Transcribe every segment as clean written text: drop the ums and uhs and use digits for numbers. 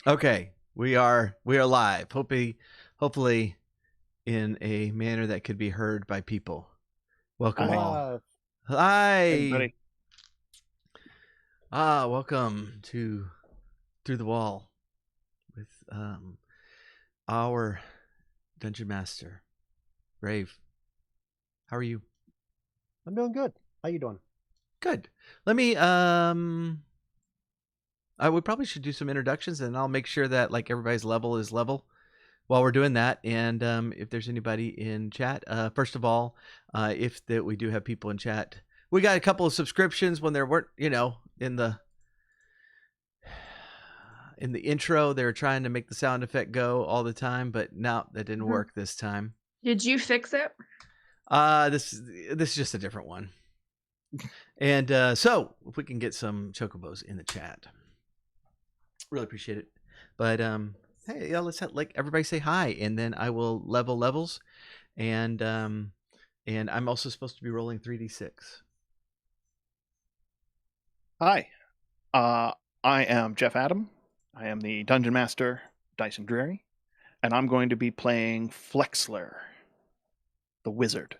Okay, we are live. Hopefully in a manner that could be heard by people. Welcome all. Hi. Everybody. Welcome to Through the Wall with our Dungeon Master, Rave. How are you? I'm doing good. How you doing? Good. Let me we probably should do some introductions, and I'll make sure that like everybody's level is level while we're doing that. And if there's anybody in chat, first of all, we do have people in chat, we got a couple of subscriptions when there weren't, in the intro, they were trying to make the sound effect go all the time, but no, that didn't work this time. Did you fix it? This is just a different one. And so if we can get some chocobos in the chat, really appreciate it. But hey, yeah, let's like everybody say hi, and then I will level levels, and I'm also supposed to be rolling 3d6. Hi. I am Jeff Adam. I am the Dungeon Master, Dice and Dreary, and I'm going to be playing Flexler, the Wizard.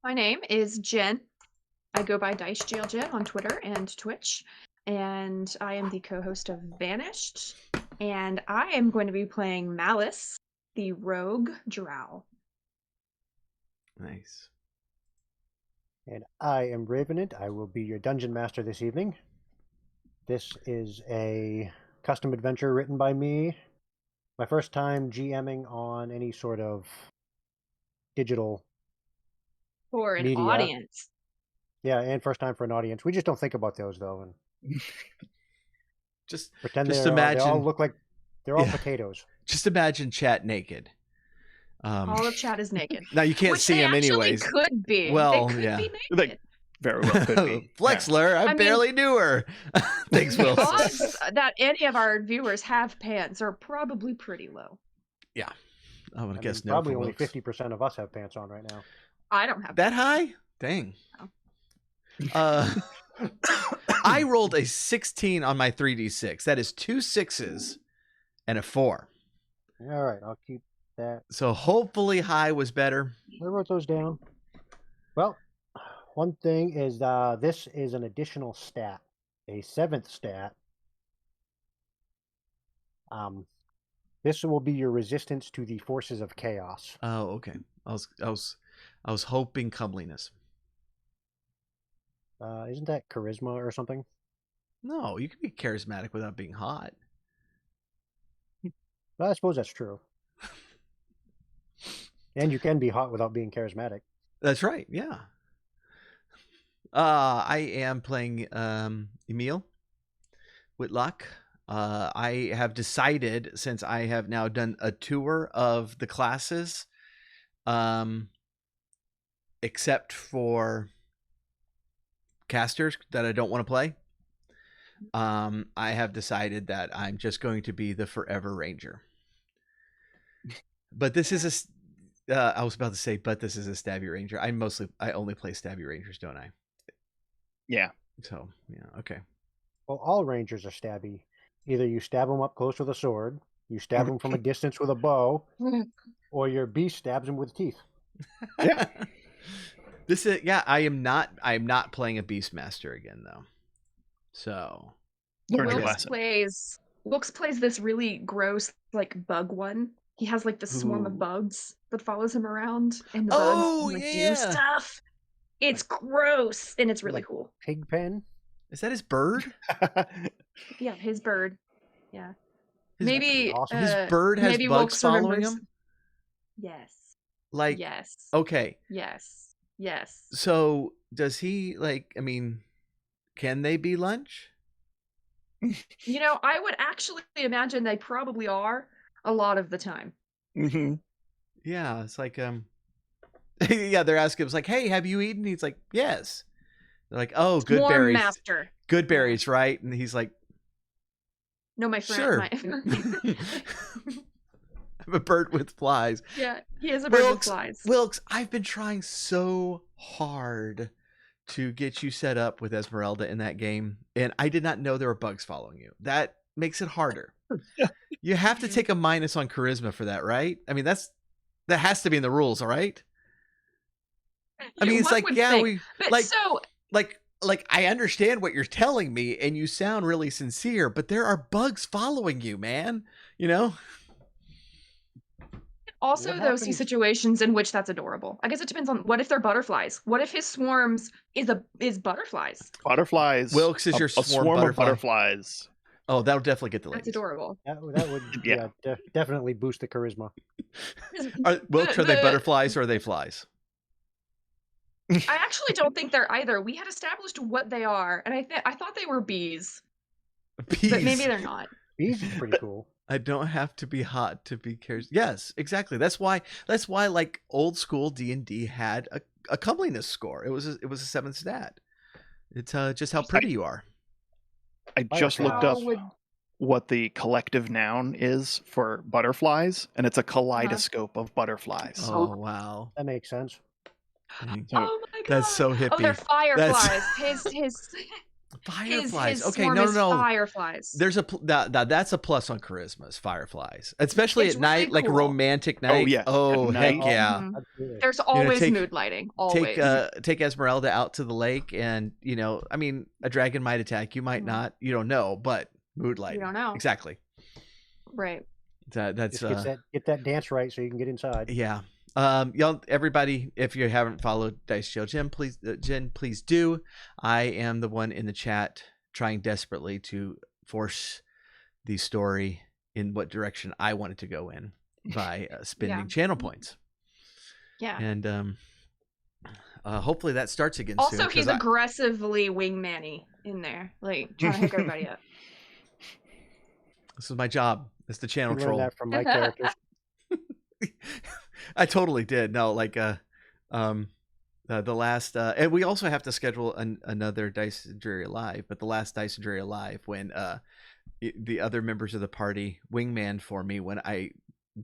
My name is Jen. I go by Dice Jail Jen on Twitter and Twitch, and I am the co-host of Vanished, and I am going to be playing Malice, the rogue drow. Nice. And I am Ravenint. I will be your dungeon master this evening. This is a custom adventure written by me. My first time GMing on any sort of digital For an media. audience. Yeah, and first time for an audience. We just don't think about those though, and Just pretend just they imagine all look like they're all potatoes. Just imagine chat naked. All of chat is naked. Now you can't Which see they him actually anyways. could be. Well, they could yeah. be naked. They very well could be. Flexler, I mean, barely knew her. Thanks, The Wilson. odds that any of our viewers have pants are probably pretty low. Yeah, I would I guess mean, no. probably for only Wilkes. 50% of us have pants on right now. I don't have That high? Dang. I rolled a 16 on my 3d6. That is 2 6s and a 4. All right, I'll keep that. So hopefully high was better. I wrote those down. Well, one thing is this is an additional stat, a 7th stat. This will be your resistance to the forces of chaos. Oh, okay. I was hoping comeliness. Isn't that charisma or something? No, you can be charismatic without being hot. Well, I suppose that's true. And you can be hot without being charismatic. That's right. Yeah. I am playing Emil Whitlock. I have decided, since I have now done a tour of the classes, except for casters that I don't want to play, I have decided that I'm just going to be the Forever Ranger. But this is I was about to say, but this is a Stabby Ranger. I only play Stabby Rangers, don't I? Yeah. So, yeah, okay. Well, all rangers are stabby. Either you stab them up close with a sword, you stab them from a distance with a bow, or your beast stabs them with teeth. Yeah. I am not playing a Beastmaster again though. So Learn your lesson. Wilkes plays this really gross like bug one. He has like the swarm of bugs that follows him around, and the bugs like, do stuff. It's gross, and it's really cool. Pigpen? Is that his bird? Yeah, his bird. Yeah. Maybe awesome. His bird has bugs Wilkes following him? Yes. Like, yes. Okay. Yes. Yes. So does he can they be lunch? I would actually imagine they probably are a lot of the time. Mm-hmm. Yeah, it's like yeah, they're asking him, it's like, hey, have you eaten? He's like, yes. They're like, oh, good berries. Master. Good berries, right? And he's like, no, my friend. Sure. I'm a bird with flies. Yeah, he is a bird with flies. Wilkes, I've been trying so hard to get you set up with Esmeralda in that game, and I did not know there were bugs following you. That makes it harder. You have to take a minus on charisma for that, right? I mean, that has to be in the rules, all right? I mean, it's One like, would yeah, think. we But like, so like I understand what you're telling me, and you sound really sincere, but there are bugs following you, man. You know? also What though see happens- situations in which that's adorable. I guess it depends on what if they're butterflies. What if his swarms is butterflies? Butterflies. Wilkes is your a swarm swarm butterfly. of butterflies. Oh, that'll definitely get the That's ladies. adorable. That would Yeah. definitely boost the charisma. Wilkes, are they butterflies or are they flies? I actually don't think they're either. We had established what they are, and I thought they were bees, Bees. but maybe they're not. Bees is pretty cool. I don't have to be hot to be charismatic. Yes, exactly. That's why like old school D&D had a comeliness score. It was a 7 stat. It's just how pretty you are. I just looked up How would- what the collective noun is for butterflies, and it's a kaleidoscope of butterflies. Oh wow. That makes sense. Dang. So- Oh my god. That's so hippie. Oh, they're fireflies. That's- His Fireflies. his Okay, swarm no. is fireflies. There's that's a plus on charisma. Is fireflies, especially It's at night, really like a cool. romantic night. yeah, Oh at heck night. yeah. Mhm. I'd do it. There's always take- mood lighting. Always. Take Esmeralda out to the lake, and I mean, a dragon might attack. You might Mhm. not. You don't know, but mood lighting. don't know. Exactly. Right. That's Just get that dance right so you can get inside. yeah. Y'all, everybody, if you haven't followed Dice Jail Jen, please do. I am the one in the chat trying desperately to force the story in what direction I want it to go in by spending Yeah. channel points. Yeah. And hopefully that starts again soon. Also, 'cause he's I- aggressively wingmanny in there, like trying to hook everybody up. This is my job. It's the channel You learned troll. that from my characters. I totally did. No, like the last and we also have to schedule another Dice and Dreary Live, but the last Dice and Dreary Live when the other members of the party wingman for me when I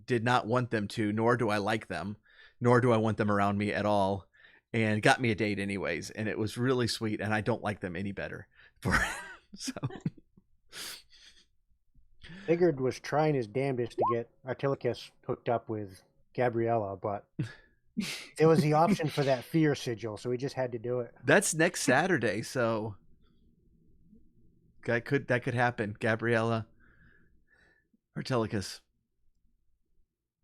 did not want them to, nor do I like them, nor do I want them around me at all, and got me a date anyways, and it was really sweet, and I don't like them any better for it. So Sigurd was trying his damnedest to get Artilicus hooked up with Gabriella, but it was the option for that fear sigil, so he just had to do it. that's next Saturday, so that could happen. Gabriella Artilicus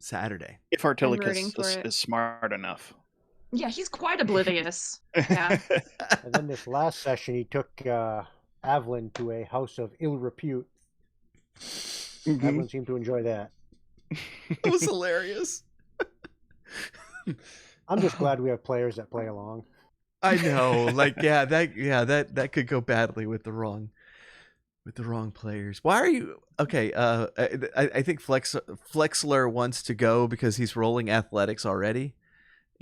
Saturday. If rooting Artilicus for it. is smart enough. Yeah, he's quite oblivious. Yeah. And then this last session, he took Avalyn to a house of ill repute. Mhm. Avalyn seemed to enjoy that. It was hilarious. I'm just glad we have players that play along. I know, like that could go badly with the wrong players. Why are you okay? I think Flexler wants to go because he's rolling athletics already.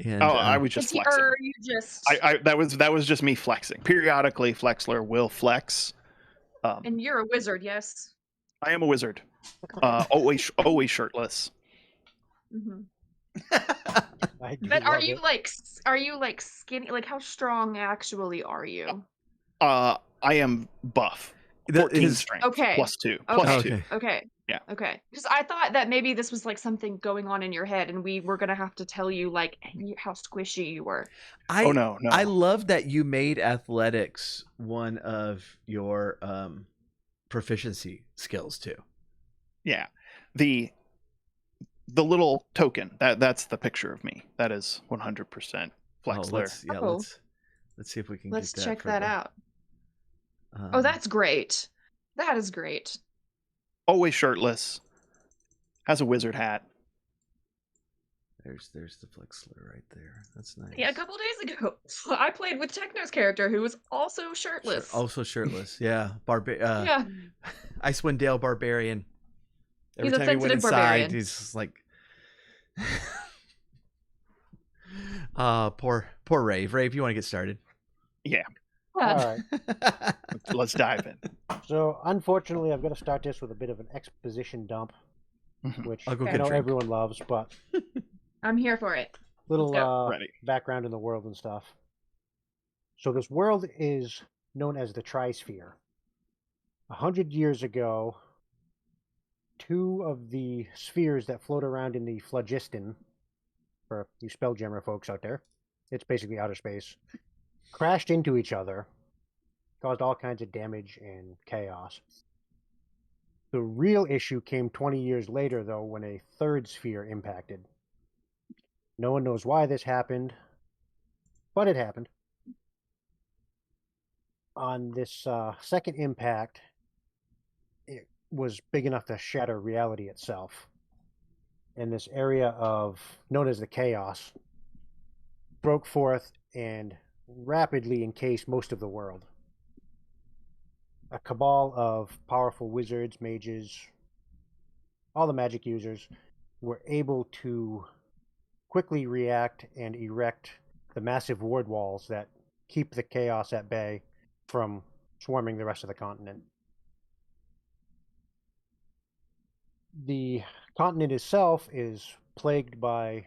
And I was just Is he, flexing. or you just That was just me flexing. Periodically, Flexler will flex. and you're a wizard, yes. I am a wizard. Always shirtless. Hmm. I do But are love you it. like skinny? Like how strong actually are you? I am buff. 14 his- strength. Okay. Plus 2. Okay. Plus 2. Okay. Yeah. Okay. Because I thought that maybe this was like something going on in your head, and we were gonna have to tell you like how squishy you were. Oh no. I love that you made athletics one of your proficiency skills too. Yeah. The little token, that's the picture of me. That is 100% Flexler. Let's see if we can Let's get that check for that the- out. Oh, um, that's great. That is great. Always shirtless. Has a wizard hat. there's the Flexler right there. That's nice. Yeah, a couple days ago, I played with Techno's character, who was also shirtless. Also shirtless. Yeah. Yeah. Icewind Dale Barbarian. Every He's a time he went sensitive inside, barbarian. he's just like poor Rave. Rave, you want to get started? Yeah. All right. Let's dive in. So, unfortunately, I've got to start this with a bit of an exposition dump, Mhm. which I'll go I get a know drink. everyone loves, but I'm here for it. little Let's go. Ready. background in the world and stuff. So this world is known as the Trisphere. 100 years ago, two of the spheres that float around in the phlogiston, for you Spelljammer folks out there, it's basically outer space, crashed into each other, caused all kinds of damage and chaos. The real issue came 20 years later, though, when a third sphere impacted. No one knows why this happened, but it happened. On this second impact, it was big enough to shatter reality itself. And this area known as the chaos broke forth and rapidly encased most of the world. A cabal of powerful wizards, mages, all the magic users were able to quickly react and erect the massive ward walls that keep the chaos at bay from swarming the rest of the continent. The continent itself is plagued by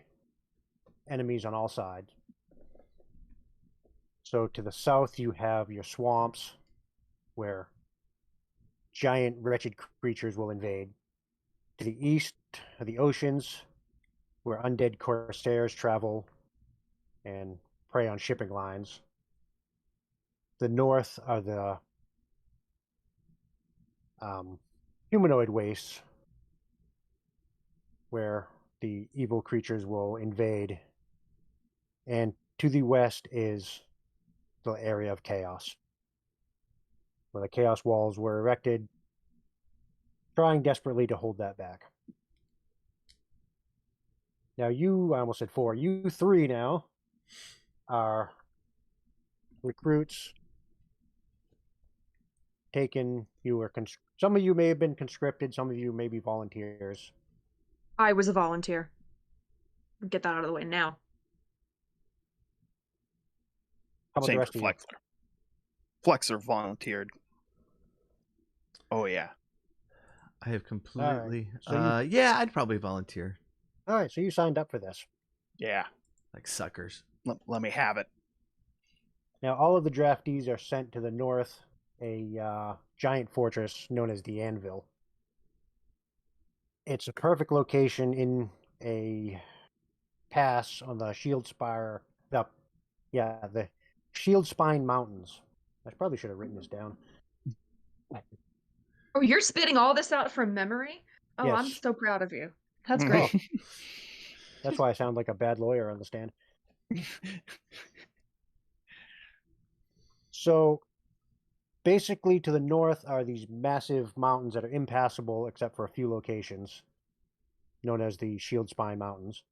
enemies on all sides. So to the south, you have your swamps, where giant, wretched creatures will invade. To the east are the oceans, where undead corsairs travel and prey on shipping lines. The north are the humanoid wastes, where the evil creatures will invade. And to the west is the area of chaos, where the chaos walls were erected, trying desperately to hold that back. Now I almost said four, you three now are recruits taken. Some of you may have been conscripted, some of you may be volunteers. I was a volunteer. Get that out of the way now. How about Same the for rest of you? Flexler. Flexler volunteered. Oh yeah. I have completely. So yeah, I'd probably volunteer. All right, so you signed up for this. Yeah. Like suckers. Let me have it. Now, all of the draftees are sent to the north, a giant fortress known as the Anvil. It's a perfect location in a pass on the Shield Spire. The Shield Spine Mountains. I probably should have written this down. Oh, you're spitting all this out from memory? Oh, I'm Yes. so proud of you. That's Oh, great. that's why I sound like a bad lawyer on the stand. So, basically, to the north are these massive mountains that are impassable except for a few locations, known as the Shield Spine Mountains.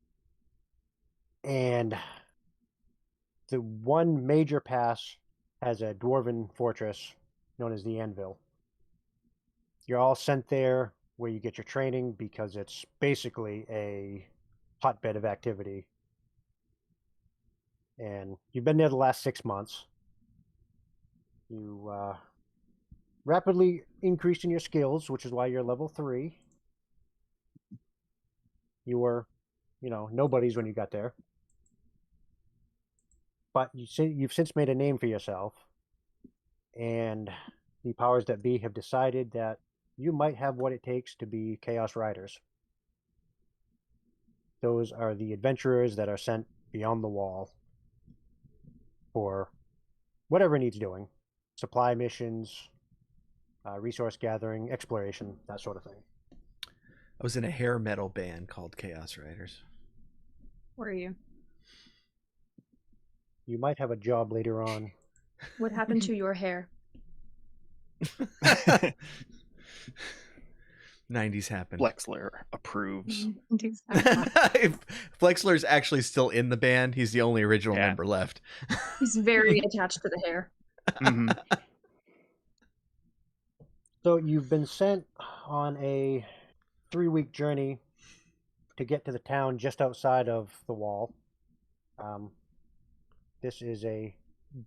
And the one major pass has a dwarven fortress known as the Anvil. You're all sent there where you get your training because it's basically a hotbed of activity. And you've been there the last 6 months. You rapidly increased in your skills, which is why you're level 3. You were, nobodies when you got there. But you've since made a name for yourself. And the powers that be have decided that you might have what it takes to be Chaos Riders. Those are the adventurers that are sent beyond the wall for whatever needs doing. Supply missions, resource gathering, exploration, that sort of thing. I was in a hair metal band called Chaos Riders. Were you? You might have a job later on. What happened to your hair? 90s happened. Flexler approves. Flexler's actually still in the band. He's the only original Yeah. member left. He's very attached to the hair. Mhm. So you've been sent on a 3-week journey to get to the town just outside of the wall. This is a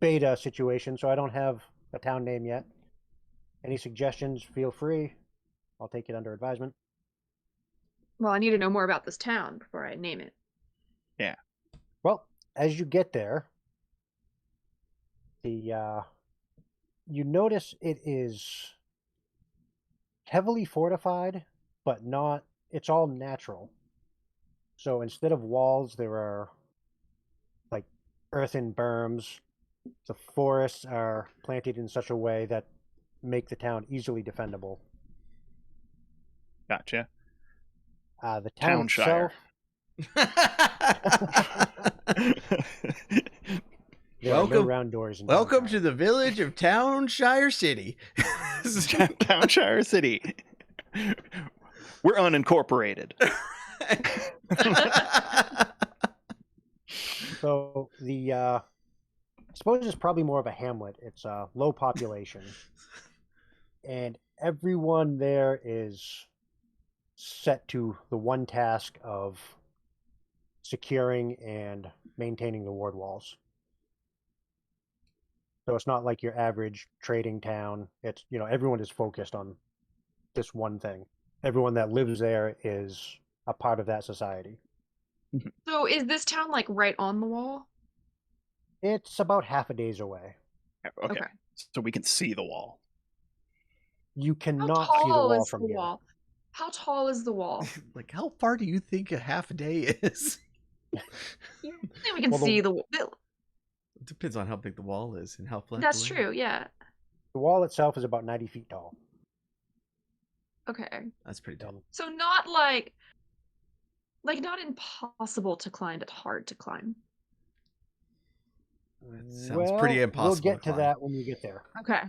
beta situation, so I don't have a town name yet. Any suggestions, feel free. I'll take it under advisement. Well, I need to know more about this town before I name it. Well, as you get there, You notice it is heavily fortified, but not. It's all natural. So instead of walls, there are like earthen berms. The forests are planted in such a way that make the town easily defendable. Gotcha. The town Townshire. There are no Welcome- round doors in Welcome to Townshire. the village of Townshire City. Townshire City. We're unincorporated. So I suppose it's probably more of a hamlet. It's a low population, and everyone there is set to the one task of securing and maintaining the ward walls. So it's not like your average trading town. It's, everyone is focused on this one thing. Everyone that lives there is a part of that society. So is this town like right on the wall? It's about half a day's away. Okay. So we can see the wall. You How cannot see the tall wall is from the here. wall? How tall is the wall? Like, how far do you think a half a day is? I think we can Well, see the. It depends on how big the wall is and how flat. That's the land. true. Yeah. The wall itself is about 90 feet tall. Okay. That's pretty tall. So not like not impossible to climb, but hard to climb. That sounds pretty impossible We'll get to to climb. that when we get there. Okay.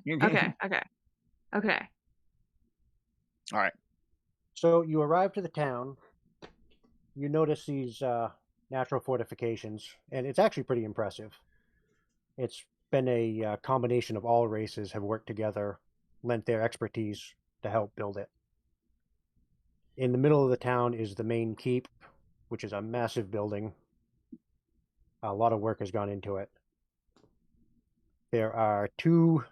Okay. All right. So you arrive to the town. You notice these natural fortifications, and it's actually pretty impressive. It's been a combination of all races have worked together, lent their expertise to help build it. In the middle of the town is the main keep, which is a massive building. A lot of work has gone into it. There are 2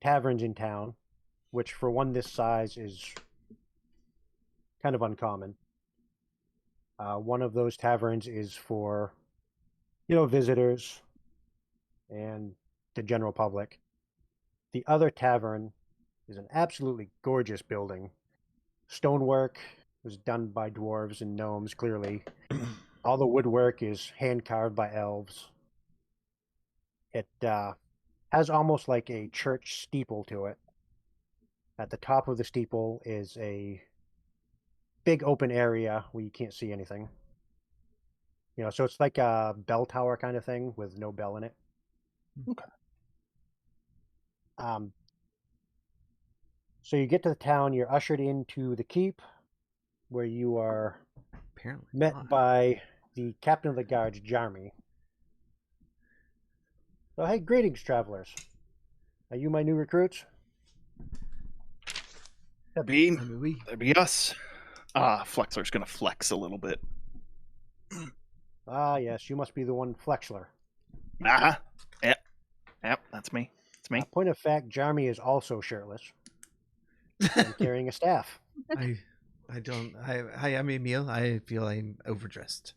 taverns in town, which for one this size is kind of uncommon. One of those taverns is for, visitors and the general public. The other tavern is an absolutely gorgeous building. Stonework was done by dwarves and gnomes, clearly. All the woodwork is hand-carved by elves. It has almost like a church steeple to it. At the top of the steeple is a big open area where you can't see anything. So it's like a bell tower kind of thing with no bell in it. Okay. So you get to the town, you're ushered into the keep, where you are Apparently met not. by the captain of the guards, Jarmy. So, hey, greetings, travelers. Are you my new recruits? I mean, That'd be us. Flexler's gonna flex a little bit. Ah, yes, you must be the one, Flexler. Yep, that's me. It's me. Point of fact, Jarmy is also shirtless and carrying a staff. I don't. Hi, I'm Emil. I feel I'm overdressed.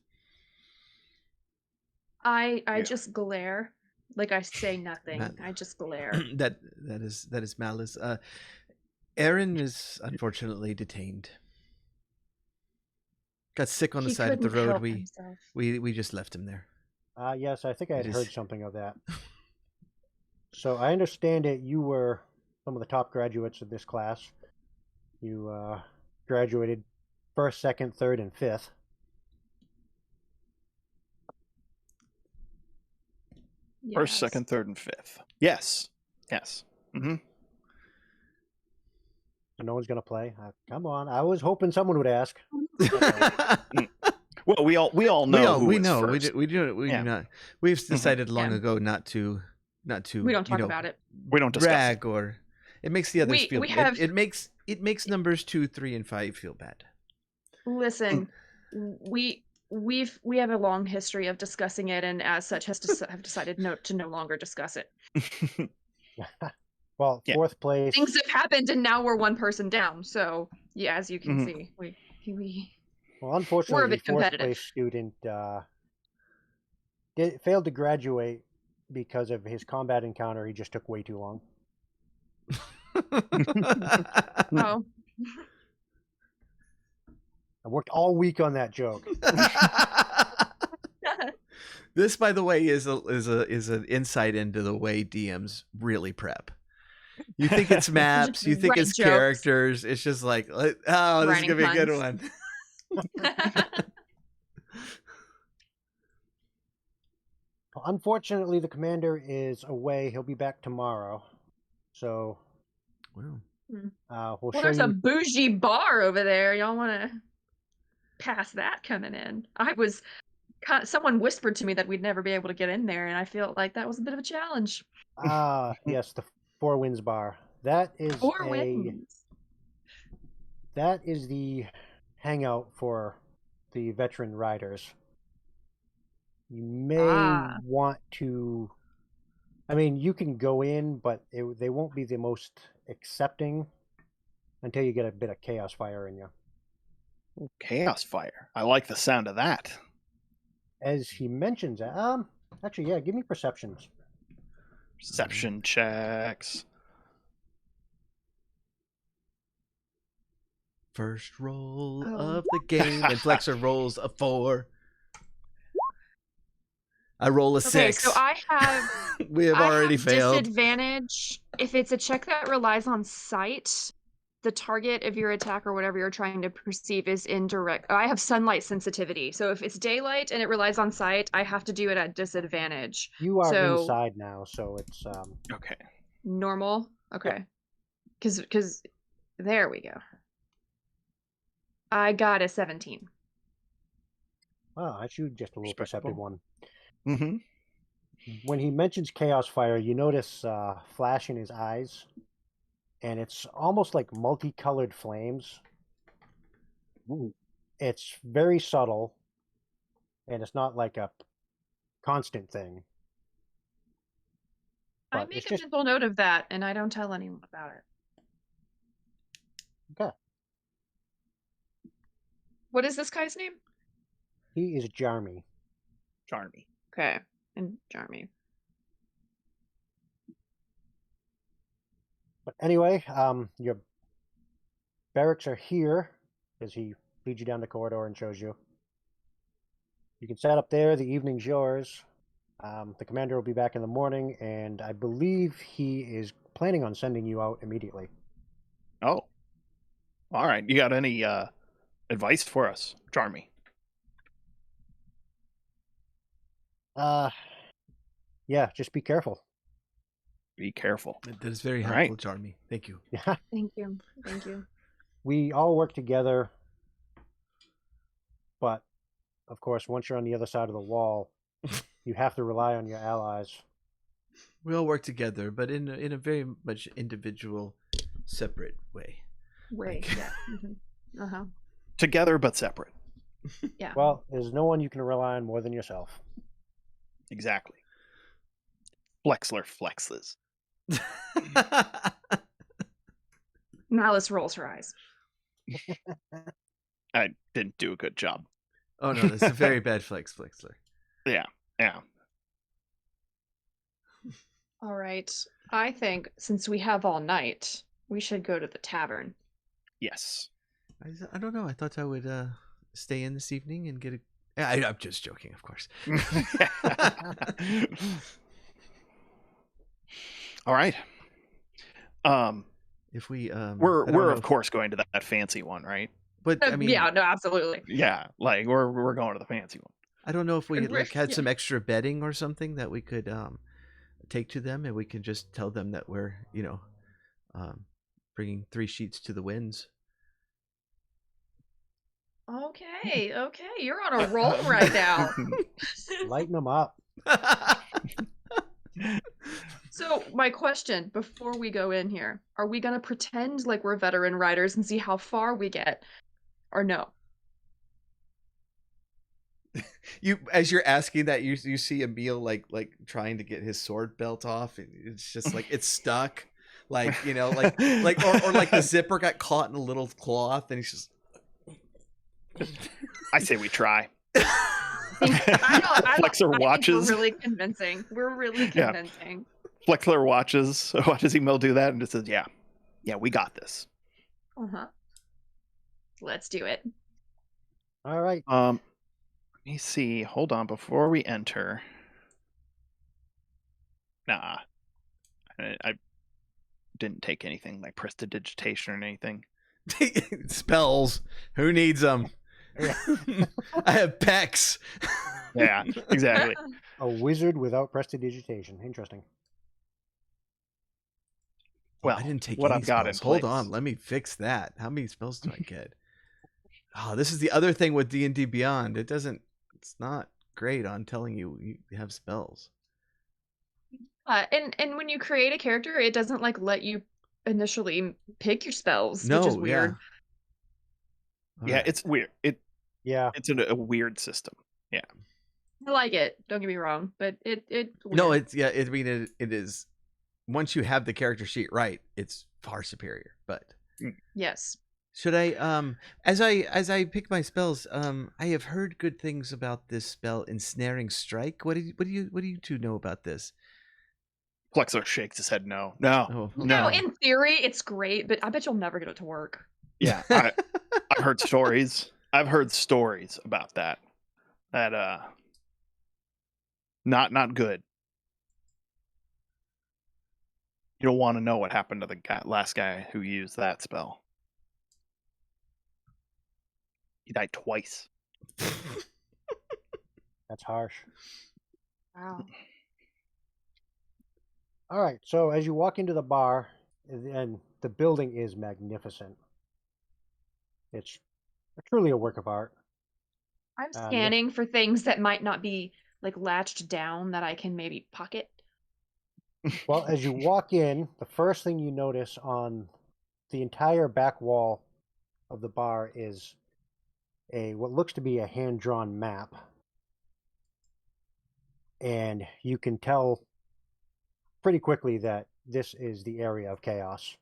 I Yeah. just glare. Like I say nothing. Matt. I just glare. that is Malice. Aaron is unfortunately detained. Got sick on the He side of the couldn't road. help We himself. we just left him there. Yes, I think I had It heard is- something of that. So I understand that you were some of the top graduates of this class. You graduated 1st, 2nd, 3rd, and 5th. First, Yes. second, third, and fifth. Yes. Mm-hmm. So no one's going to play. Come on. I was hoping someone would ask. Well, we all know who we is know. first. We do not. We've decided long Yeah. ago not to. We don't talk about it. We don't discuss brag or it makes the others We- feel. we have- it makes numbers 2, 3, and 5 feel bad. Listen, we have a long history of discussing it, and as such, have decided to no longer discuss it. it. Well, Yeah. 4th place. Things have happened, and now we're one person down. So yeah, as you can Mhm. see, we Well, unfortunately, We're a bit the 4th competitive. place student failed to graduate because of his combat encounter, he just took way too long. Oh. I worked all week on that joke. This, by the way, is an insight into the way DMs really prep. You think it's maps, you think Write it's jokes. characters. It's just like, oh, this is Writing gonna be a good puns. one. Unfortunately, the commander is away. He'll be back tomorrow. So Wow. we'll Well, show there's a you. bougie bar over there. Y'all want to pass that coming in? Someone whispered to me that we'd never be able to get in there, and I feel like that was a bit of a challenge. Yes, the Four Winds Bar. That is Four wins. That is the hangout for the veteran riders. You may want to. I mean, you can go in, but they won't be the most accepting until you get a bit of chaos fire in you. Chaos fire. I like the sound of that. As he mentions, actually, yeah, give me perceptions. Perception checks. First roll Oh. of the game, and Flexer rolls a 4. I roll a Okay, 6. so I have We have already failed. disadvantage if it's a check that relies on sight. The target of your attack or whatever you're trying to perceive is indirect. I have sunlight sensitivity, so if it's daylight and it relies on sight, I have to do it at disadvantage. You are So- inside now, so it's Okay. Normal, okay. Because there we go. I got a 17. oh, that's you just a little perceptive Respectable. one. Mm-hmm. When he mentions chaos fire, you notice flash in his eyes, and it's almost like multicolored flames. Ooh. It's very subtle, and it's not like a constant thing. I But make it's a just mental note of that, and I don't tell anyone about it. okay. What is this guy's name? He is Jarmy. Charmy. Okay, and Jarmy. But anyway, your barracks are here, as he leads you down the corridor and shows you. You can set up there. The evening's yours. The commander will be back in the morning, and I believe he is planning on sending you out immediately. Oh. All right. You got any advice for us, Charmy? Yeah, just be careful. Be careful. That is very All helpful, right. Charmy. Thank you. Yeah, Thank you. Thank you. we all work together, but of course, once you're on the other side of the wall, you have to rely on your allies. We all work together, but in a very much individual, separate way. Ray, yeah. Uh-huh. Together but separate. Yeah. Well, there's no one you can rely on more than yourself. Exactly. Flexler flexes. Malice rolls her eyes. I didn't do a good job. Oh no, that's a very bad Flexler. Yeah. All right. I think since we have all night, we should go to the tavern. Yes. I don't know. I thought I would stay in this evening and get a. I'm just joking, of course. All right. If we I don't We're know of if- course going to that fancy one, right? but I mean, yeah, no, absolutely. Yeah, like we're going to the fancy one. I don't know if we And like had yeah. some extra bedding or something that we could take to them, and we can just tell them that we're bringing 3 sheets to the winds. Okay, you're on a roll right now. Lighten them up. So my question before we go in here, are we going to pretend like we're veteran riders and see how far we get, or no? As you're asking that, you see Emil like trying to get his sword belt off. It's just like it's stuck, like like or like the zipper got caught in a little cloth, and he's just. I say we try. think Flexor I think watches. we're really convincing. We're really Yeah. convincing. Flexler watches Emil do that and just says, "Yeah, we got this." Uh-huh. Let's do it. All right. Let me see. Hold on, before we enter. Nah, I didn't take anything like prestidigitation or anything. Spells. Who needs them? Yeah. I have pecs. Yeah, exactly. A wizard without prestidigitation. Interesting. Well, I didn't take what any I've got in spells. Hold place. on, let me fix that. How many spells do I get? Oh, this is the other thing with D&D Beyond. It's not great on telling you have spells. And when you create a character, it doesn't like let you initially pick your spells, which No, is weird. Yeah. Yeah, Alright. it's weird. Yeah. It's a weird system. Yeah. I like it. Don't get me wrong, but it No, weird. it's yeah. I mean, it is. Once you have the character sheet right, it's far superior. But Yes. should I as I pick my spells, I have heard good things about this spell, Ensnaring Strike. What do you two know about this? Flexor shakes his head. No. Oh, No, okay. in theory, it's great, but I bet you'll never get it to work. Yeah, I've heard stories. I've heard stories about that. That not good. You don't want to know what happened to the last guy who used that spell. He died twice. That's harsh. Wow. All right. So as you walk into the bar, and the building is magnificent. It's truly a work of art. I'm yeah. scanning for things that might not be like latched down that I can maybe pocket. Well, as you walk in, the first thing you notice on the entire back wall of the bar is what looks to be a hand-drawn map. And you can tell pretty quickly that this is the area of chaos.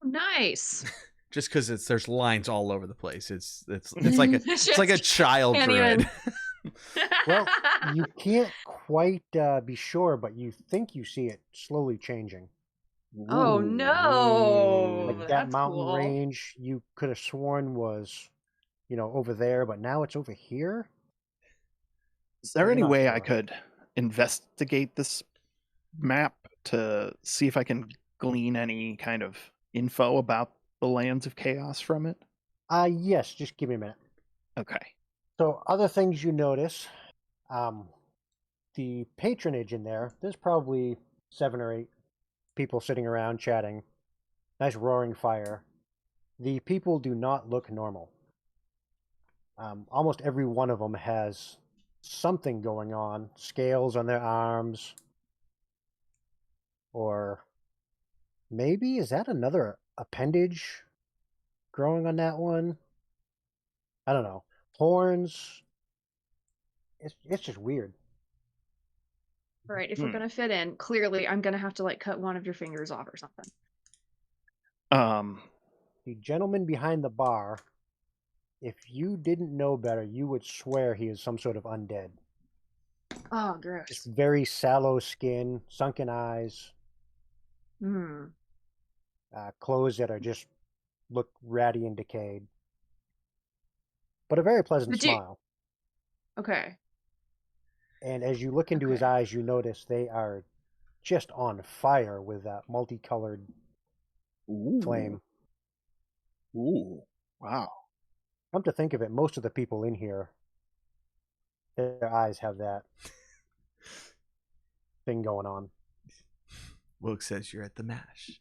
Nice. Just because there's lines all over the place. It's like it's like a child Can't druid. even- Well, you can't quite be sure, but you think you see it slowly changing. Oh no! Like that That's mountain cool. range you could have sworn was, over there, but now it's over here. Is there I'm any not way I sure. could investigate this map to see if I can glean any kind of info about the lands of chaos from it? Yes, just give me a minute. Okay. So other things you notice, the patronage in there's probably 7 or 8 people sitting around chatting. Nice roaring fire. The people do not look normal. Almost every one of them has something going on. Scales on their arms. Or maybe, is that another appendage growing on that one? I don't know. Horns. It's just weird. All right, if we're gonna fit in, clearly I'm gonna have to like cut one of your fingers off or something. The gentleman behind the bar, if you didn't know better, you would swear he is some sort of undead. Oh, gross. Just very sallow skin, sunken eyes, clothes that are just look ratty and decayed. But a very pleasant smile. Okay. And as you look into his eyes, you notice they are just on fire with that multicolored flame. Ooh. Wow. Come to think of it, most of the people in here, their eyes have that thing going on. Wilk says you're at the mash.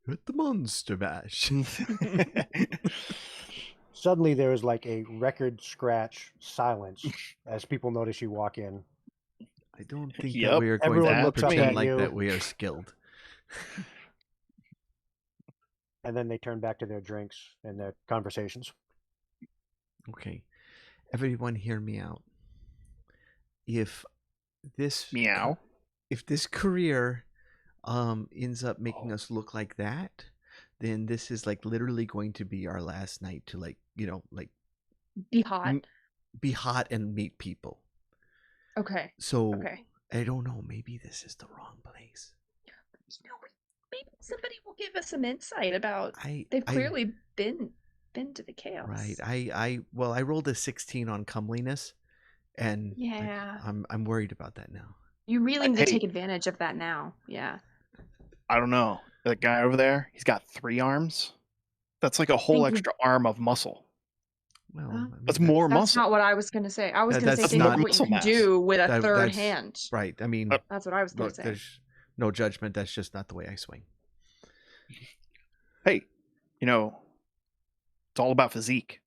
You're at the monster mash. Suddenly there is like a record scratch silence as people notice you walk in. I don't think that Yep, we are going everyone to looks up pretend at like you. that we are skilled. And then they turn back to their drinks and their conversations. Okay. Everyone hear me out. If this Meow. if this career ends up making us look like that, then this is like literally going to be our last night to like Be hot. be hot and meet people. Okay. So Okay. I don't know. Maybe this is the wrong place. Maybe somebody will give us some insight about. They've clearly been to the chaos. Right. I rolled a 16 on comeliness, and Yeah. I'm worried about that now. You really need to Hey. take advantage of that now. Yeah. I don't know. That guy over there, he's got 3 arms. That's like a whole Thank you. extra arm of muscle. Well, Huh? I mean, That's more That's muscle. not what I was going to say. I was That- going to say that's think not- of what you muscle can mass. do with a third that's hand. right. I mean, That's what I was going look, to say. there's no judgment. That's just not the way I swing. Hey, you know, it's all about physique,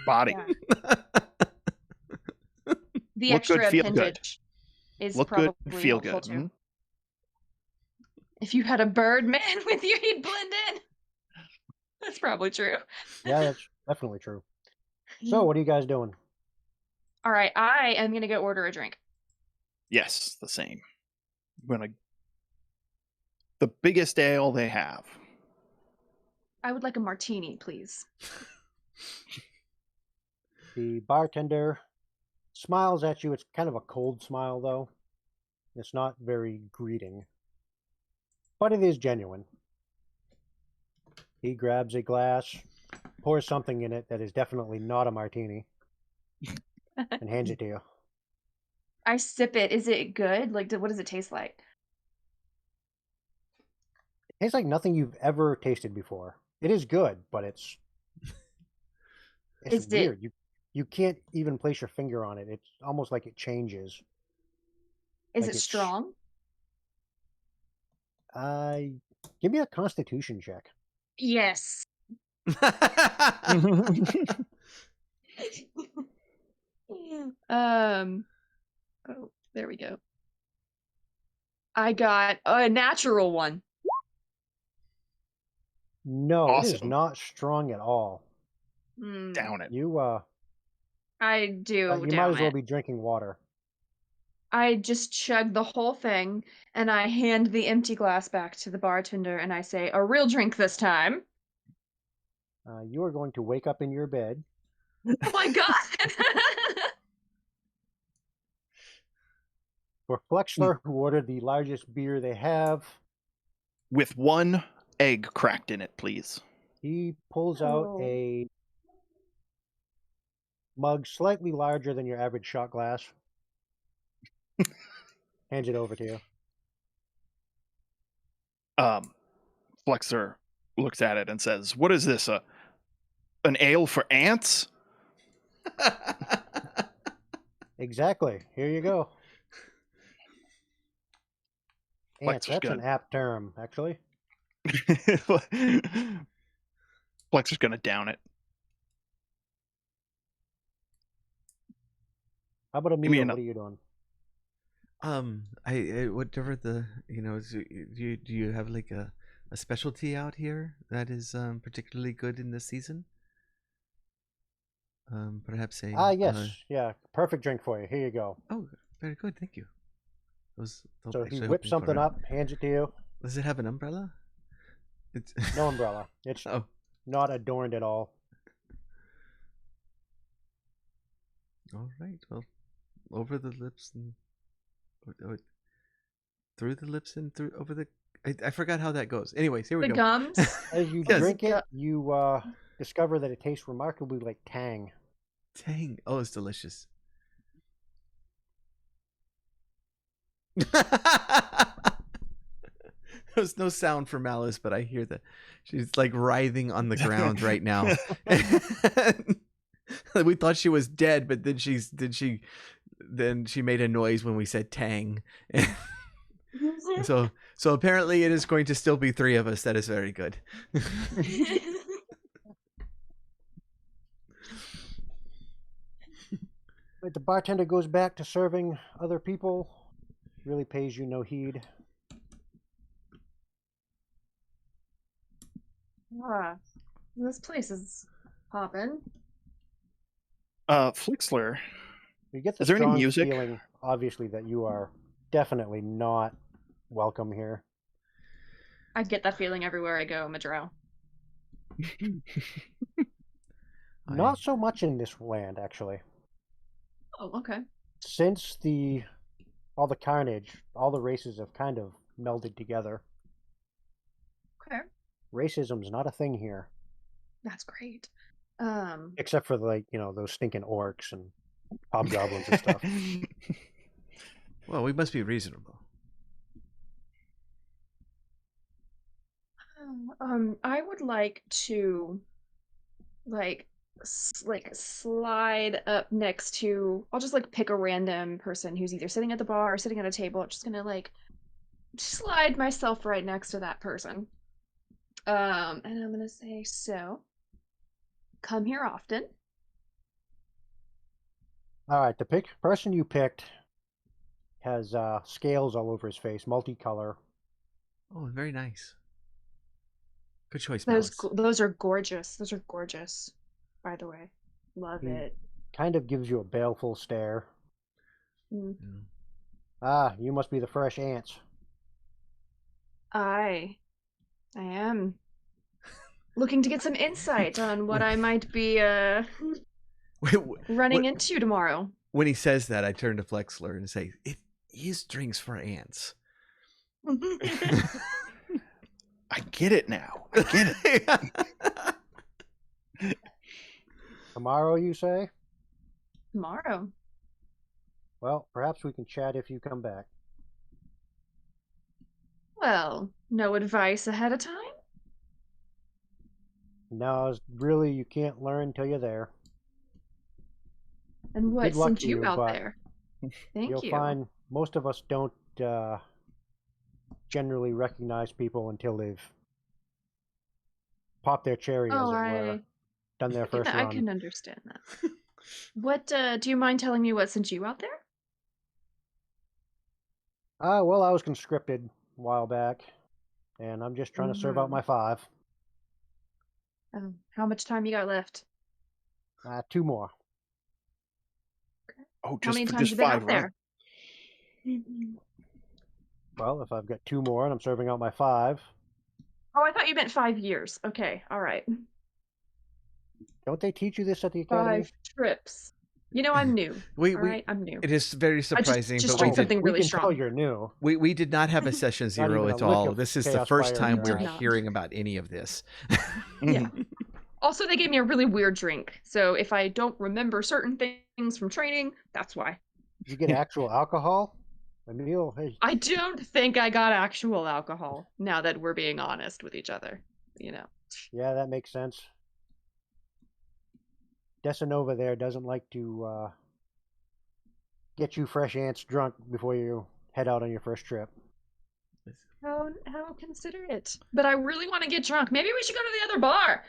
body. Yeah. The Look extra good, feel good. appendage is Look good, probably feel helpful good. too. Mhm. If you had a bird man with you, he'd blend in. That's probably true. Yeah, that's definitely true. So, what are you guys doing? All right, I am going to go order a drink. Yes, the same. The biggest ale they have. I would like a martini, please. The bartender smiles at you. It's kind of a cold smile, though. It's not very greeting, but it is genuine. He grabs a glass, pours something in it that is definitely not a martini, and hands it to you. I sip it. Is it good? Like, what does it taste like? It tastes like nothing you've ever tasted before. It is good, but it's Is it- weird. You can't even place your finger on it. It's almost like it changes. Is Like it it's- strong? Give me a Constitution check. Yes. Oh, there we go. I got a natural one. No, it is Awesome. not strong at all. Hmm. Down it. You I do. you down might as well it. be drinking water. I just chug the whole thing, and I hand the empty glass back to the bartender, and I say, "A real drink this time." You are going to wake up in your bed. Oh my god! For Flexler, who ordered the largest beer they have, With 1 egg cracked in it, please. he pulls out Oh. a mug slightly larger than your average shot glass. Hands it over to you. Flexer looks at it and says, "What is this? An ale for ants?" Exactly. Here you go. Ants, Flexer's that's an good. apt term, actually. Flexer's gonna down it. How about me Emilio? an- What are you doing? I whatever do you have like a specialty out here that is particularly good in this season? Perhaps a Yes. Yeah. Perfect drink for you. Here you go. oh, very good, thank you. I was So actually he whips hoping for something a- up, hands it to you. Does it have an umbrella? It's No umbrella. It's oh, not adorned at all. all right. Well, over the lips and through the lips and through over the. I forgot how that goes. Anyways, here we The go. gums. As you Yes. drink Gu- it, you discover that it tastes remarkably like Tang. Dang! Oh, it's delicious. There's no sound for Malice, but I hear that she's like writhing on the ground right now. We thought she was dead, but then she made a noise when we said Tang. So apparently it is going to still be 3 of us. That is very good. But the bartender goes back to serving other people. Really pays you no heed. Ah, this place is popping. Flixler, You get the Is there any strong music? feeling, obviously, that you are definitely not welcome here. I get that feeling everywhere I go, Madrow. Not so much in this land, actually. Oh, okay. Since all the carnage, all the races have kind of melded together. Okay, Racism's not a thing here, that's great. except for those stinking orcs and hobgoblins and stuff. Well, we must be reasonable. I would like to slide up next to. I'll just pick a random person who's either sitting at the bar or sitting at a table. Just gonna slide myself right next to that person. And I'm gonna say, so come here often. All right, the person you picked has scales all over his face, multicolor. Oh, very nice. Good choice, Those Malice. those are gorgeous. Those are gorgeous. By the way, love He it. kind of gives you a baleful stare. Mm. Yeah. Ah, you must be the fresh ants. I am looking to get some insight on what I might be running into tomorrow. When he says that, I turn to Flexler and say, "It is drinks for ants." I get it now. I get it. Tomorrow, you say? Tomorrow. Well, perhaps we can chat if you come back. Well, no advice ahead of time? No, really, you can't learn till you're there. And what Good luck sent to you you, out but there? Thank You'll you. find most of us don't generally recognize people until they've popped their cherry, as it were, done their first I run. can understand that. What do you mind telling me what sent you out there? Well, I was conscripted a while back, and I'm just trying to serve out my 5. How much time you got left? 2 more. Oh, How many just for times just you been 5 out there? Well, if I've got 2 more and I'm serving out my 5, Oh, I thought you meant 5 years. Okay, all right. don't they teach you this at the academy? 5 trips. You know, I'm new. All right, I'm new. It is very I surprising, just but drank something we really can tell strong. you're new. we did not have a session Not 0 even a at lick all. of This is the Chaos first Fire time in we're your mouth. hearing about any of this. Yeah. Also, they gave me a really weird drink. So if I don't remember certain things from training, that's why. Did you get actual alcohol? Emil, hey, I don't think I got actual alcohol, now that we're being honest with each other. You know. yeah, that makes sense. Desanova there doesn't like to get you fresh ants drunk before you head out on your first trip. How considerate. But I really want to get drunk. Maybe we should go to the other bar.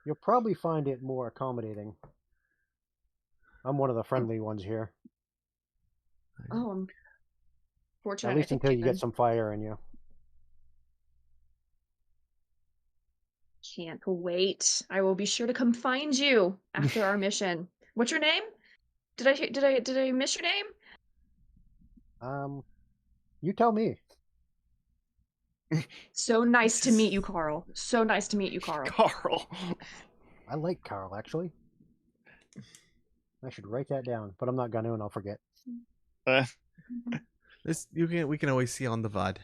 You'll probably find it more accommodating. I'm one of the friendly ones here. Oh, I'm fortunate. At least I picked until you then. get some fire in you. Can't wait. I will be sure to come find you after our mission. What's your name? Did I miss your name? You tell me. So nice to meet you, Carl. So nice to meet you, Carl. Carl. I like Carl, actually. I should write that down, but I'm not gonna, and I'll forget. We can always see on the VOD.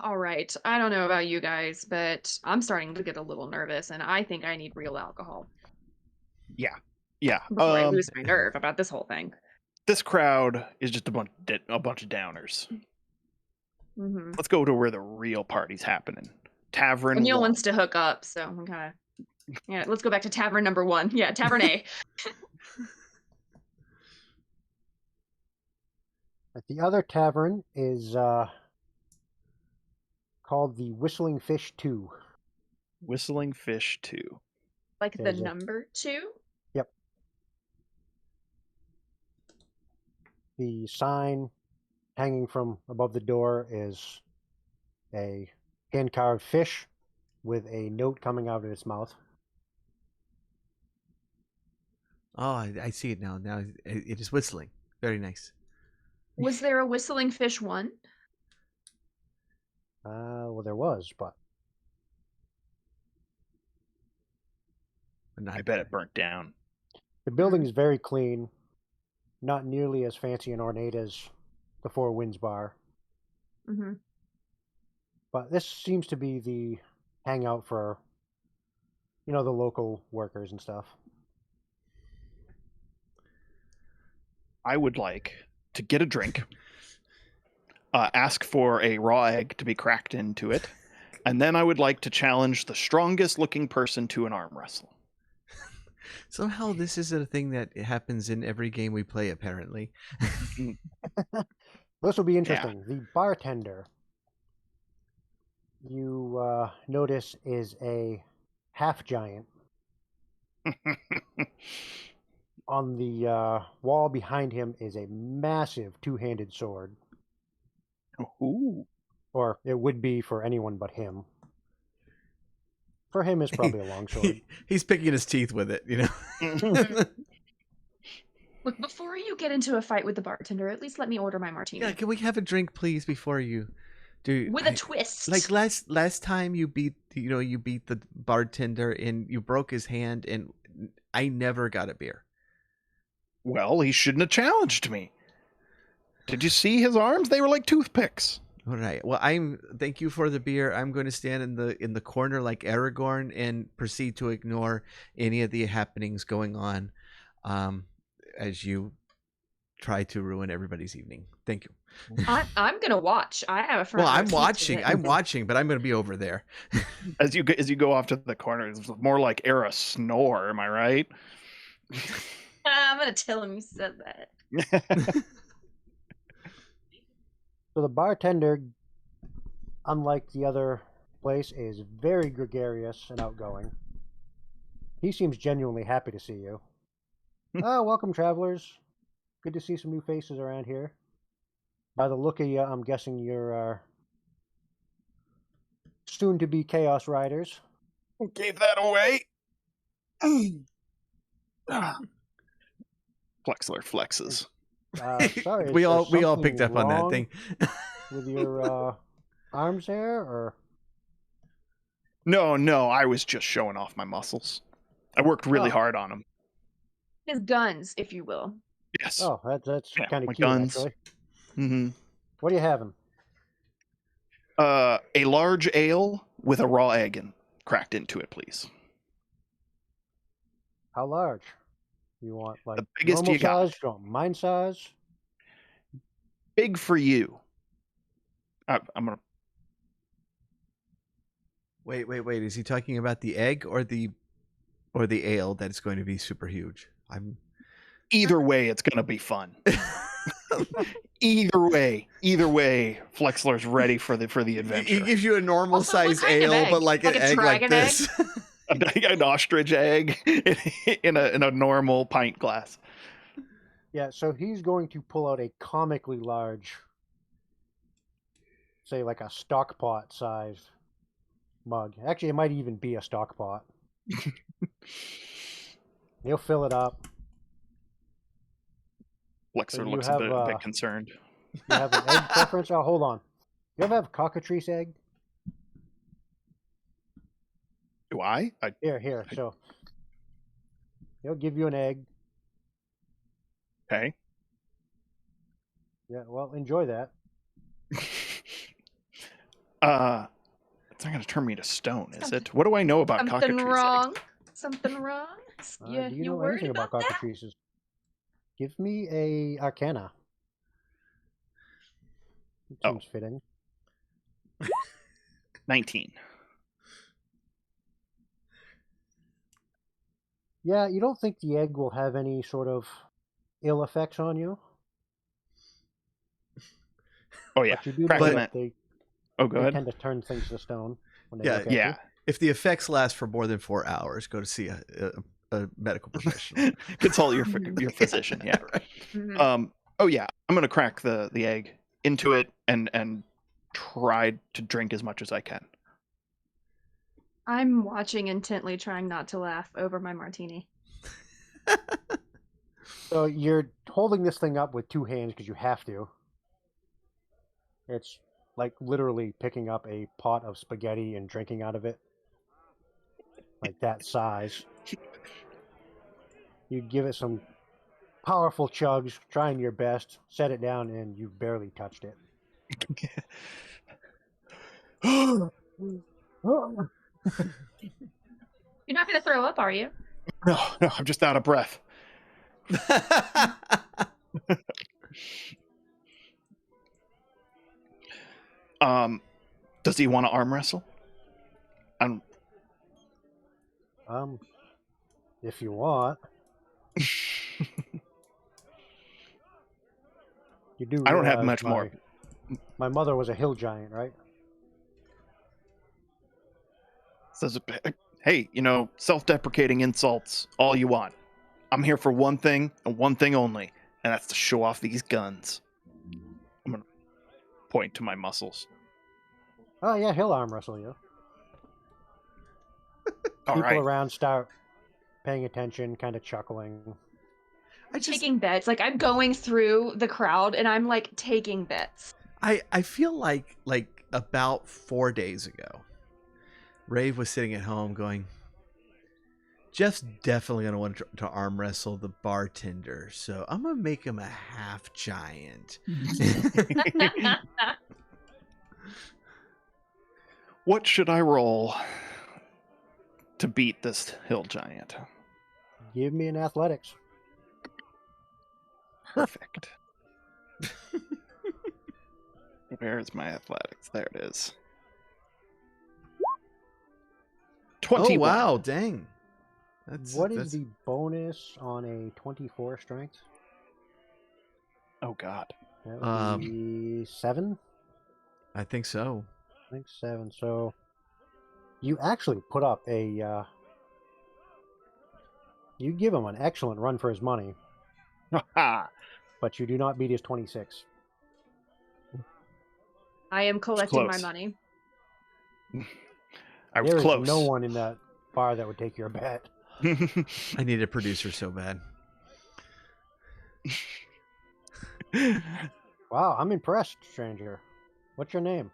All right. I don't know about you guys, but I'm starting to get a little nervous, and I think I need real alcohol Yeah. before I lose my nerve about this whole thing. This crowd is just a bunch of downers. Mm-hmm. Let's go to where the real party's happening. Tavern Emil 1. wants to hook up, so I'm kind of... Yeah, let's go back to Tavern number 1. Yeah, Tavern A. The other tavern is called the Whistling Fish 2. Whistling Fish 2. Like There's the a- number 2? Yep. The sign hanging from above the door is a hand-carved fish with a note coming out of its mouth. Oh, I see it now. Now it is whistling. Very nice. Was there a Whistling Fish 1? Well, there was, but But not I bet it burnt down. The building is very clean, not nearly as fancy and ornate as the Four Winds Bar, Mm-hmm. but this seems to be the hangout for, the local workers and stuff. I would like to get a drink, ask for a raw egg to be cracked into it, and then I would like to challenge the strongest looking person to an arm wrestle. Somehow this isn't a thing that happens in every game we play, apparently. This will be interesting. The bartender, you notice, is a half giant. On the wall behind him is a massive two-handed sword. Ooh. Or it would be for anyone but him. For him, it's probably a long sword. He's picking his teeth with it, Look, before you get into a fight with the bartender, at least let me order my martini. Yeah, can we have a drink, please, before you do? With a twist. Like last time you beat the bartender and you broke his hand, and I never got a beer. Well, he shouldn't have challenged me. Did you see his arms? They were like toothpicks. All right. Well, thank you for the beer. I'm going to stand in the corner like Aragorn and proceed to ignore any of the happenings going on, as you try to ruin everybody's evening. Thank you. I'm gonna watch. I have a friend. Well, I'm watching, but I'm going to be over there. As you go off to the corner, it's more like Era snore. Am I right? I'm gonna tell him you said that. So the bartender, unlike the other place, is very gregarious and outgoing. He seems genuinely happy to see you. Welcome, travelers. Good to see some new faces around here. By the look of you, I'm guessing you're soon-to-be Chaos Riders. Who gave that away? Flexler flexes. Sorry, we is all there picked up on that something thing. with your arms there, or No, I was just showing off my muscles. I worked really hard on them. His guns, if you will. Yes. oh, that's Yeah, kind of my cute, guns. actually. Mm-hmm. What are you having? A large ale with a raw egg cracked into it, please. How large? You want like The biggest normal you got. size? You want mine size? Big for you. I'm gonna. Wait. Is he talking about the egg or the ale that's going to be super huge? Either way, it's gonna be fun. Either way, Flexler's ready for the adventure. He gives you a normal Also, what size kind of ale, egg? but like an Like a egg like dragon this. An ostrich egg in a normal pint glass. Yeah, so he's going to pull out a comically large, say like a stock pot sized mug. Actually, it might even be a stock pot. He'll fill it up. Flexler you looks have, a bit concerned. You have an egg preference? Oh, hold on. You ever have cockatrice egg? Do I? Here. So he'll give you an egg. Okay. Yeah, well, enjoy that. It's not going to turn me to stone, is it? What do I know about Something cockatrice wrong. eggs? Something wrong. Do you know worried anything about that? cockatrices? Give me a Arcana. It seems fitting. 19. Yeah, you don't think the egg will have any sort of ill effects on you? Oh yeah. But you do know Cracking that that. they Go ahead. tend to turn things to stone when they Yeah, look at Yeah. you. If the effects last for more than 4 hours, go to see a medical professional. Consult your physician. Yeah. Right. Mhm. Oh yeah. I'm gonna crack the egg into it and try to drink as much as I can. I'm watching intently, trying not to laugh over my martini. So you're holding this thing up with two hands because you have to. It's like literally picking up a pot of spaghetti and drinking out of it. Like that size. You give it some powerful chugs, trying your best, set it down, and you barely touched it. You're not going to throw up, are you? No, I'm just out of breath. Does he want to arm wrestle? If you want. You do. I don't have realize much more. My mother was a hill giant, right? Says, hey, self-deprecating insults, all you want. I'm here for one thing and one thing only, and that's to show off these guns. I'm gonna point to my muscles. Oh yeah, he'll arm wrestle you. All People right. around start paying attention, kind of chuckling. Taking bets. Like, I'm going through the crowd and I'm like taking bets. I feel like about 4 days ago, Rave was sitting at home going, Jeff's definitely going to want to arm wrestle the bartender, so I'm going to make him a half giant. What should I roll to beat this hill giant? Give me an athletics. Perfect. Where is my athletics? There it is. 21. Oh, wow, dang. What is the bonus on a 24 strength? Oh, God. That would be 7? I think so. I think 7. So you actually put up a... you give him an excellent run for his money, but you do not beat his 26. I am collecting my close. money. I was There close. is no one in that bar that would take your bet. I need a producer so bad. Wow, I'm impressed, stranger. What's your name?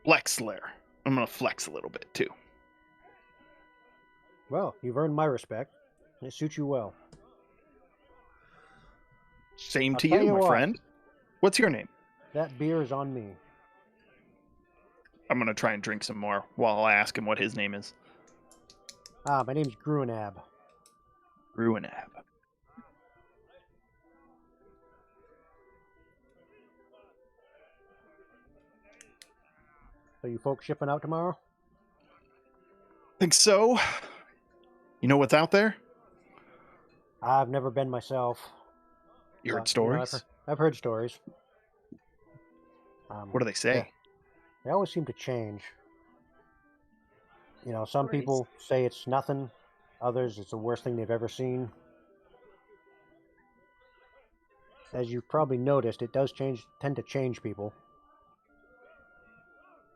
Flexler. I'm going to flex a little bit, too. Well, you've earned my respect. It suits you well. Same I'll to tell you, you my what. friend. What's your name? That beer is on me. I'm going to try and drink some more while I ask him what his name is. My name's Gruenab. Ruinab. So you folks shipping out tomorrow? Think so. You know what's out there? I've never been myself. You heard But, stories? I've heard stories. What do they say? They always seem to change. Some Stories. people say it's nothing. Others, it's the worst thing they've ever seen. As you've probably noticed, it does tend to change people.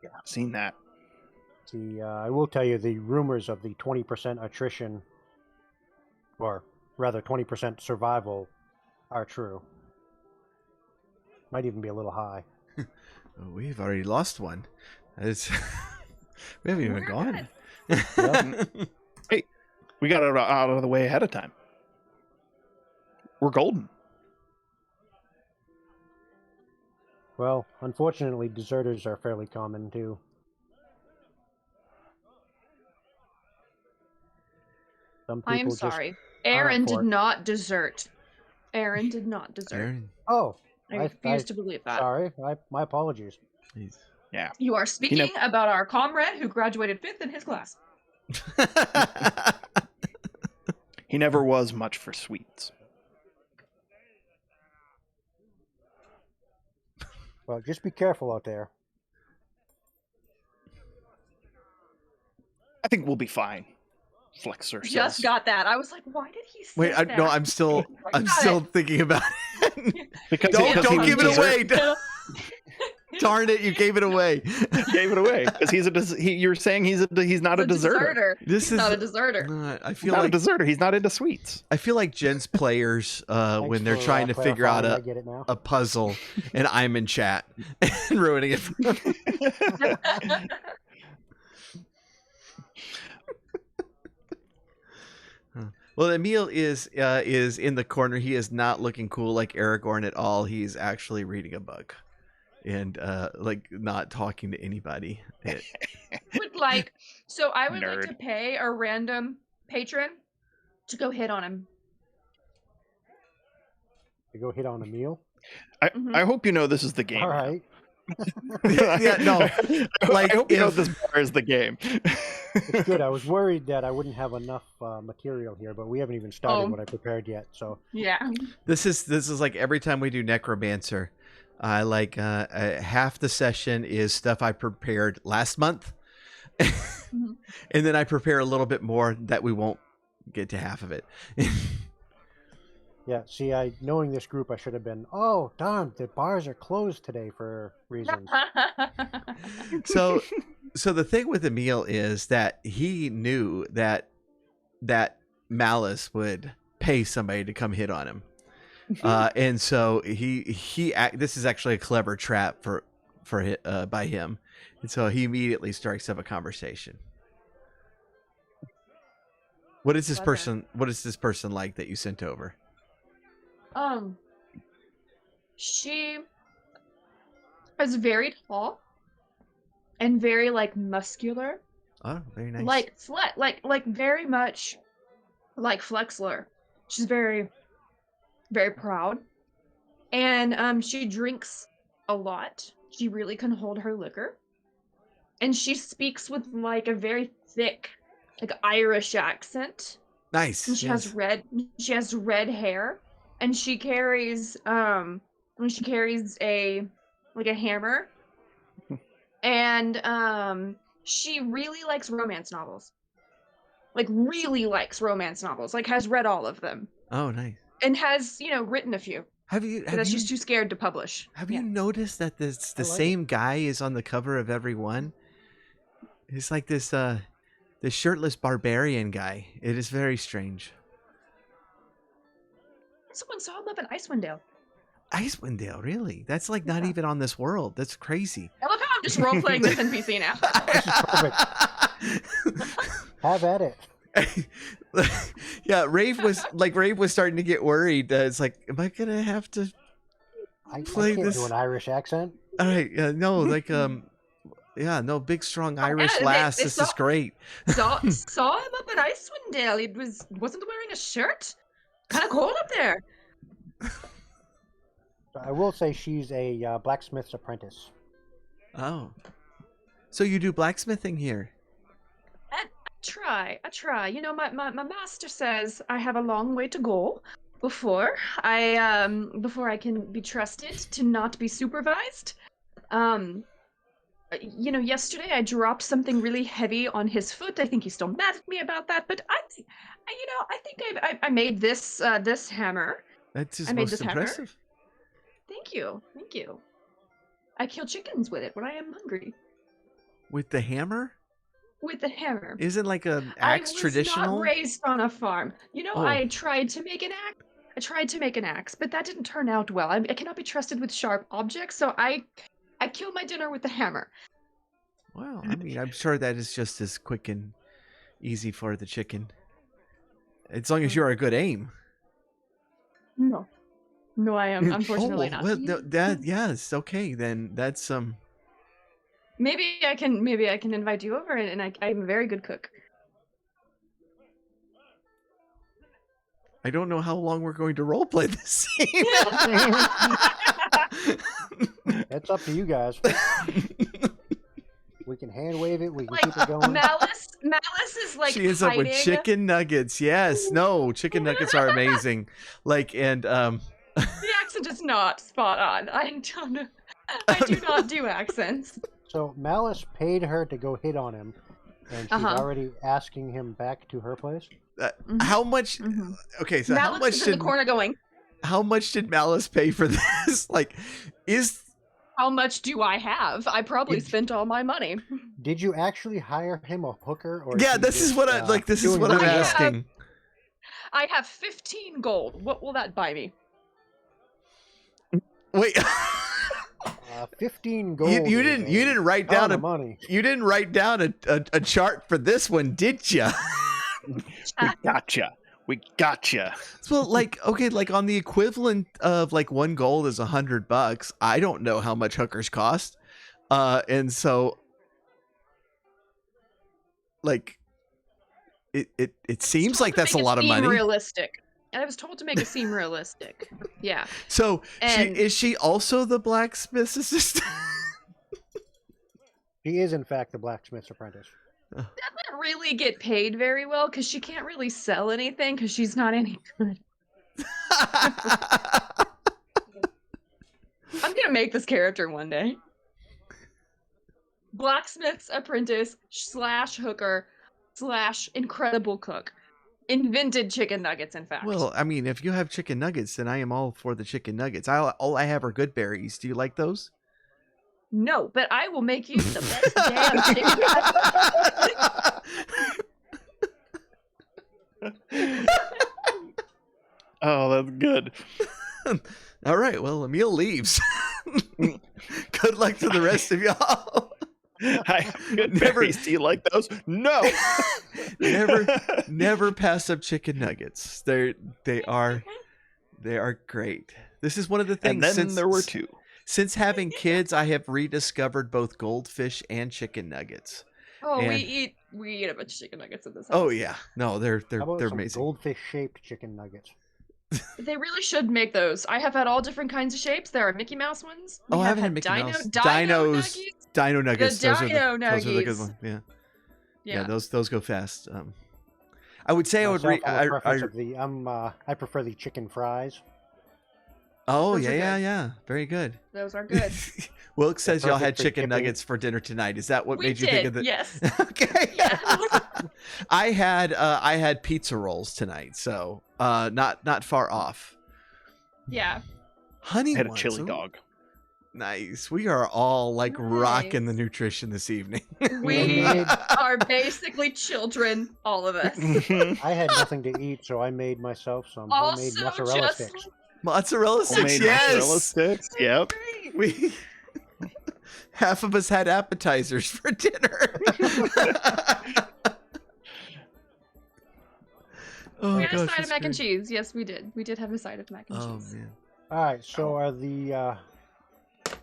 Yeah, I've seen that. I will tell you the rumors of the 20% attrition, or rather 20% survival, are true. Might even be a little high. Oh, we've already lost one. It's we haven't even We're gone. Hey, we got it out of the way ahead of time. We're golden. Well, unfortunately, deserters are fairly common too. Some I am people just sorry. aren't Aaron for did it. not desert. Aaron did not desert. Aaron, Oh, I refuse to believe that. sorry. My apologies. he's... Yeah. You are speaking about our comrade who graduated 5th in his class. He never was much for sweets. Well, just be careful out there. I think we'll be fine. Flex ourselves. Just got that. I was like, why did he say Wait, that? no, I'm still Got thinking about it. Because Don't he give was it away. it. Darn it, you gave it away. Gave it away because you're saying he's not a deserter. This He's not a is deserter. I He's feel not a like deserter. He's not into sweets. I feel like Jen's players Thanks when they're for, trying to figure out clarifying. I get it now. a puzzle and I'm in chat and ruining it. For them. Well, Emil is in the corner. He is not looking cool like Aragorn at all. He's actually reading a book and like not talking to anybody. I would like Nerd. to pay a random patron to go hit on him. To go hit on Emil. I hope you know this is the game. All right. Yeah, no. I hope you know this bar is the game. It's good. I was worried that I wouldn't have enough material here, but we haven't even started what I prepared yet. So Yeah. This is like every time we do Necromancer, like half the session is stuff I prepared last month, and then I prepare a little bit more that we won't get to half of it. yeah, see, knowing this group, I should have been. Oh, darn! The bars are closed today for reasons. So the thing with Emil is that he knew that Malice would pay somebody to come hit on him. And so this is actually a clever trap by him. And so he immediately strikes up a conversation. What is this person like that you sent over? She is very tall and very like muscular. Oh, very nice. Like very much like Flexler. She's very, very proud. And she drinks a lot. She really can hold her liquor. And she speaks with like a very thick, like Irish accent. Nice. And she has red hair. And she carries a hammer. And she really likes romance novels. Like really likes romance novels. Like has read all of them. Oh, nice. And has, written a few. She's too scared to publish. Have you noticed that the same guy is on the cover of every one? He's like this shirtless barbarian guy. It is very strange. Someone saw him up in Icewind Dale. Icewind, really? That's like not even on this world. That's crazy. I love how I'm just role playing this NPC now. Have at it. Yeah, Rave was starting to get worried. It's like, am I gonna have to play I can't this? do an Irish accent. All right, no, like yeah, no, big strong Irish lass. This is great. saw him up in Icewind Dale. He wasn't wearing a shirt. Kind of cold up there. I will say she's a blacksmith's apprentice. Oh, so you do blacksmithing here? I try. My master says I have a long way to go before I can be trusted to not be supervised. Yesterday I dropped something really heavy on his foot. I think he's still mad at me about that, but I think I made this hammer. That's his most impressive. Hammer. Thank you. I kill chickens with it when I am hungry. With the hammer? With the hammer. Isn't like an axe traditional? I was not raised on a farm. I tried to make an axe. But that didn't turn out well. I cannot be trusted with sharp objects, so I kill my dinner with the hammer. Well, I mean, I'm sure that is just as quick and easy for the chicken. As long as you're a good aim. No, I am unfortunately not. Well, yes, okay, then that's Maybe I can invite you over, and I'm a very good cook. I don't know how long we're going to roleplay this scene. It's up to you guys. We can hand wave it. We can keep it going. Malice is like she is up with chicken nuggets. Yes, no, chicken nuggets are amazing. The accent is not spot on. I do not do accents. So Malice paid her to go hit on him, and she's already asking him back to her place. How much? Mm-hmm. Okay, so Malice how much is in the corner going? How much did Malice pay for this? How much do I have? I probably spent all my money. Did you actually hire him a hooker, or? Yeah, this is what I'm asking. I have 15 gold. What will that buy me? Wait. 15 gold. You didn't write down money. You didn't write down a chart for this one, did you? We gotcha. We gotcha. Well, like, okay, like on the equivalent of like 1 gold is $100. I don't know how much hookers cost. And so like it seems like that's a lot of money. Realistic. I was told to make it seem realistic. Yeah. So And is she also the blacksmith's assistant? She is, in fact, the blacksmith's apprentice. doesn't really get paid very well because she can't really sell anything because she's not any good. I'm gonna make this character one day. Blacksmith's apprentice / hooker / incredible cook. Invented chicken nuggets, in fact. Well, I mean, if you have chicken nuggets, then I am all for the chicken nuggets. All I have are good berries. Do you like those? No, but I will make you the best damn chicken nugget. Oh, that's good. All right. Well, Emil leaves. Good luck to the rest of y'all. Hi, good berries. Do you like those? No. Never pass up chicken nuggets. They are great. This is one of the things. And then there were 2. Since having kids, I have rediscovered both goldfish and chicken nuggets. Oh, And- we eat a bunch of chicken nuggets in this house. Oh yeah, no, they're How about some amazing. goldfish-shaped chicken nuggets? They really should make those. I have had all different kinds of shapes. There are Mickey Mouse ones. Oh, I haven't had Mickey Mouse. Dinos. Dino nuggets. Those are the good nuggies. ones. Yeah. Yeah. Those go fast. I would say I would Myself, I'm a I preference of the I prefer the chicken fries. Oh Those are yeah, good. yeah. Very good. Those are good. Wilk says y'all had perfect for chicken dipping. nuggets for dinner tonight. Is that what We made you think of did, the? yes. Okay. Yeah. I had pizza rolls tonight, so not far off. Yeah. Honey I had a ones, chili ooh, dog. Nice. We are all like rocking the Nice. nutrition this evening. We made- are basically children, all of us. I had nothing to eat, so I made myself some homemade Also, mozzarella just sticks. Mozzarella sticks, Homemade yes. mozzarella sticks. Yep. We half of us had appetizers for dinner. Oh, We had a gosh, side that's of mac and great. cheese. Yes, we did. We did have a side of mac and Oh cheese. man. All right, so are the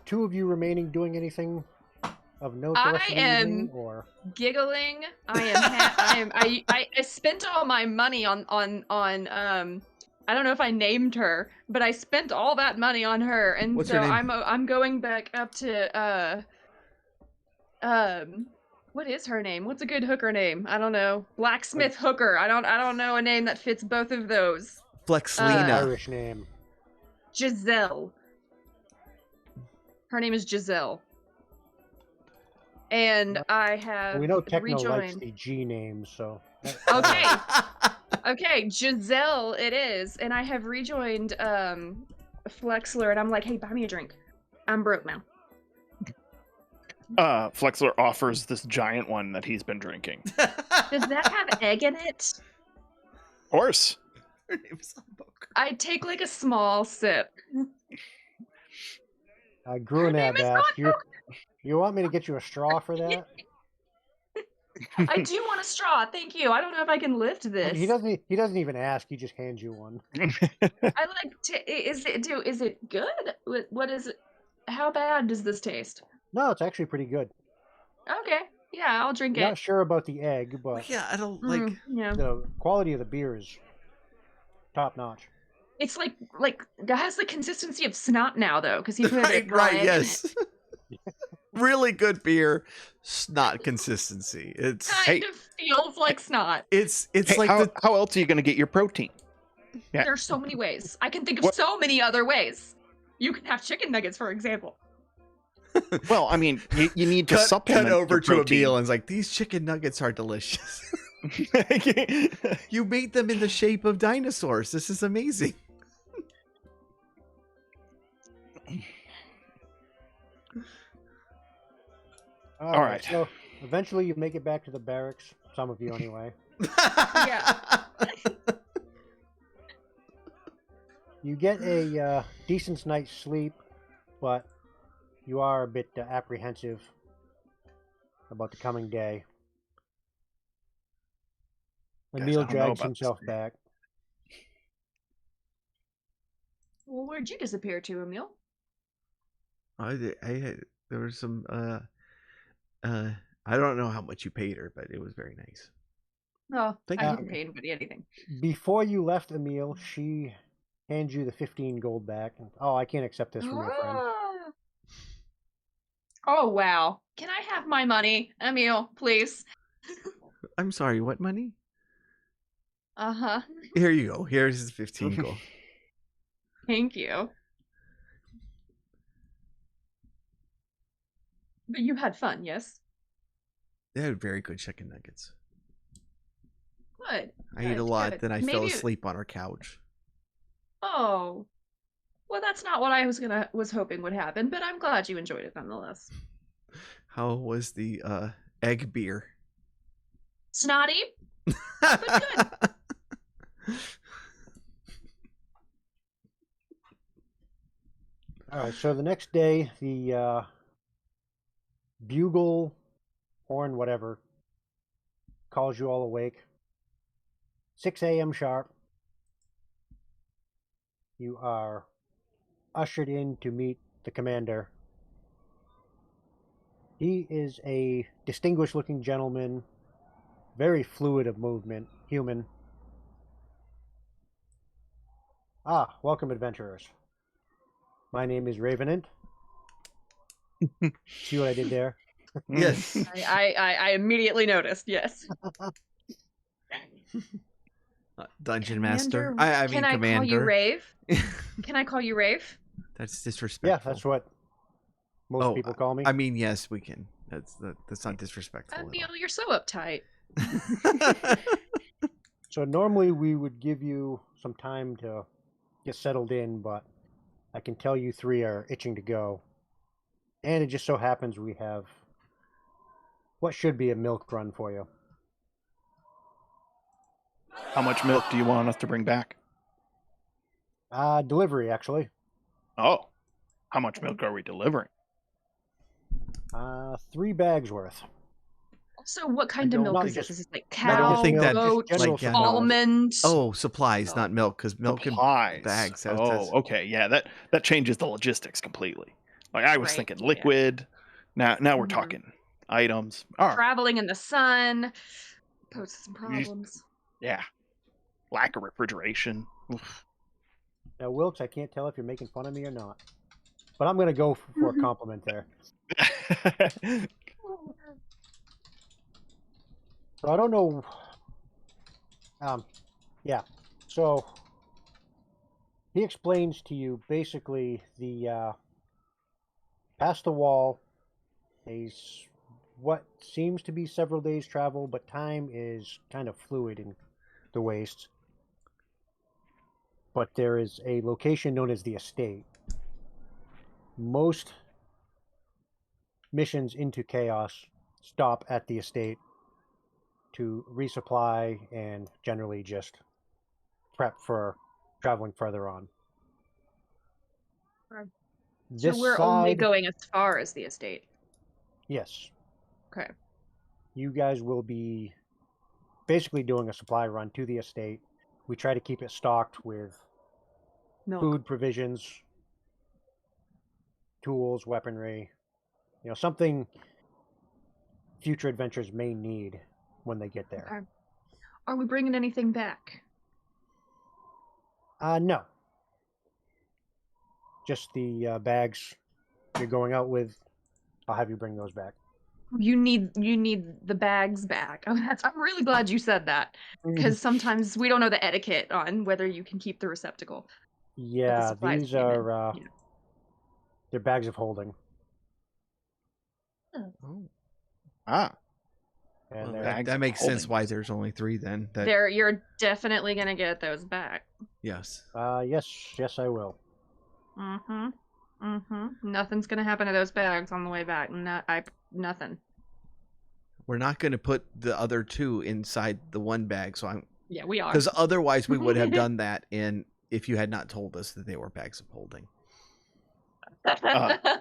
2 of you remaining doing anything of note the rest of the evening, or Giggling. I spent all my money on I don't know if I named her, but I spent all that money on her, and What's so her name? I'm going back up to what is her name? What's a good hooker name? I don't know. Blacksmith hooker. I don't know a name that fits both of those. Flexlina. Irish name? Giselle. Her name is Giselle. And I have We know Techno likes rejoined. the G names, so. Okay. Okay, Giselle it is, and I have rejoined Flexler, and I'm like, hey, buy me a drink. I'm broke now. Flexler offers this giant one that he's been drinking. Does that have egg in it? Horse. Her name's Humbucker. I take like a small sip. Grunab name is asked, you want me to get you a straw for that? I do want a straw, thank you. I don't know if I can lift this. He doesn't even ask, he just hands you one. I like to. Is it good? What is it? How bad does this taste? No, it's actually pretty good. Okay, yeah, I'll drink Not it. sure about the egg, Well, but yeah, I don't like. Yeah. the quality of the beer is top notch. It's like it has the consistency of snot now though, because he put Right, raw egg in yes. it. Really good beer, snot consistency. It's Kind of feels like snot. it's Hey, like how else are you going to get your protein? Yeah. There's so many ways. I can think of What- so many other ways. You can have chicken nuggets, for example. Well, I mean, you need to cut supplement over your to a protein. meal and it's like these chicken nuggets are delicious. You made them in the shape of dinosaurs. This is amazing. All right. So eventually you make it back to the barracks. Some of you anyway. Yeah. You get a decent night's sleep, but you are a bit apprehensive about the coming day. Guys, I Emil don't know drags about himself this. back. Well, where'd you disappear to, Emil? There was some I don't know how much you paid her, but it was very nice. Oh, Thank I you. didn't pay anybody anything. Before you left, Emil, she hands you the 15 gold back. And, oh, I can't accept this from your friend. Oh, wow. Can I have my money, Emil, please? I'm sorry, what money? Uh-huh. Here you go. Here's his 15 gold. Thank you. But you had fun, yes? They had very good chicken nuggets. Good. I ate a Good, lot, good. then I fell Maybe- asleep on our couch. Oh. Well, that's not what I was hoping would happen, but I'm glad you enjoyed it nonetheless. How was the egg beer? Snotty, but All right, so the next day, the bugle, horn, whatever, calls you all awake. 6 a.m. sharp. You are ushered in to meet the commander. He is a distinguished-looking gentleman, very fluid of movement, human. Ah, welcome, adventurers. My name is Ravenint. See what I did there? Yes. I immediately noticed, yes. Dungeon Commander, master. I mean can I commander. call you Rave? Can I call you Rave? That's disrespectful. Yeah, that's what most people call me. I mean, yes, we can. That's not disrespectful. Emil, you're so uptight. So normally we would give you some time to get settled in, but I can tell you three are itching to go. And it just so happens we have what should be a milk run for you. How much milk do you want us to bring back? Delivery, actually. Oh, how much milk are we delivering? 3 bags worth. So what kind of don't milk think is this? it's- Is this like I don't cow, think that- goat, General like, yeah, supplies. almond? Oh, supplies, not milk, because milk Supplies. and bags. Okay, yeah, that changes the logistics completely. Like I was Right, thinking yeah. liquid. Now we're Mhm. talking items. All right. Traveling in the sun poses some You- problems. Yeah. Lack of refrigeration. Oof. Now, Wilkes, I can't tell if you're making fun of me or not. But I'm going to go for a compliment there. So I don't know. Yeah. So he explains to you basically the past the wall is what seems to be several days travel, but time is kind of fluid in the wastes. But there is a location known as the estate. Most missions into chaos stop at the estate to resupply and generally just prep for traveling further on. Right. This So we're only side- going as far as the estate. Yes. Okay. You guys will be basically doing a supply run to the estate. We try to keep it stocked with Milk. food, provisions, tools, weaponry, something future adventurers may need when they get there. Okay. Are we bringing anything back? No. Just the bags you're going out with. I'll have you bring those back. You need the bags back. Oh, I'm really glad you said that, because sometimes we don't know the etiquette on whether you can keep the receptacle. Yeah, supplies these came in, are they're bags of holding. Oh, Ah. And well, they're bags that of makes sense holding. why there's only 3 then. That You're definitely gonna get those back. yes. yes, I will. Mm-hmm. Mm-hmm. Nothing's gonna happen to those bags on the way back. Nothing. We're not going to put the other 2 inside the one bag, so I'm Yeah, we are. because otherwise we would have done that if you had not told us that they were bags of holding.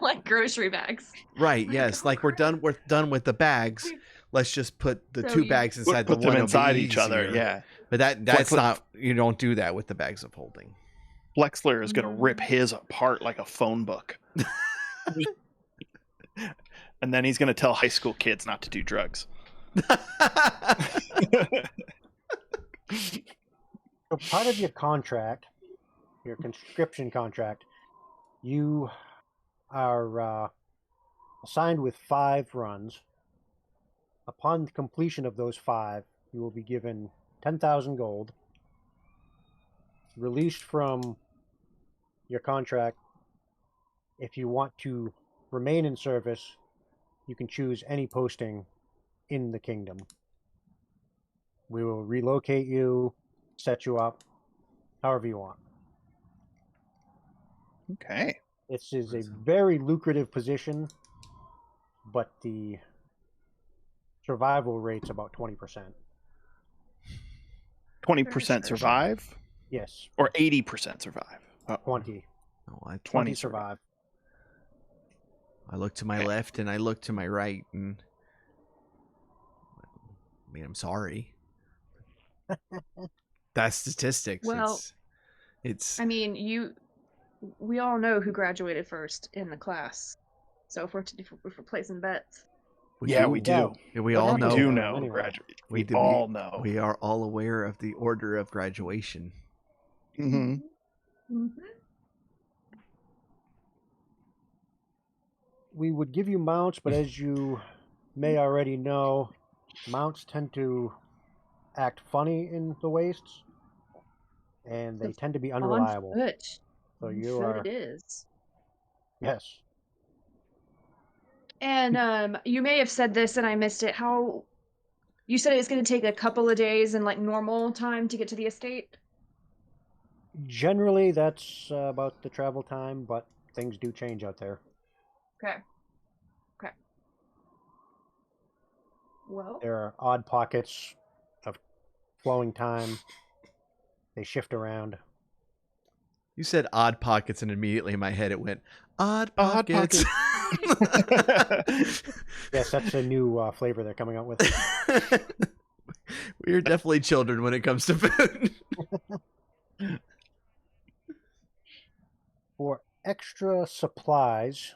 Like grocery bags. Right, Like, yes. oh, Like we're done with the bags. Let's just put the So 2 you- bags inside Put the one. them It'll be inside each other. easier. Yeah. But that's put- not, you don't do that with the bags of holding. Flexler is going to rip his apart like a phone book. And then he's going to tell high school kids not to do drugs. So part of your contract, your conscription contract, you are assigned with 5 runs. Upon the completion of those 5, you will be given 10,000 gold. Released from your contract, if you want to remain in service, you can choose any posting in the kingdom. We will relocate you, set you up, however you want. Okay. This is a very lucrative position, but the survival rate's about 20%. 20% survive? Yes, Or 80% survive? 20. Oh, 20 20 survive. I look to my left and I look to my right, and I mean, I'm sorry. That's statistics. Well, it's I mean, we all know who graduated first in the class. So if we're placing bets, We do. Yeah. We What all happened know. to Do them know. anyway? Graduate. We We do- all know. We are all aware of the order of graduation. Mm-hmm. Mm-hmm. We would give you mounts, but as you may already know, mounts tend to act funny in the wastes, and they tend to be unreliable. On foot. So On you foot are, it is. yes. And you may have said this and I missed it. How you said it's going to take a couple of days and like normal time to get to the estate? Generally, that's about the travel time, but things do change out there. Okay. Well, There are odd pockets of flowing time. They shift around. You said odd pockets, and immediately in my head it went odd Odd pockets. Yes, that's a new flavor they're coming out with. We are definitely children when it comes to food. For extra supplies,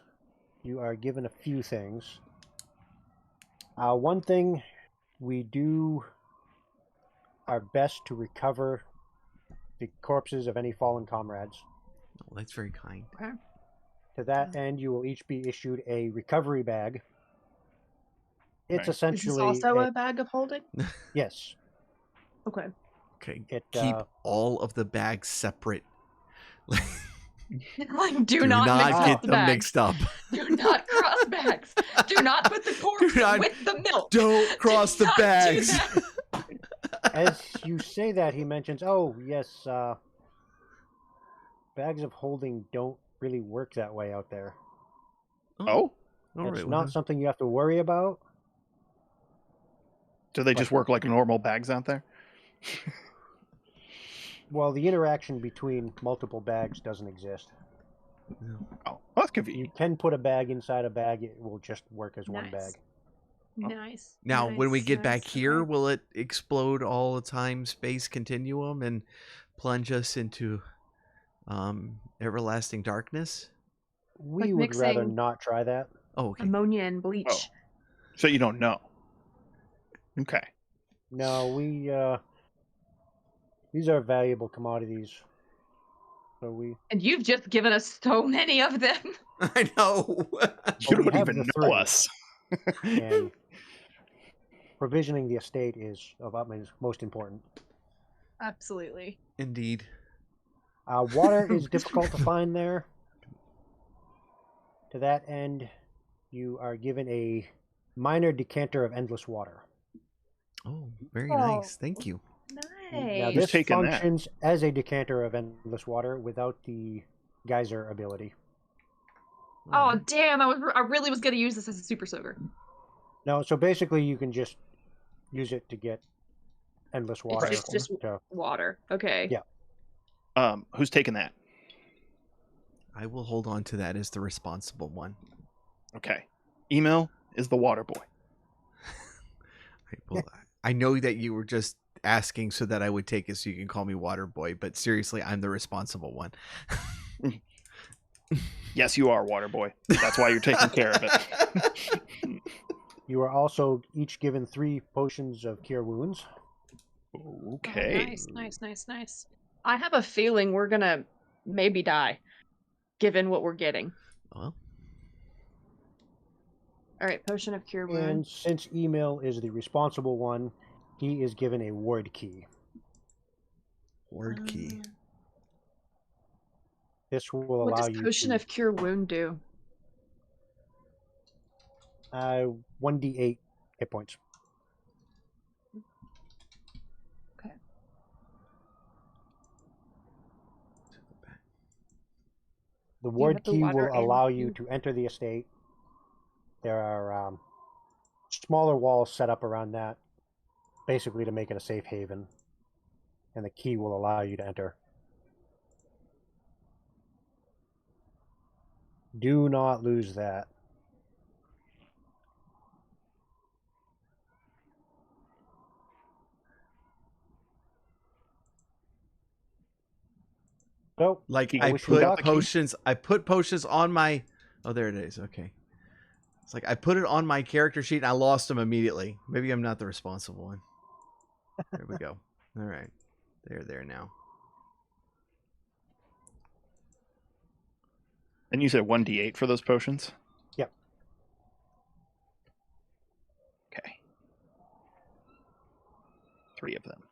you are given a few things. One thing, we do our best to recover the corpses of any fallen comrades. Oh, that's very kind. okay. To that end, you will each be issued a recovery bag. It's Okay. Is this essentially also a bag of holding? yes. Okay. Okay, It keep all of the bags separate. Like, do Do not mix get up the them bags. mixed up. Do not cross bags. Do not put the corpse not- with the milk. Don't cross Do the not do bags. that. As you say that, he mentions, "Oh yes, bags of holding don't really work that way out there. Oh? all It's right. not something you have to worry about." Do they just work like normal bags out there? Well, the interaction between multiple bags doesn't exist. Oh, that's You convenient. can put a bag inside a bag; it will just work as one Nice. bag. Nice. Now, when we nice, get back nice, here, okay. will it explode all the time-space continuum and plunge us into everlasting darkness? We Like would rather mixing- not try that. Oh, okay. ammonia and bleach. Oh. So you don't know. Okay. No, we these are valuable commodities. So we And you've just given us so many of them. I know. You we don't have even the know 3. us. and provisioning the estate is of utmost most important. Absolutely. Indeed. Water is difficult to find there. To that end, you are given a minor decanter of endless water. Oh, very Oh. nice. Thank you. Now, Nice. Who's this taking that? functions as a decanter of endless water without the geyser ability. Oh damn! I really was gonna use this as a super soaker. No, so basically you can just use it to get endless water. It's just to- water. Okay. Yeah. Who's taking that? I will hold on to that as the responsible one. Okay. Email is the water boy. I know that you were just asking so that I would take it so you can call me Water Boy. But seriously, I'm the responsible one. Yes, you are, Water Boy. That's why you're taking care of it. You are also each given 3 potions of cure wounds. Okay. Oh, nice. I have a feeling we're gonna maybe die, given what we're getting. Well, All right, potion of cure wound. And since Emil is the responsible one, he is given a ward key. word key. This will What allow does you potion to of cure wound do? 1d8 hit points. Okay. The you ward have the key water will and allow you you- to enter the estate. There are smaller walls set up around that, basically to make it a safe haven. And the key will allow you to enter. Do not lose that. So, Like I I wish you put luck. potions. I put potions on my. Oh, there it is. Okay. It's like I put it on my character sheet and I lost them immediately. Maybe I'm not the responsible one. There we go. All right. They're there now. And you said 1d8 for those potions? Yep. Okay. 3 of them.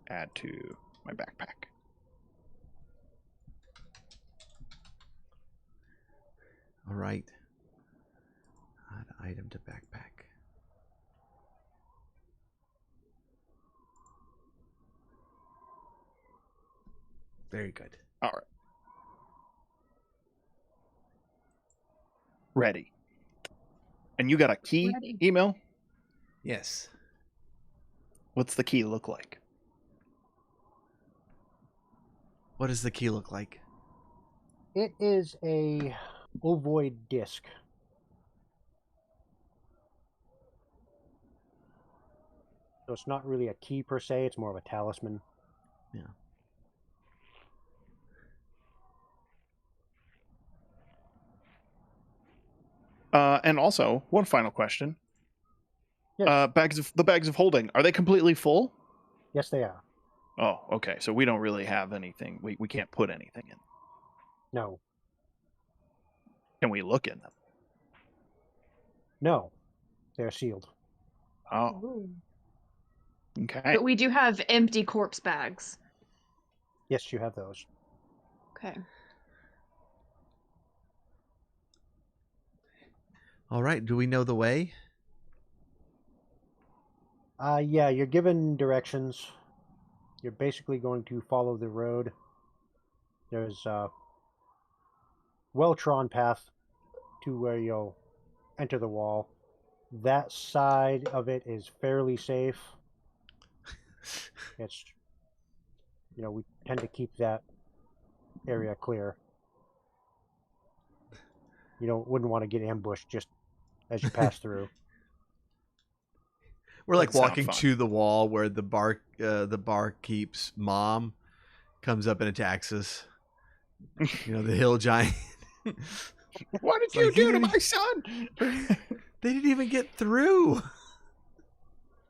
Add to my backpack. All right. Add item to backpack. Very good. All right. Ready. And you got a key, Ready. Email? Yes. What's the key look like? What does the key look like? it is a ovoid disc. So it's not really a key per se, it's more of a talisman. Yeah. And also, one final question. Yes, The bags of holding, are they completely full? yes they are. Oh, okay. So we don't really have anything. We can't put anything in. No. Can we look in them? No. They're sealed. Oh, Ooh. okay. But we do have empty corpse bags. Yes, you have those. Okay. All right. Do we know the way? Yeah, you're given directions. You're basically going to follow the road. There's a well-trodden path to where you'll enter the wall. That side of it is fairly safe. It's, we tend to keep that area clear. You wouldn't want to get ambushed just as you pass through. We're like Doesn't sound walking fun. to the wall where the barkeep's mom comes up and attacks us. The hill giant. What did It's you like, he do to didn't- my son? They didn't even get through.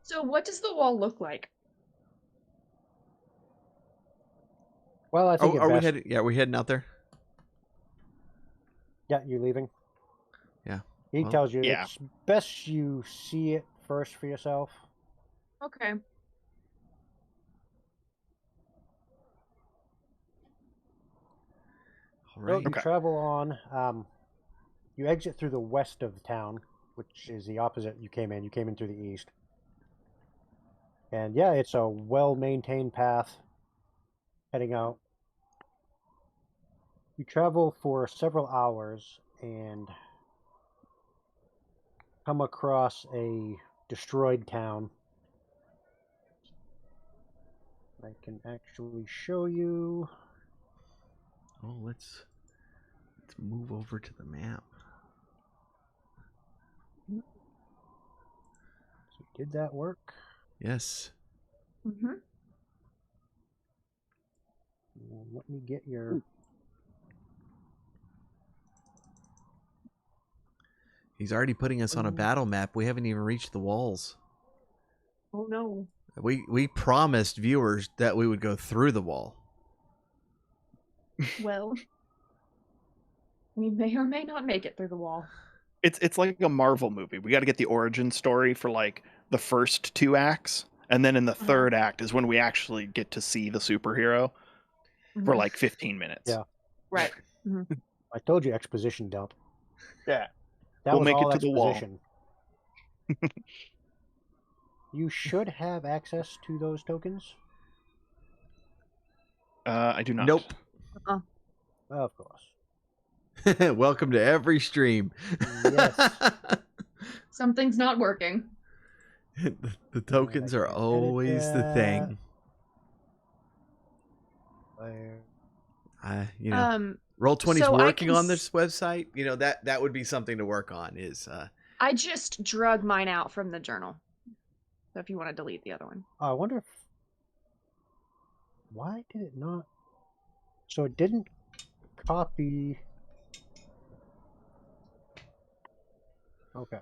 So what does the wall look like? Well, I think Are we best. heading? Yeah, we're heading out there. Yeah, you're leaving. Yeah. He Well, tells you yeah. it's best you see it first for yourself. Okay. All So right. you Okay. travel on. You exit through the west of the town, which is the opposite you came in. You came in through the east. And yeah, it's a well-maintained path heading out. You travel for several hours and come across a destroyed town. I can actually show you. Oh, let's move over to the map. So did that work? Yes. Mm-hmm. Let me get your. He's already putting us on a battle map. We haven't even reached the walls. Oh no. We promised viewers that we would go through the wall. Well, we may or may not make it through the wall. It's like a Marvel movie. We got to get the origin story for like the first 2 acts, and then in the third act is when we actually get to see the superhero for like 15 minutes. Yeah. Right. I told you exposition dump. Yeah. That We'll was make all it to the wall. exposition. You should have access to those tokens. I do not. Nope. Of course. Welcome to every stream. Yes. Something's not working. The tokens are always the thing. Roll20's so working on this website. You know, that would be something to work on. Is I just drug mine out from the journal. So if you want to delete the other one. I wonder if. Why did it not? So it didn't copy. Okay.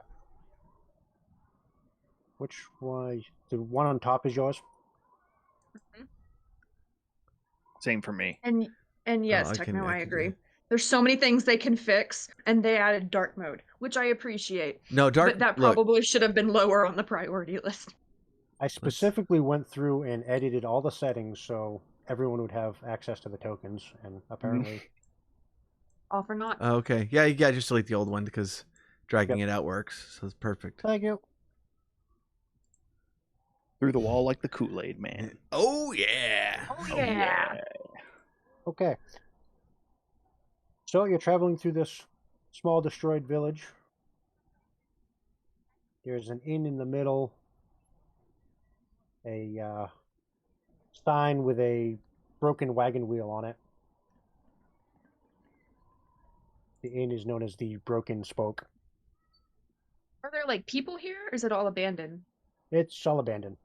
Which one? The one on top is yours? Same for me. And yes, I Techno, I can agree. do it. There's so many things they can fix, and they added dark mode, which I appreciate. no dark. But that look, probably should have been lower on the priority list. I specifically went through and edited all the settings so everyone would have access to the tokens, and apparently. All for naught. okay, yeah, you gotta just delete the old one because dragging it out works. So it's perfect. Thank you. Through the wall like the Kool-Aid man. Oh yeah. Oh yeah. Okay. So you're traveling through this small destroyed village. There's an inn in the middle. A sign with a broken wagon wheel on it. The inn is known as the Broken Spoke. Are there like people here, or is it all abandoned? It's all abandoned.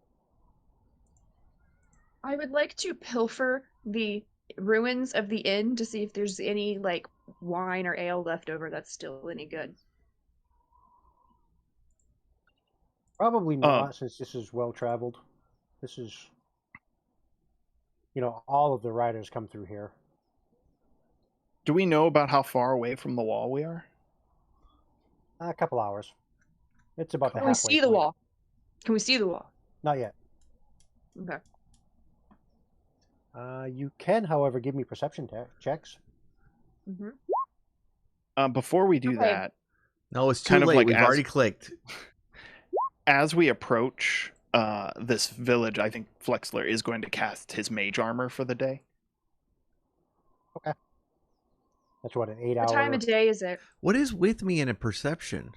I would like to pilfer the ruins of the inn to see if there's any like wine or ale left over that's still any good. Probably not, since this is well traveled. This is, all of the riders come through here. Do we know about how far away from the wall we are? A couple hours. It's about the Can we halfway see the point. wall? Can we see the wall? Not yet. Okay. You can, however, give me perception checks. Before we do Okay. that, No, it's too Kind of late. like We've as- already clicked. as we approach this village, I think Flexler is going to cast his mage armor for the day. That's what, an 8 What hour. time of day is it? What is with me in a perception?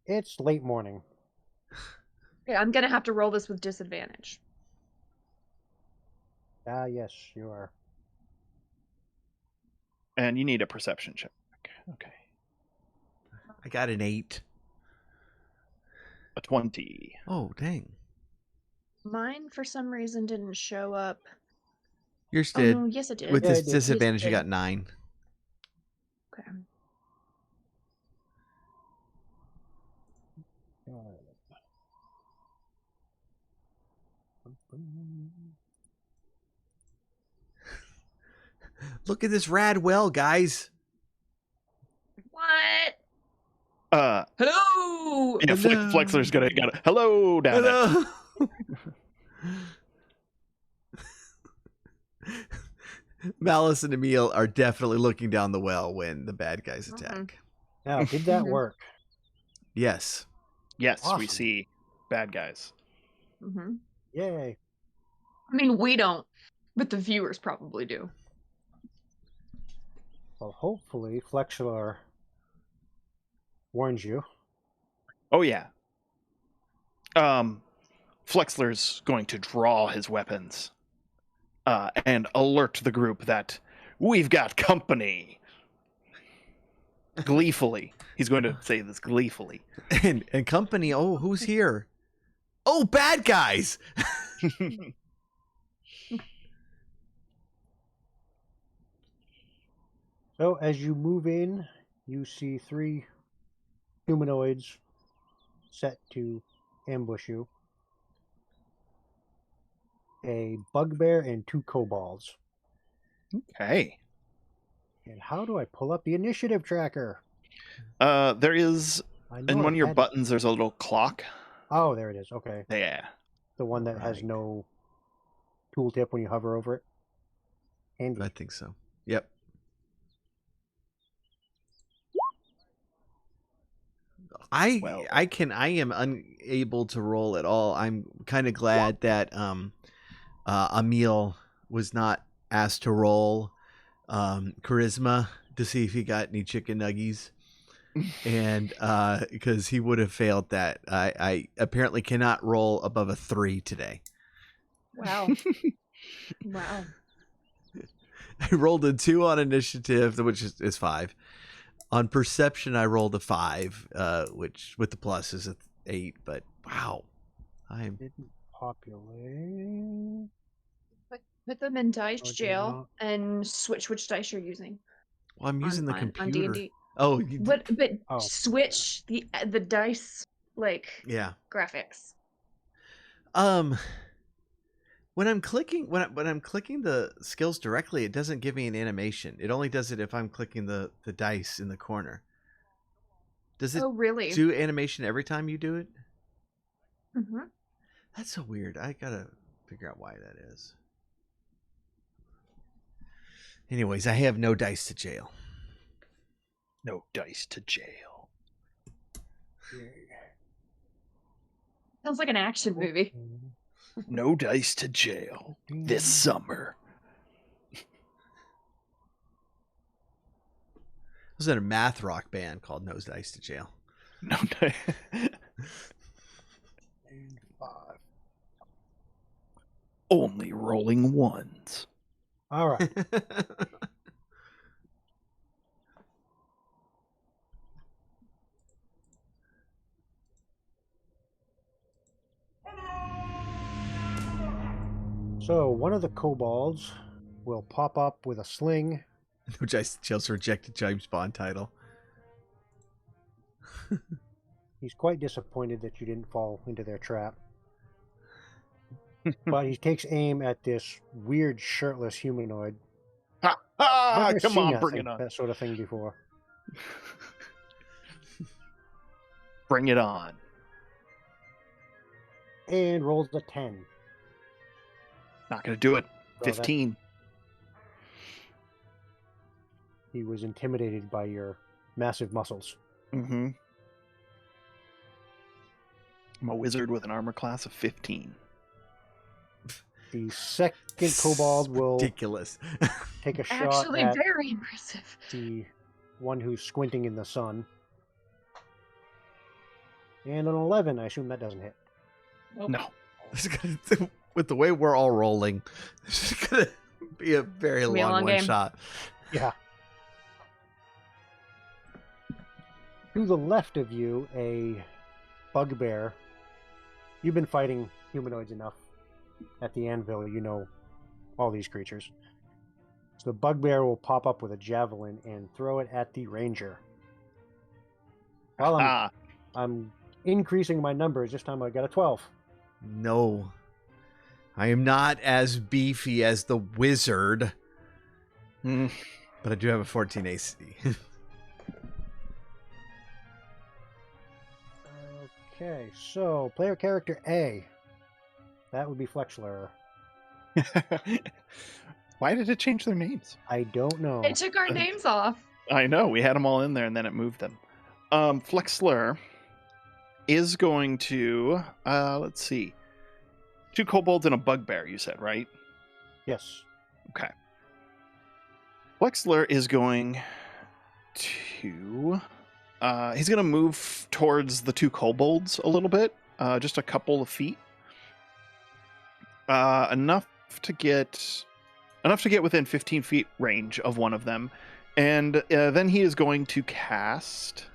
It's late morning. Okay, I'm gonna have to roll this with disadvantage. Yes, you are. And you need a perception check. Okay. I got an 8. A 20. Oh dang. Mine, for some reason, didn't show up. Yours Oh, did. no, yes, it did. With Yeah, this it did. disadvantage, you Yes, it got 9. Okay. Look at this rad well, guys. What? Yeah, Hello. Hello. Flexler's gonna hello down there. Hello. Malice and Emil are definitely looking down the well when the bad guys attack. Now, did that work? Yes. Yes, we Awesome. see bad guys. Mm-hmm. Yay. I mean, we don't, but the viewers probably do. Well, hopefully, Flexler warns you. Oh yeah. Flexler's going to draw his weapons and alert the group that we've got company. Gleefully. He's going to say this gleefully. And company, oh, who's here? Oh, bad guys. So as you move in, you see 3 humanoids set to ambush you. A bugbear and 2 kobolds. Okay. And how do I pull up the initiative tracker? There is I know in one I've of your had- buttons. There's a little clock. Oh, there it is. Okay. Yeah. The one that has Right. no tooltip when you hover over it. Handy. I think so. Yep. I am unable to roll at all. I'm kind of glad that Emil was not asked to roll charisma to see if he got any chicken nuggies. And because he would have failed that. I apparently cannot roll above a 3 today. Wow. Wow. I rolled a 2 on initiative, which is 5. On perception, I rolled a 5, which with the plus is a 8. But wow, Didn't populate. Put them in dice Oh, it did jail not. and switch which dice you're using. Well, I'm using the on computer. D&D. Oh, But Oh. switch the dice yeah. graphics. When I'm clicking the skills directly, it doesn't give me an animation. It only does it if I'm clicking the dice in the corner. Does it Oh, really? do animation every time you do it? Mm-hmm. That's so weird. I gotta figure out why that is. Anyways, I have no dice to jail. No dice to jail. Sounds like an action movie. No dice to jail this summer. I was in a math rock band called No Dice to Jail. No dice. 5. Only rolling ones. All right. So one of the kobolds will pop up with a sling. No Dice to Jail's a rejected James Bond title. He's quite disappointed that you didn't fall into their trap. But he takes aim at this weird shirtless humanoid. Never Come seen on, that bring thing- it on. That sort of thing before. Bring it on. And rolls a 10. Not gonna do it. So that- 15. He was intimidated by your massive muscles. Mm-hmm. I'm a wizard with an armor class of 15. The second kobold will Ridiculous. take a shot Actually, at very impressive. the one who's squinting in the sun. And an 11, I assume that doesn't hit. Nope. No. With the way we're all rolling, this is gonna be a very Gonna be a long long one game. shot. Yeah. To the left of you, a bugbear. You've been fighting humanoids enough at the anvil, you know all these creatures. So the bugbear will pop up with a javelin and throw it at the ranger. While I'm increasing my numbers, this time I got a 12. No. I am not as beefy as the wizard, Mm. but I do have a 14 AC. Okay, so player character A. That would be Flexler. Why did it change their names? I don't know. It took our names off. I know. We had them all in there and then it moved them. Flexler is going to, let's see. 2 kobolds and a bugbear, you said, right? Yes. Okay. Flexler is going to... he's going to move towards the 2 kobolds a little bit. Just a couple of feet. Enough to get within 15 feet range of one of them. And then he is going to cast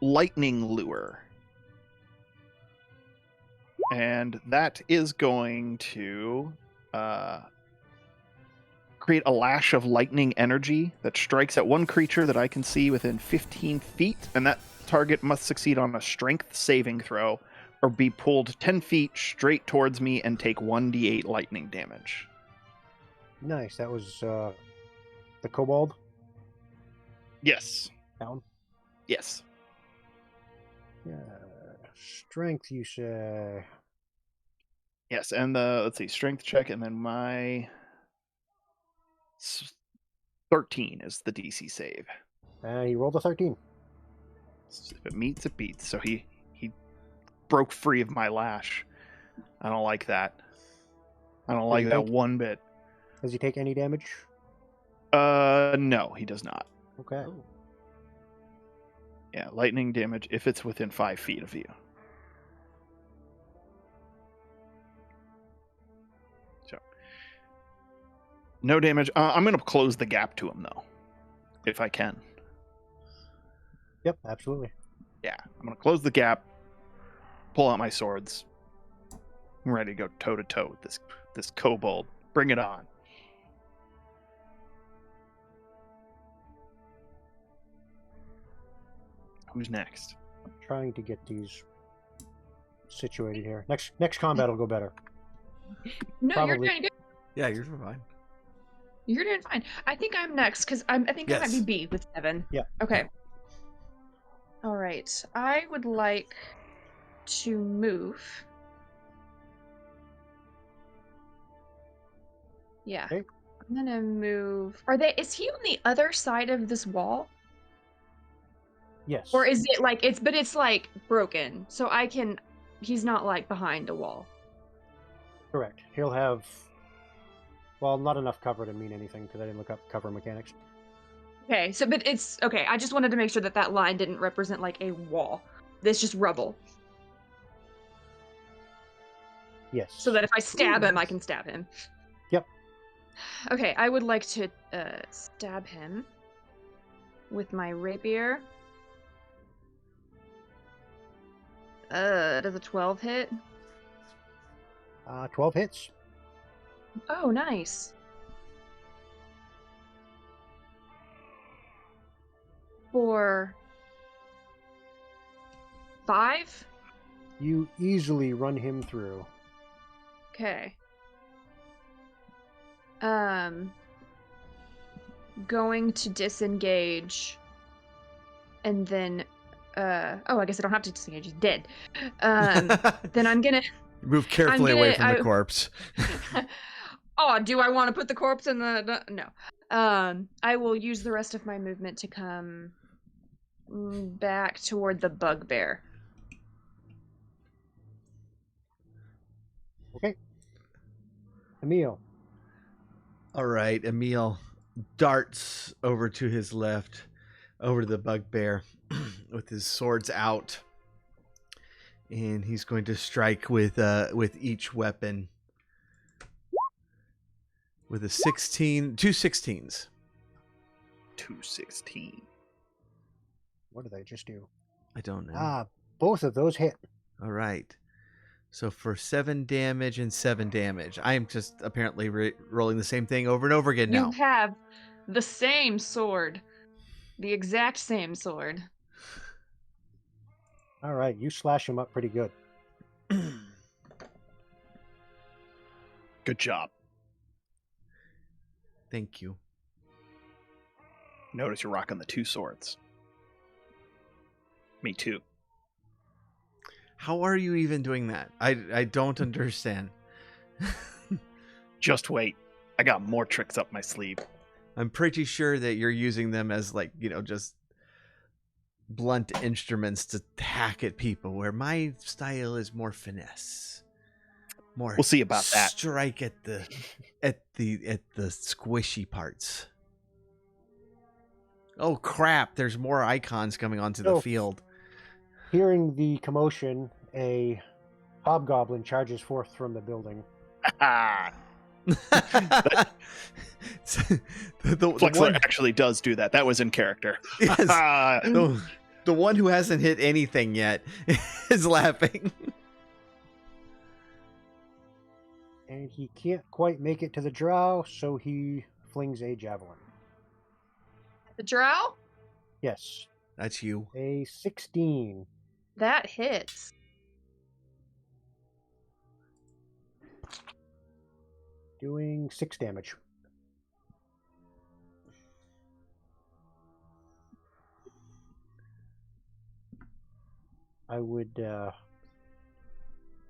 Lightning Lure. and that is going to create a lash of lightning energy that strikes at one creature that I can see within 15 feet, and that target must succeed on a strength saving throw or be pulled 10 feet straight towards me and take 1d8 lightning damage. Nice. That was the kobold. Yes. That one. Yes. Yeah. Strength, you say? Yes, and the, let's see, strength check, and then my 13 is the DC save. He rolled a 13. If it meets, it beats. So he broke free of my lash. I don't like that. I don't like that one bit. Does he take any damage? No, he does not. Okay. Yeah, lightning damage if it's within 5 feet of you. So, no damage. I'm going to close the gap to him, though, if I can. Yep, absolutely. Yeah, I'm going to close the gap, pull out my swords. I'm ready to go toe-to-toe with this kobold. Bring it on. Who's next? I'm trying to get these situated here. Next combat will go better. No, Probably. you're doing good. Yeah, you're fine. You're doing fine. I think I'm next because I think I might be Yes. B with 7. Yeah. Okay. All right. I would like to move. Yeah. Okay. I'm gonna move. Is he on the other side of this wall? Yes. Or is it like it's like broken. So he's not like behind a wall. Correct. He'll have, well, not enough cover to mean anything because I didn't look up cover mechanics. Okay, but it's okay. I just wanted to make sure that line didn't represent like a wall. This just rubble. Yes. So that if I stab him, I can stab him. Yep. Okay, I would like to stab him with my rapier. Does a 12 hit? 12 hits. Oh, nice. For 5? You easily run him through. Okay. Going to disengage, and then I guess I don't have to disengage. He's dead. Then I'm gonna move carefully away from the corpse. Oh, do I want to put the corpse in the no? I will use the rest of my movement to come back toward the bugbear. Okay. Emil. All right, Emil darts over to his left, over to the bugbear, with his swords out, and he's going to strike with each weapon with a 16, 2 16s. 216. What did I just do? I don't know. Both of those hit. All right. So for 7 damage and 7 damage. I am just apparently rolling the same thing over and over again now. You have the same sword. The exact same sword. All right, you slash him up pretty good. Good job. Thank you. Notice you're rocking the 2 swords. Me too. How are you even doing that? I don't understand. Just wait. I got more tricks up my sleeve. I'm pretty sure that you're using them as just blunt instruments to hack at people, where my style is more finesse. More We'll see about that. Strike at the squishy parts. Oh crap, there's more icons coming onto the field. Hearing the commotion, a hobgoblin charges forth from the building. Flexler actually does do that. That was in character. Yes. The one who hasn't hit anything yet is laughing. And he can't quite make it to the drow, so he flings a javelin. The drow? Yes, That's you. a 16. That hits. Doing 6 damage. I would, I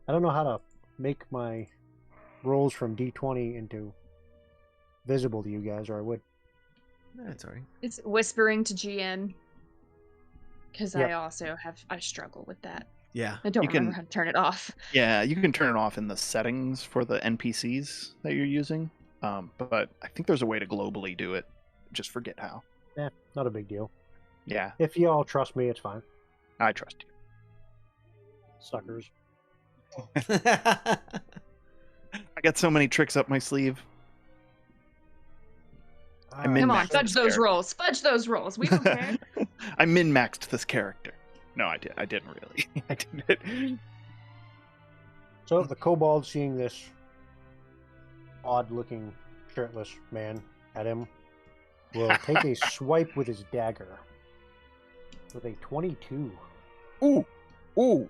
don't know how to make my rolls from D20 into visible to you guys, or I would. That's all right. It's whispering to GM. Because Yep. I struggle with that. Yeah. I don't You remember can- how to turn it off. Yeah, you can turn it off in the settings for the NPCs that you're using. But I think there's a way to globally do it. Just forget how. Not a big deal. Yeah, If you all trust me, it's fine. I trust you. Suckers. I got so many tricks up my sleeve. All min-maxed Come on, right. this fudge those character. rolls. Fudge those rolls. We don't care. I min-maxed this character. No, I didn't really. I didn't. So the kobold, seeing this odd-looking shirtless man at him, will take a swipe with his dagger with a 22. Ooh.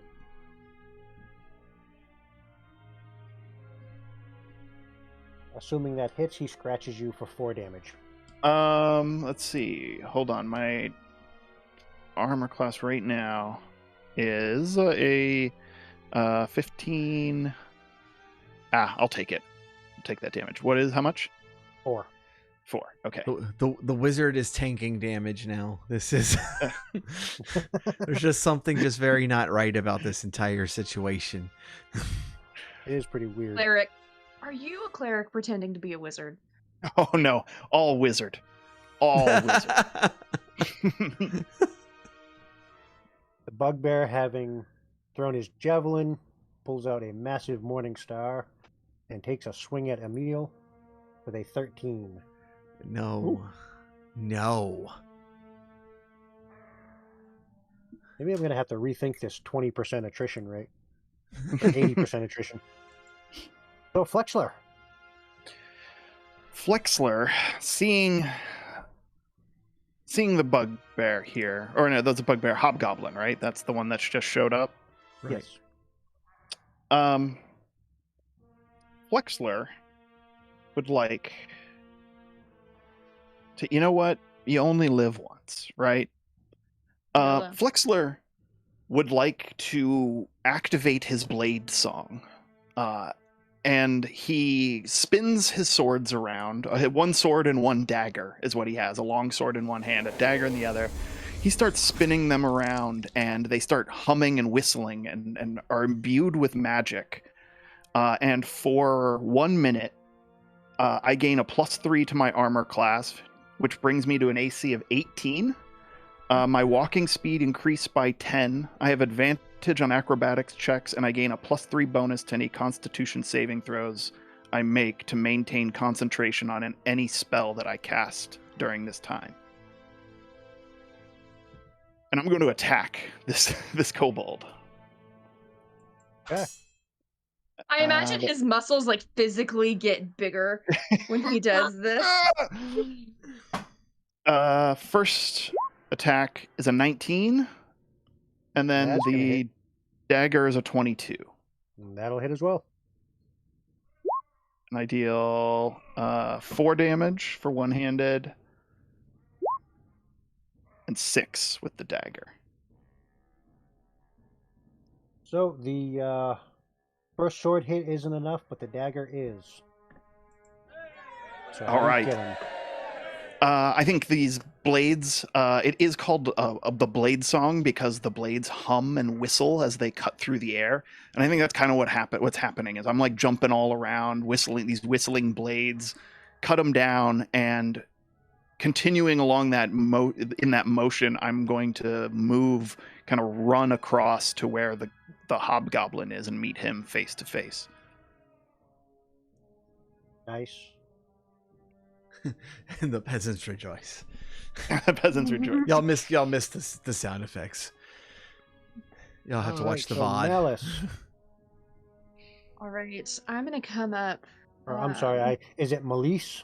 Assuming that hits, he scratches you for 4 damage. Let's see. Hold on. My armor class right now is a 15. I'll take it. I'll take that damage. How much? 4. 4. Okay. The wizard is tanking damage now. This is there's just something just very not right about this entire situation. It is pretty weird. Cleric. Are you a cleric pretending to be a wizard? Oh no, all wizard. All wizard. The bugbear, having thrown his javelin, pulls out a massive morning star and takes a swing at Emil with a 13. No. No. Maybe I'm going to have to rethink this 20% attrition rate. Or 80% attrition. So, Flexler. Flexler, seeing the bugbear here, or no, that's a bugbear hobgoblin, right? That's the one that's just showed up. Right. Yes. Flexler would like to, you know what? You only live once, right? YOLO. Flexler would like to activate his blade song. And he spins his swords around. One sword and one dagger is what he has. A long sword in one hand, a dagger in the other. He starts spinning them around, and they start humming and whistling and are imbued with magic. And for 1 minute, I gain a +3 to my armor class, which brings me to an AC of 18. My walking speed increased by 10. I have advantage on acrobatics checks, and I gain a +3 bonus to any constitution saving throws I make to maintain concentration on any spell that I cast during this time. And I'm going to attack this kobold. Okay. I imagine his muscles like physically get bigger when he does this. First attack is a 19, and then That's gonna the hit. dagger is a 22. And that'll hit as well. And I deal 4 damage for one-handed, and 6 with the dagger. So the first sword hit isn't enough, but the dagger is. So All how do you right. get him? I think these blades, it is called the blade song because the blades hum and whistle as they cut through the air. And I think that's kind of what's happening is I'm like jumping all around, whistling these whistling blades, cut them down, and continuing along that in that motion, I'm going to move, kind of run across to where the hobgoblin is and meet him face to face. Nice. And the peasants rejoice. The peasants rejoice. Y'all missed the sound effects. Y'all have to All watch right, the so VOD. Malice. All right, I'm gonna come up. Or I'm sorry, is it Melise?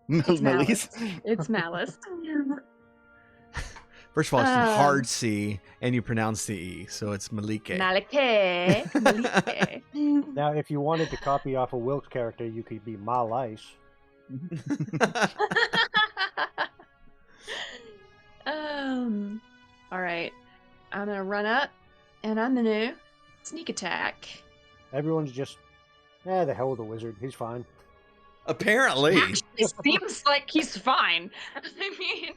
It's Malice? It's Malice. First of all, it's a Um, hard C, and you pronounce the E, so it's Malike. Malike. Malike. Now, if you wanted to copy off a Wilkes character, you could be Malice. All right. I'm gonna run up, and I'm gonna sneak attack. Everyone's just, the hell with the wizard. He's fine. Apparently, Actually, seems like he's fine. I mean,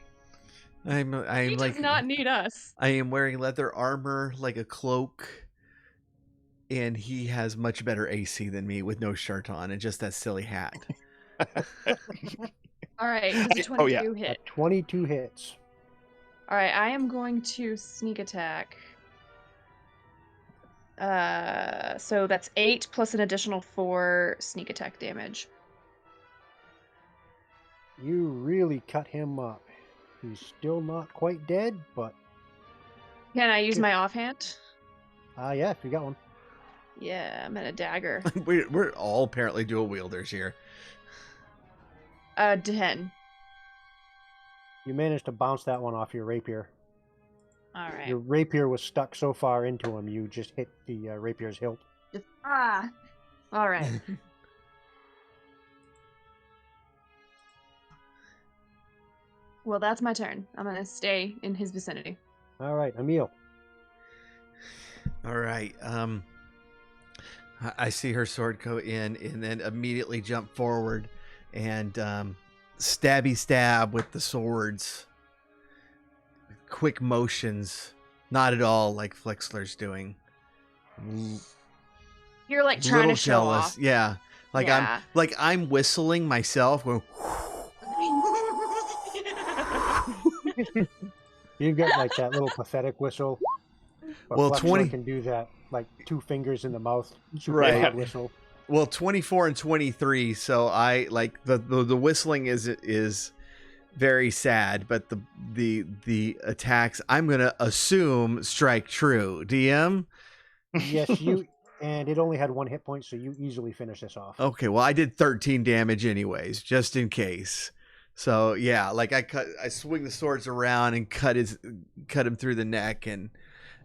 I'm he like does not need us. I am wearing leather armor, like a cloak, and he has much better AC than me with no shirt on and just that silly hat. All right, does a 22 hit? 22 hits. All right, I am going to sneak attack. So that's 8 plus an additional 4 sneak attack damage. You really cut him up. He's still not quite dead, but Can I use my offhand? yeah, if you got one. Yeah, I'm at a dagger. We're all apparently dual wielders here. 10. You managed to bounce that one off your rapier. All right. Your rapier was stuck so far into him, you just hit the rapier's hilt. All right. Well, that's my turn. I'm gonna stay in his vicinity. All right, Emil. All right. I see her sword go in, and then immediately jump forward and stabby stab with the swords. Quick motions, not at all like Flexler's doing. You're like trying to show off. Yeah. Like Yeah. I'm whistling myself. Going, You've got like that little pathetic whistle. But Well, Flexler 20 can do that, like 2 fingers in the mouth, super Right. loud whistle. Well, 24 and 23, so I like the whistling is very sad, but the attacks, I'm gonna assume, strike true. DM. Yes, you. And it only had 1 hit point, so you easily finish this off. Okay, well I did 13 damage anyways, just in case. So yeah, like I swing the swords around and cut him through the neck and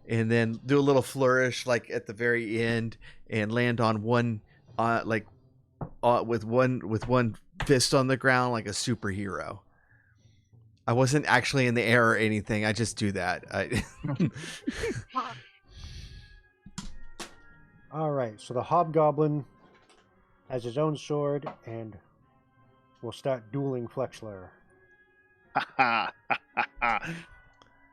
then do a little flourish like at the very end and land on one with one fist on the ground like a superhero. I wasn't actually in the air or anything. I just do that. All right, so the hobgoblin has his own sword, and we'll start dueling Flexler.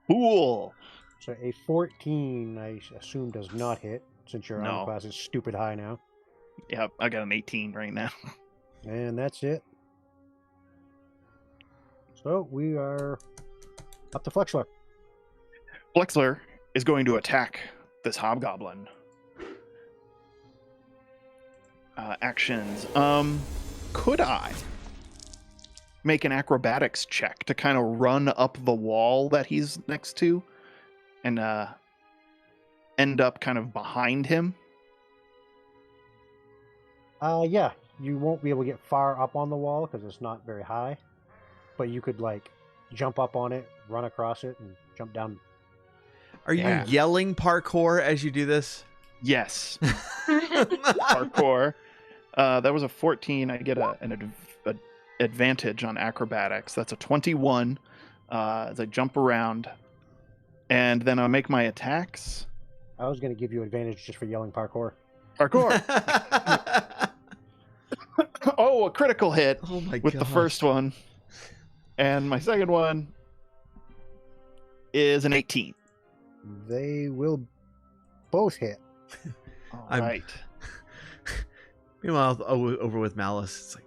Cool. So a 14, I assume, does not hit, since your armor No. class is stupid high now. Yep, I got an 18 right now. And that's it. So we are up to Flexler. Flexler is going to attack this hobgoblin. Actions. Could I make an acrobatics check to kind of run up the wall that he's next to and end up kind of behind him? Yeah, you won't be able to get far up on the wall because it's not very high, but you could like jump up on it, run across it, and jump down. Are you Yeah. yelling parkour as you do this? Yes. Parkour. That was a 14. I get an advantage on acrobatics. That's a 21 as I jump around. And then I make my attacks. I was going to give you advantage just for yelling parkour. Parkour. Oh, a critical hit Oh my with the first one. And my second one is an 18. They will both hit. All I'm- right. Meanwhile, over with Malice, it's like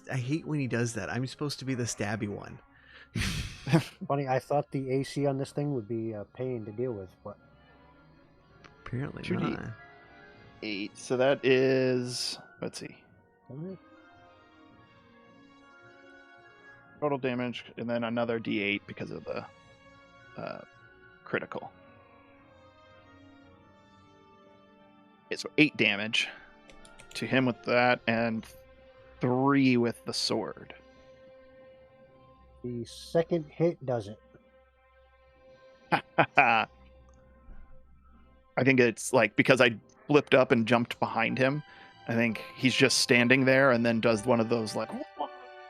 I hate when he does that. I'm supposed to be the stabby one. Funny, I thought the AC on this thing would be a pain to deal with, but Apparently 2D. not. 8. So that is, let's see, total damage, and then another D8 because of the critical. Okay, so 8 damage. to him with that, and 3 with the sword. The second hit does it. I think it's like because I flipped up and jumped behind him. I think he's just standing there and then does one of those like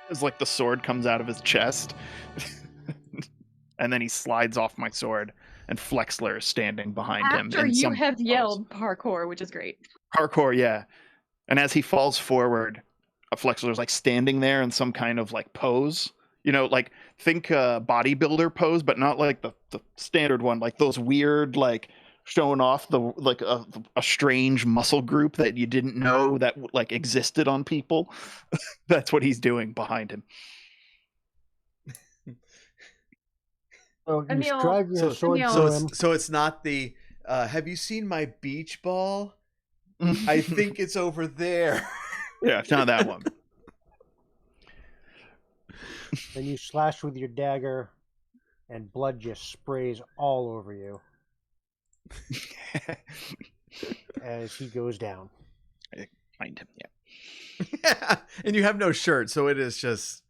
as like the sword comes out of his chest. And then he slides off my sword and Flexler is standing behind him. After in you some have pose. yelled parkour, which is great. Parkour, yeah. And as he falls forward, Flexler's like standing there in some kind of like pose. You know, like think bodybuilder pose, but not like the standard one, like those weird like showing off the like a strange muscle group that you didn't know that like existed on people. That's what he's doing behind him. So you Emil- drive your So, sword Emil- through so him. it's so it's not the. Have you seen my beach ball? I think it's over there. Yeah, it's not that one. Then you slash with your dagger, and blood just sprays all over you as he goes down. Behind him, yeah. Yeah, and you have no shirt, so it is just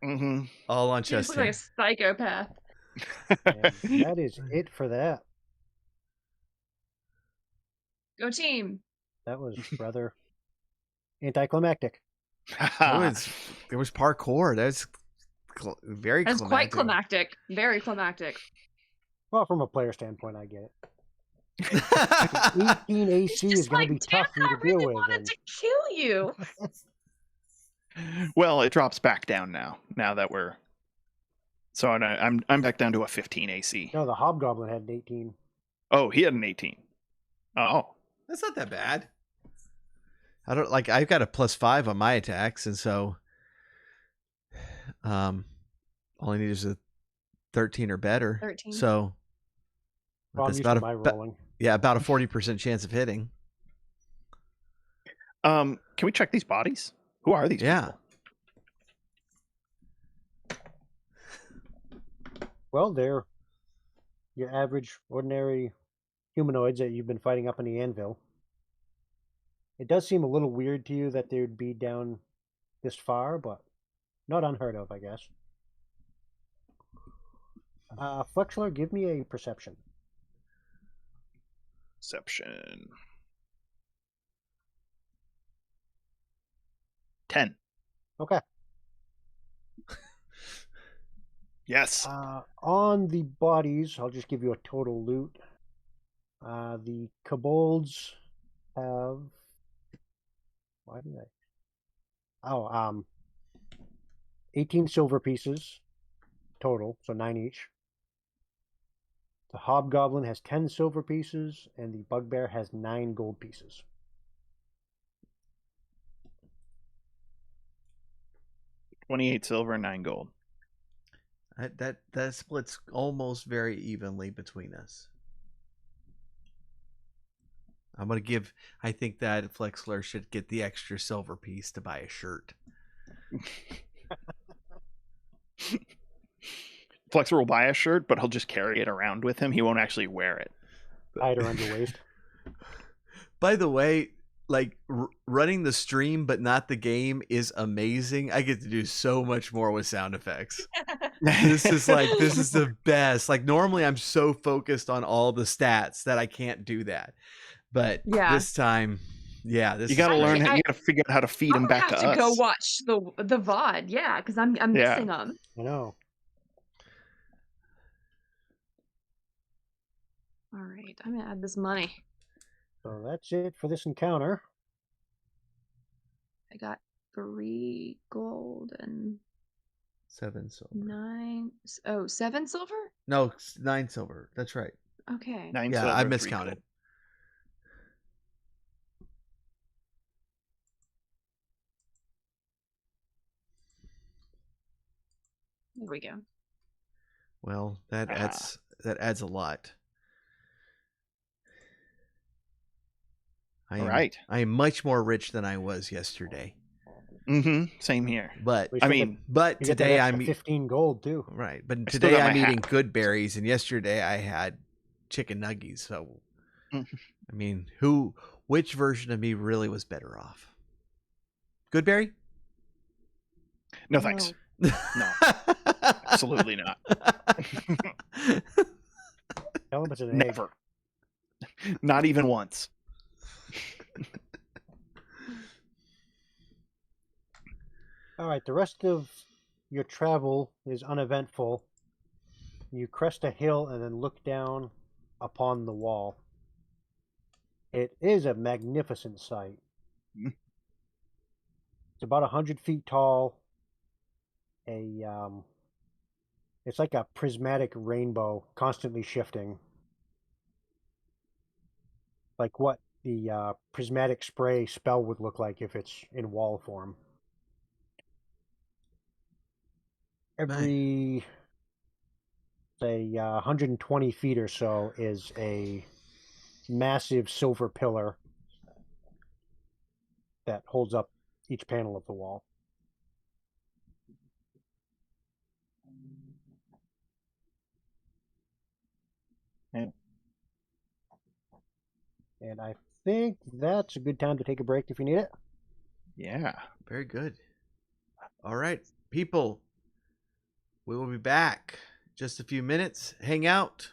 Mm-hmm. all on You chest just look like hair. a psychopath. And that is it for that. Go team. That was rather anticlimactic. There was parkour. That's very That's quite climactic. climactic. Very climactic. Well, from a player standpoint, I get it. 18 AC It's is going to be damn, tough for you I to deal really with. wanted And to kill you. Well, it drops back down now. Now that we're so I'm back down to a 15 AC. no, the Hobgoblin had an 18. Oh, he had an 18. Oh, That's not that bad. I don't like. I've got a +5 on my attacks, and so, all I need is a 13 or better. 13. So Well, I'm that's used about to my a rolling. about a 40% chance of hitting. can we check these bodies? Who are these? Yeah. people? Well, they're your average, ordinary humanoids that you've been fighting up in the anvil. It does seem a little weird to you that they would be down this far, but not unheard of, I guess. Flexler, give me a perception. Perception. 10. Okay. Yes. On the bodies, I'll just give you a total loot. The kobolds have. Why did I? Oh, 18 silver pieces total, so 9 each. The hobgoblin has 10 silver pieces, and the bugbear has 9 gold pieces. $28 silver, 9 gold. That splits almost very evenly between us. I'm gonna give. I think that Flexler should get the extra silver piece to buy a shirt. Flexer will buy a shirt, but he'll just carry it around with him. He won't actually wear it. Hide around your waist. By the way, like running the stream but not the game is amazing. I get to do so much more with sound effects. This is the best. Like normally I'm so focused on all the stats that I can't do that. But Yeah. this time, yeah, You got to learn. You got to figure out how to feed him back to us. I have to go watch the VOD, yeah, because I'm missing them. I know. All right, I'm gonna add this money. So that's it for this encounter. I got 3 gold and 7 silver. 9. Oh, 7 silver? No, 9 silver. That's right. Okay. 9 Yeah, silver, I 3 miscounted. gold. There we go. Well, that adds a lot. All right. I am much more rich than I was yesterday. Mm-hmm. Same here. But We I still mean, but You get that today extra I'm 15 gold too. right. But still today got I'm my eating hat. good berries, and yesterday I had chicken nuggies. So, Mhm. I mean, which version of me really was better off? Goodberry? No thanks. No, absolutely not. Tell him it's an egg. Never. Not even once. All right, the rest of your travel is uneventful. You crest a hill and then look down upon the wall. It is a magnificent sight. Mhm. It's about 100 feet tall. It's like a prismatic rainbow, constantly shifting. Like what the prismatic spray spell would look like if it's in wall form. Every, say, 120 feet or so is a massive silver pillar that holds up each panel of the wall. Yeah. And I think that's a good time to take a break if you need it. Yeah. Very good. All right, people. We will be back just a few minutes. Hang out,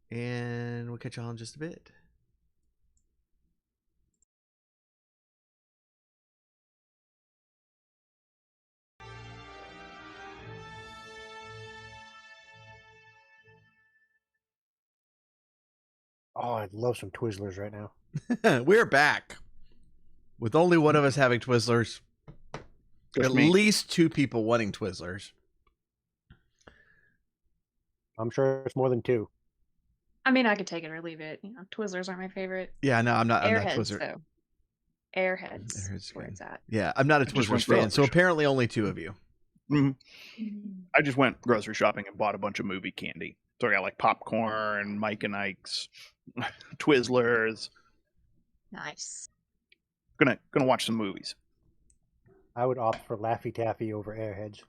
and we'll catch you all in just a bit. Oh, I'd love some Twizzlers right now. We're back with only one of us having Twizzlers. Just At me. least two people wanting Twizzlers. I'm sure it's more than two. I mean, I could take it or leave it. You know, Twizzlers are my favorite. Yeah, no, I'm not Airheads, Twizzler. though. Airheads. Airheads Where good. it's at. Yeah, I'm not a I just went Twizzlers fan, grocery so shopping. apparently only two of you. Mhm. I just went grocery shopping and bought a bunch of movie candy. So I got like popcorn, Mike and Ike's, Twizzlers. Nice. Gonna watch some movies. I would opt for Laffy Taffy over Airheads.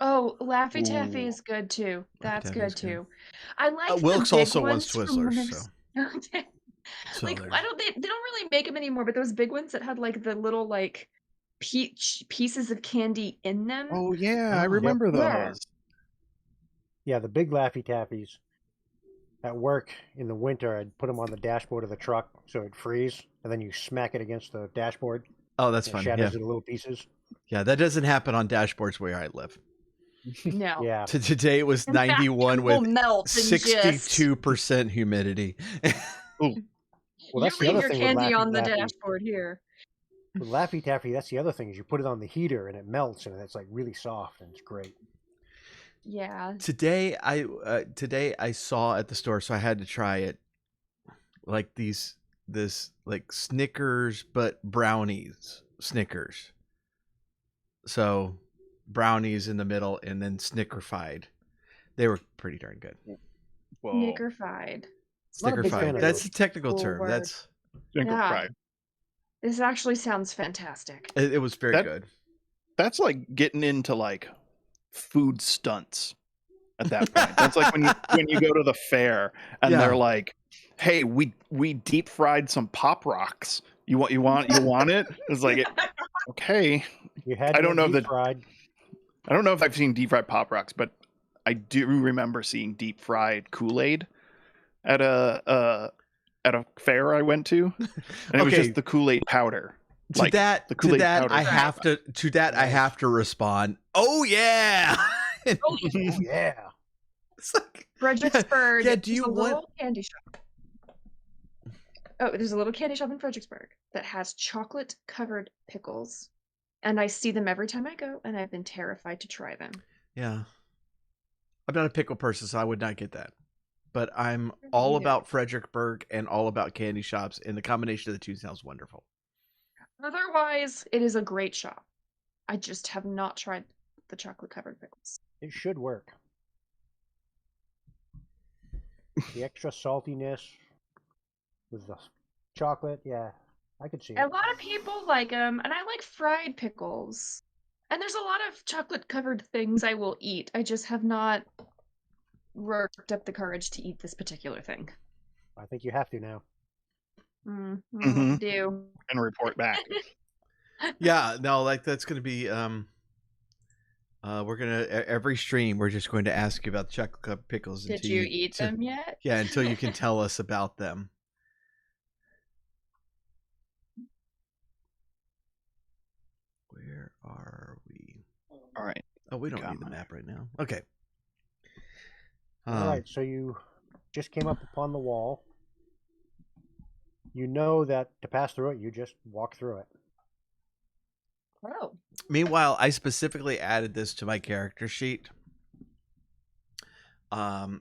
Oh, Laffy Taffy Ooh. is good too. That's Taffy good is good. too. I like Wilkes the big also wants ones from when Twizzlers, there's- So like there's- I don't. They don't really make them anymore. But those big ones that had like the little like peach pieces of candy in them. Oh yeah, I Oh. remember Yeah. those. Yeah, the big Laffy Taffies. At work in the winter, I'd put them on the dashboard of the truck so it'd freeze, and then you smack it against the dashboard. Oh, that's and it funny. shatters Yeah. into little pieces. Yeah, that doesn't happen on dashboards where I live. No. Yeah. Today it was In fact, 91 it will with melt and just- 62% humidity. Well, that's you the leave other your thing with candy Laffy on the Taffy. dashboard here. With Laffy Taffy, that's the other thing is you put it on the heater and it melts and it's like really soft and it's great. Yeah. Today I saw at the store, so I had to try it. Like this like Snickers but brownies Snickers. So brownies in the middle and then Snickerfied. They were pretty darn good. Whoa. Snickerfied. Not a big fan Snickerfied. of That's those. a technical Cool term. word. That's Snicker Yeah. fry. This actually sounds fantastic. it was very That- good. That's like getting into like food stunts at that point. That's like when you go to the fair and Yeah. they're like, "Hey, we deep fried some Pop Rocks. You want it?" It's like, okay. You had I don't know deep that- fried. I don't know if I've seen deep fried Pop Rocks, but I do remember seeing deep fried Kool-Aid at a fair I went to, and it was Okay. just the Kool-Aid powder. To Like, that, the Kool-Aid I powder. have I have to respond. Oh yeah. Oh, yeah. It's like, Fredericksburg. yeah, do you there's a want- little candy shop? Oh, there's a little candy shop in Fredericksburg that has chocolate covered pickles, and I see them every time I go, and I've been terrified to try them. yeah. I'm not a pickle person, so I would not get that. But I'm all Neither. about Fredericksburg and all about candy shops, and the combination of the two sounds wonderful. Otherwise, it is a great shop. I just have not tried the chocolate covered pickles. It should work. The extra saltiness with the chocolate, yeah, I could see A it. lot of people like them, and I like fried pickles. And there's a lot of chocolate covered things I will eat. I just have not worked up the courage to eat this particular thing. I think you have to now. Mhm. Do. And report back. Yeah, no, like that's gonna be we're gonna every stream we're just going to ask you about chocolate covered pickles Did until you eat them yet? yeah, until you can tell us about them. Where are we? All right. Oh, we don't Got need the mine. map right now. Okay. All right, so you just came up upon the wall. You know that to pass through it, you just walk through it. Oh. Meanwhile, I specifically added this to my character sheet. So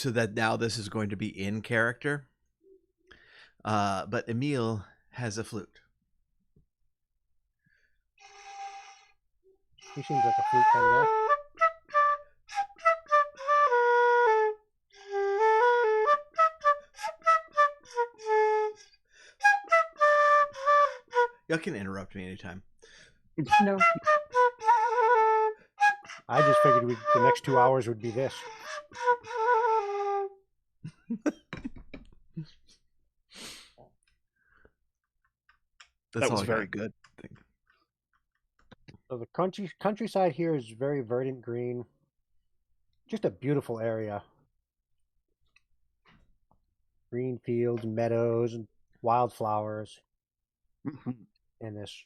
that now this is going to be in character. But Emil has a flute. He seems like a flute kind of guy. Y'all can interrupt me anytime. No. I just figured the next 2 hours would be this. That's That was all I very got. good. So the countryside here is very verdant green. Just a beautiful area. Green fields, meadows, and wildflowers, Mhm. and this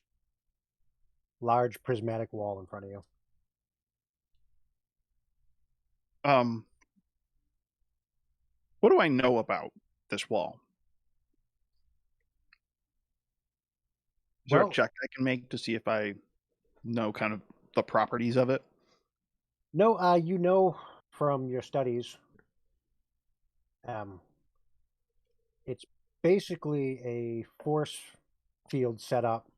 large prismatic wall in front of you. What do I know about this wall? Is there a Well, check I can make to see if I know kind of the properties of it? no, you know from your studies, it's basically a force field set up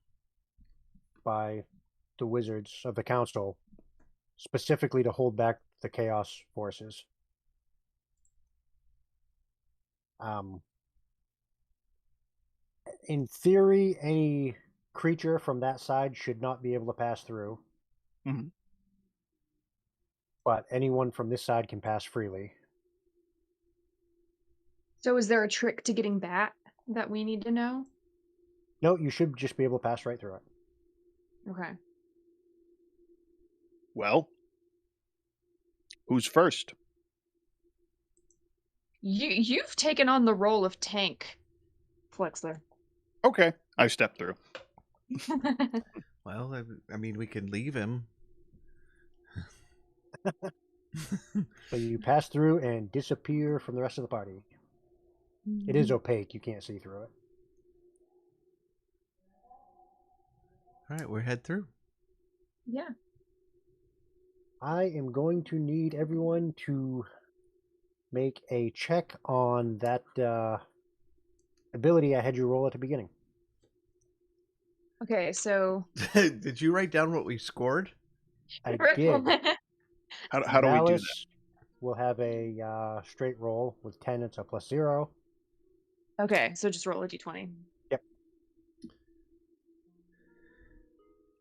by the wizards of the council, specifically to hold back the chaos forces. In theory, any creature from that side should not be able to pass through. Mhm. But anyone from this side can pass freely. So is there a trick to getting back that we need to know? No, you should just be able to pass right through it. Okay. Well, who's first? You've taken on the role of tank, Flexler. Okay, I step through. Well, I mean, we can leave him. So you pass through and disappear from the rest of the party. It is opaque, you can't see through it. All right, we're head through. Yeah. I am going to need everyone to make a check on that ability I had you roll at the beginning. Okay, so Did you write down what we scored? I did. How do we do that? Malice will have a straight roll. With 10, it's a +0. Okay, so just roll a d20. Yep.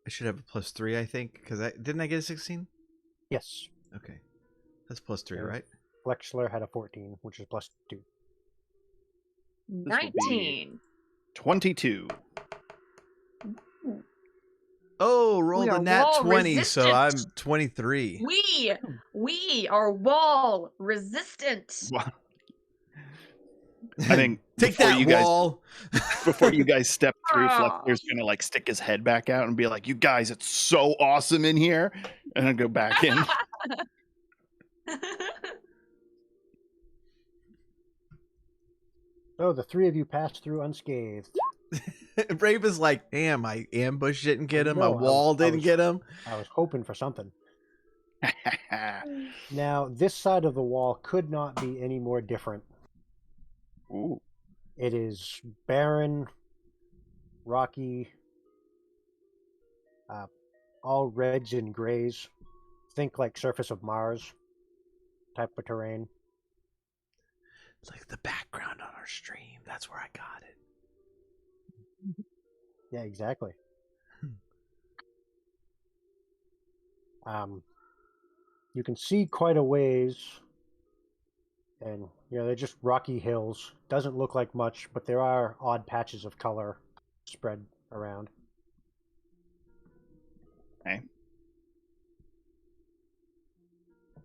I should have a +3, I think, because didn't I get a 16? Yes. Okay, that's +3, Okay. right? Flexler had a 14, which is +2. will be 19. 22. Oh, rolled a are nat wall 20, so I'm resistant. 23. We are wall resistant. Wow. I think Take before that, you guys wall. before you guys step through, Ah. Flexler's gonna like stick his head back out and be like, "You guys, it's so awesome in here," and then go back in. So the three of you passed through unscathed. Brave is like, damn, my ambush didn't get him. No, My wall didn't get him. I was hoping for something. Now, this side of the wall could not be any more different. Ooh. It is barren, rocky, all reds and grays. Think like surface of Mars type of terrain. It's like the background on our stream. That's where I got it. Yeah, exactly. You can see quite a ways, and they're just rocky hills. Doesn't look like much, but there are odd patches of color spread around. Okay. I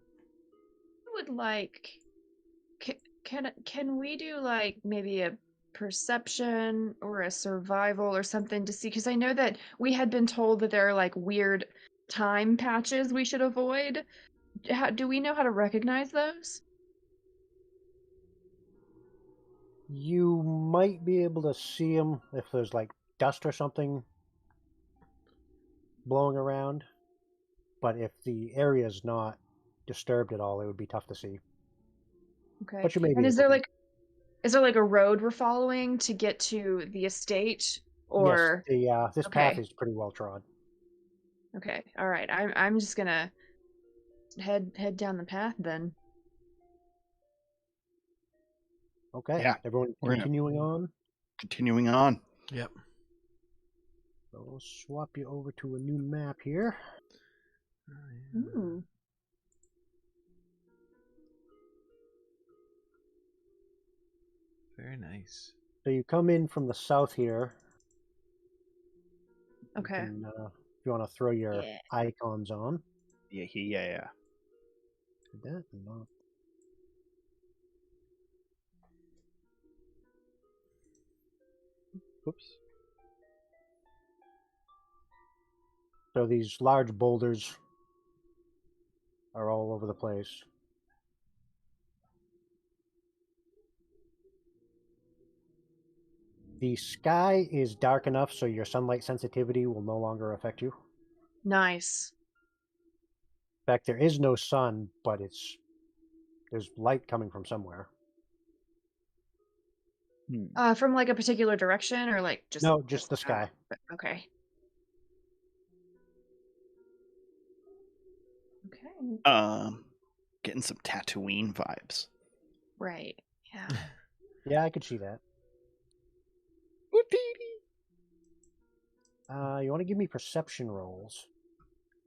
would like. Can we do like maybe a perception or a survival or something to see? Because I know that we had been told that there are like weird time patches we should avoid. Do we know how to recognize those? You might be able to see them if there's like dust or something blowing around, but if the area is not disturbed at all, it would be tough to see. Okay. But you may And be is able there to. is there like a road we're following to get to the estate? Or Yes, this path okay. is pretty well trod. Okay. All right. I'm just gonna head down the path then. Okay, Yeah, everyone we're gonna- continuing on. Continuing on. Yep. So we'll swap you over to a new map here. Ooh. Very nice. So you come in from the south here. Okay. If you want to throw your Yeah. icons on. Yeah. That and not. Oops. So these large boulders are all over the place. The sky is dark enough so your sunlight sensitivity will no longer affect you. Nice. In fact, there is no sun, but there's light coming from somewhere. From like a particular direction or like just No, just the sky. Okay. Okay. Getting some Tatooine vibes. Right. Yeah. Yeah, I could see that. You want to give me perception rolls?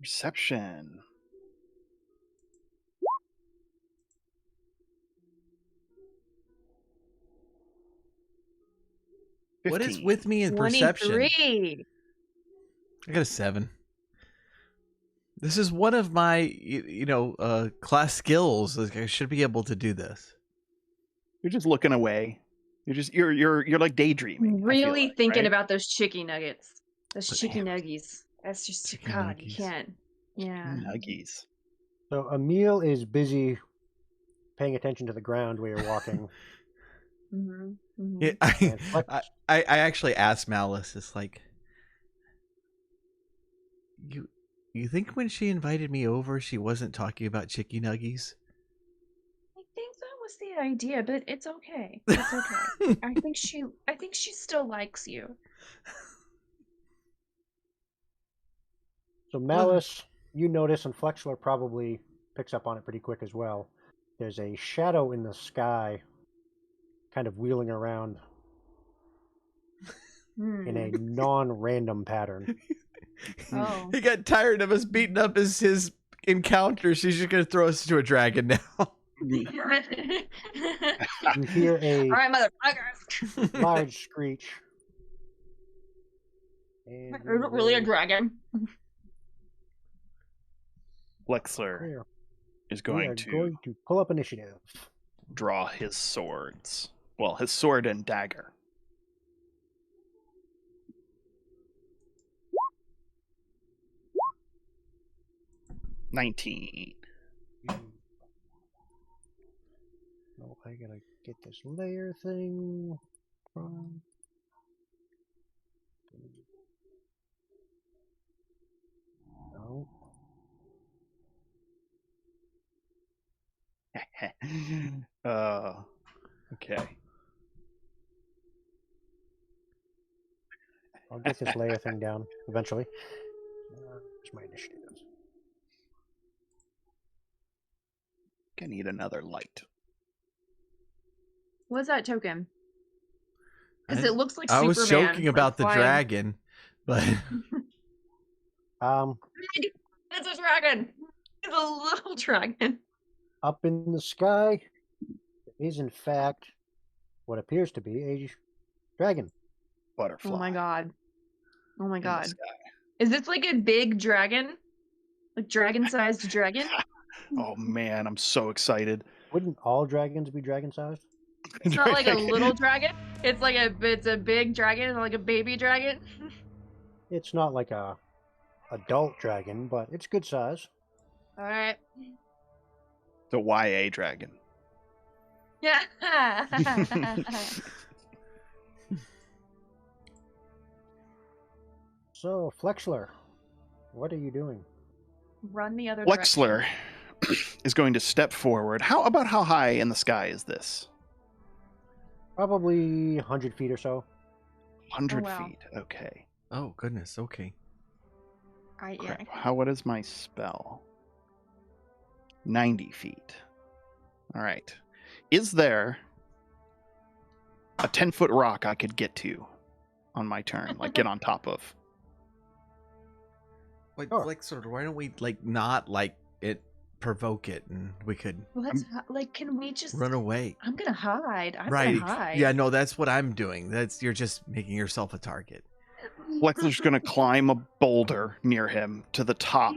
Perception. What is with me in perception? 23. I got a 7. This is one of my, class skills. Like, I should be able to do this. You're just looking away. You're like daydreaming. Really like, thinking right? about those chicky nuggets. Those But chicky damn. nuggies. That's just Chicken God. You nuggies. can't. Yeah. Nuggies. So Emil is busy paying attention to the ground where you're walking. Mm-hmm. Mm-hmm. Yeah, And Flex, I actually asked Malice, it's like, you think when she invited me over, she wasn't talking about chicky nuggies? I think that was the idea, but it's okay. It's okay. I think she still likes you. so Malice, you notice, and Flexler probably picks up on it pretty quick as well. There's a shadow in the sky, kind of wheeling around in a non-random pattern. Oh. He got tired of us beating up his encounters. He's just gonna throw us into a dragon now. You hear a All right, motherfuckers. large screech. And Is it really a dragon? Flexler is we going are to going to pull up initiative. draw his swords. Well, his sword and dagger. $19. Oh, I gotta get this layer thing from. No. Okay. I'll get this layer thing down eventually. Where's my initiative? I need another light. What's that token? Because I- it looks like I was Superman, joking like about the flying. dragon, but It's a dragon. It's a little dragon. Up in the sky is in fact what appears to be a dragon. Butterfly. Oh my god. Oh my in the god. sky. Is this like a big dragon? Like dragon-sized dragon? Oh man, I'm so excited. Wouldn't all dragons be dragon-sized? It's not like a little dragon. It's a big dragon, like a baby dragon. It's not like a adult dragon, but it's good size. All right. The YA dragon. Yeah. So, Flexler, what are you doing? Run the other Flexler direction. is going to step forward. How high in the sky is this? Probably 100 feet or so. 100 Oh, wow. feet. Okay. Oh goodness. Okay. Yeah. Crap. What is my spell? 90 feet. All right. Is there a 10-foot rock I could get to on my turn? Like get on top of? Wait, Sure. Flexor, why don't we not it provoke it and we could Let's can we just run away? I'm gonna hide. I'm Right. gonna hide. Yeah, no, that's what I'm doing. You're just making yourself a target. Flexler's going to climb a boulder near him to the top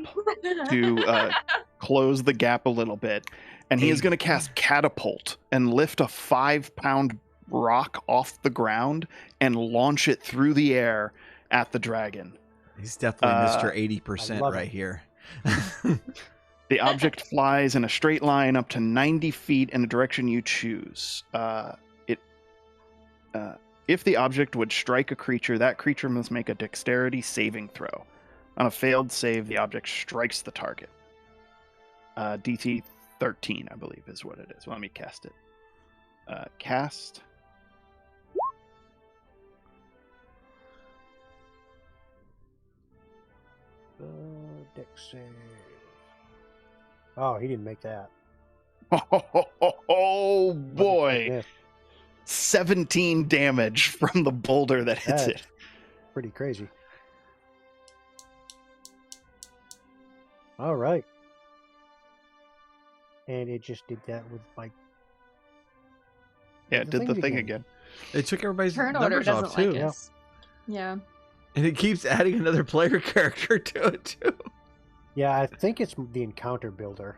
to close the gap a little bit. And he is going to cast Catapult and lift a 5-pound rock off the ground and launch it through the air at the dragon. He's definitely Mr. I 80% love right it. here. The object flies in a straight line up to 90 feet in the direction you choose. If the object would strike a creature, that creature must make a dexterity saving throw. On a failed save, the object strikes the target. DC 13, I believe, is what it is. Let me cast it. Cast. Dex save. Oh, he didn't make that. Oh boy! Miss. 17 damage from the boulder that hits That's it. pretty crazy. All right. And it just did that with like Yeah, it did the thing again. It took everybody's Turn order numbers doesn't off too. like us. Yeah. And it keeps adding another player character to it too. Yeah, I think it's the encounter builder.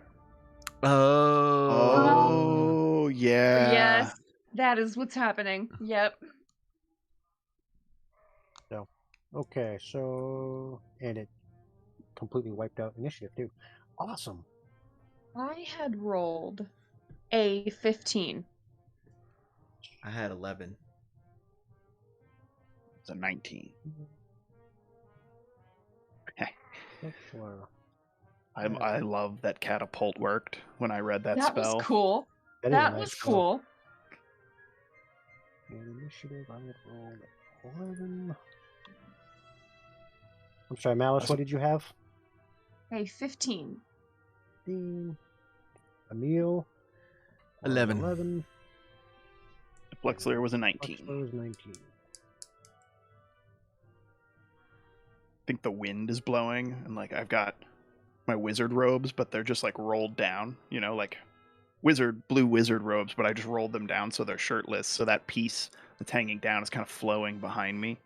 Oh, yeah. Yes. That is what's happening. Yep. Okay, so and it completely wiped out initiative too. Awesome. I had rolled a 15. I had 11. It's a 19. Flexler. I love that catapult worked when I read that spell. Was cool. That is a That nice was spell. cool. And initiative, I had rolled 11. I'm sorry, Malice, what did you have? A 15. 15. Emil. 11. 11. Flexler was a 19. Flexler was 19. I think the wind is blowing, and like I've got my wizard robes, but they're just like rolled down, you know, like blue wizard robes, but I just rolled them down so they're shirtless. So that piece that's hanging down is kind of flowing behind me.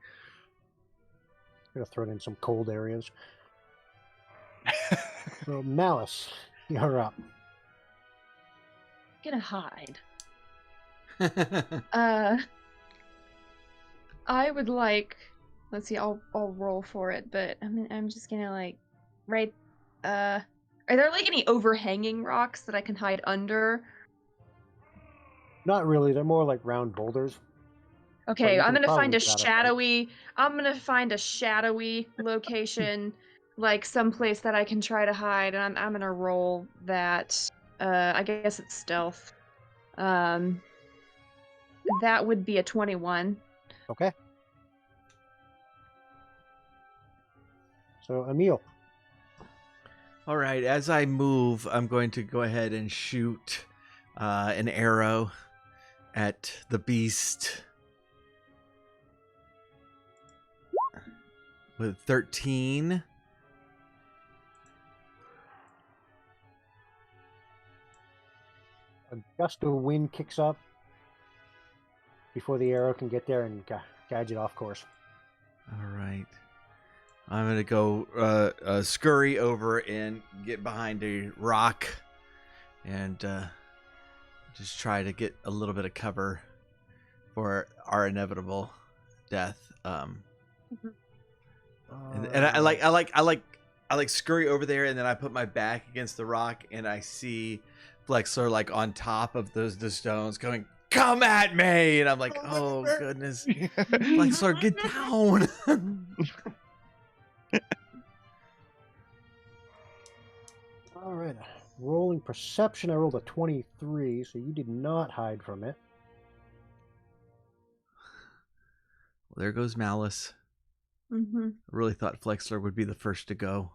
I'm gonna throw it in some cold areas. So Malice, you're up. Gonna hide. I would like. Let's see. I'll roll for it, but I'm just gonna like, right. Are there like any overhanging rocks that I can hide under? Not really. They're more like round boulders. Okay, you I'm can gonna find probably a get out of sight. shadowy. I'm gonna find a shadowy location, like someplace that I can try to hide, and I'm gonna roll that. I guess it's stealth. That would be a 21. Okay. So Emil. All right, as I move, I'm going to go ahead and shoot an arrow at the beast with 13. A gust of wind kicks up before the arrow can get there and guides it off course. All right. I'm gonna go scurry over and get behind a rock, and just try to get a little bit of cover for our inevitable death. And I like scurry over there, and then I put my back against the rock, and I see Flexler like on top of the stones, going, "Come at me!" And I'm like, "Oh goodness, Flexler, get down!" All right. Rolling perception, I rolled a 23, so you did not hide from it. Well, there goes Malice. Mm-hmm. I really thought Flexler would be the first to go,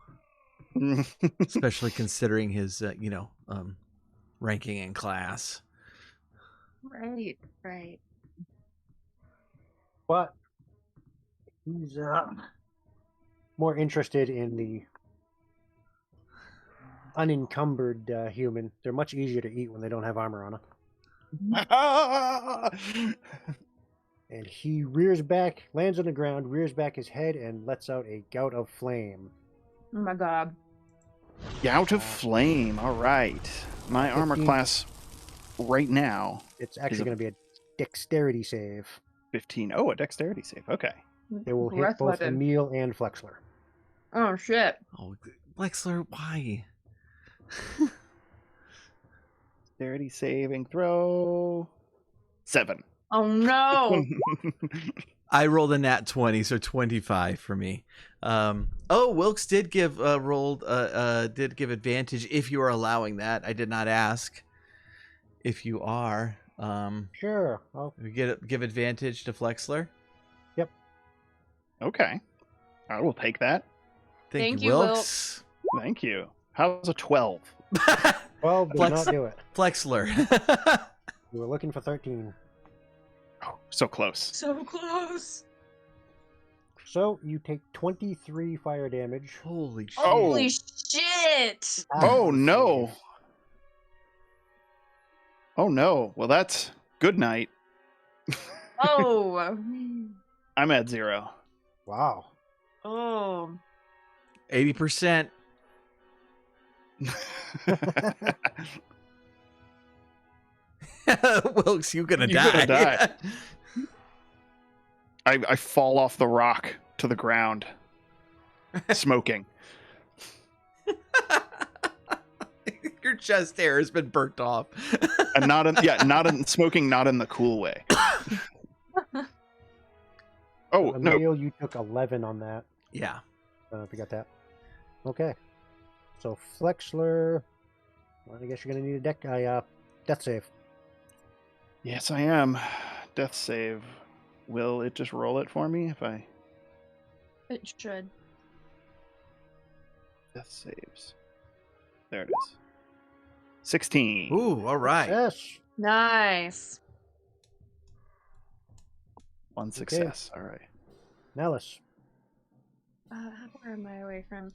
especially considering his, ranking in class. Right. But he's more interested in the unencumbered human. They're much easier to eat when they don't have armor on them. And he rears back, lands on the ground, rears back his head, and lets out a gout of flame. Oh my god. Gout of flame. All right. My armor 15. class right now, It's actually going to be a dexterity save. 15. Oh, a dexterity save. Okay. It will hit Breath both weapon. Emil and Flexler. Oh shit. Oh, Flexler, why? Dexterity saving throw. 7. Oh no. I rolled a nat 20, so 25 for me. Wilkes did give did give advantage if you are allowing that. I did not ask if you are. Sure. I'll... We give advantage to Flexler. Okay. I will take that. Thank you, you, Wilkes. Thank you. How's a 12? 12 does not do it. Flexler. We were looking for 13. Oh, so close. So close. So you take 23 fire damage. Holy shit. Oh. Holy shit. Oh, no. Oh, no. Well, that's good night. Oh. I'm at 0. Wow. Oh. 80%. Wilkes, you're gonna die. I fall off the rock to the ground, smoking. Your chest hair has been burnt off. And not in smoking, not in the cool way. Oh, no. Emil, you took 11 on that. Yeah. I don't know if you got that. Okay. So Flexler, well, I guess you're going to need a death save. Yes, I am. Death save. Will it just roll it for me if I... It should. Death saves. There it is. 16. Ooh, all right. Yes. Nice. One success. All right. Malice, How far am I away from?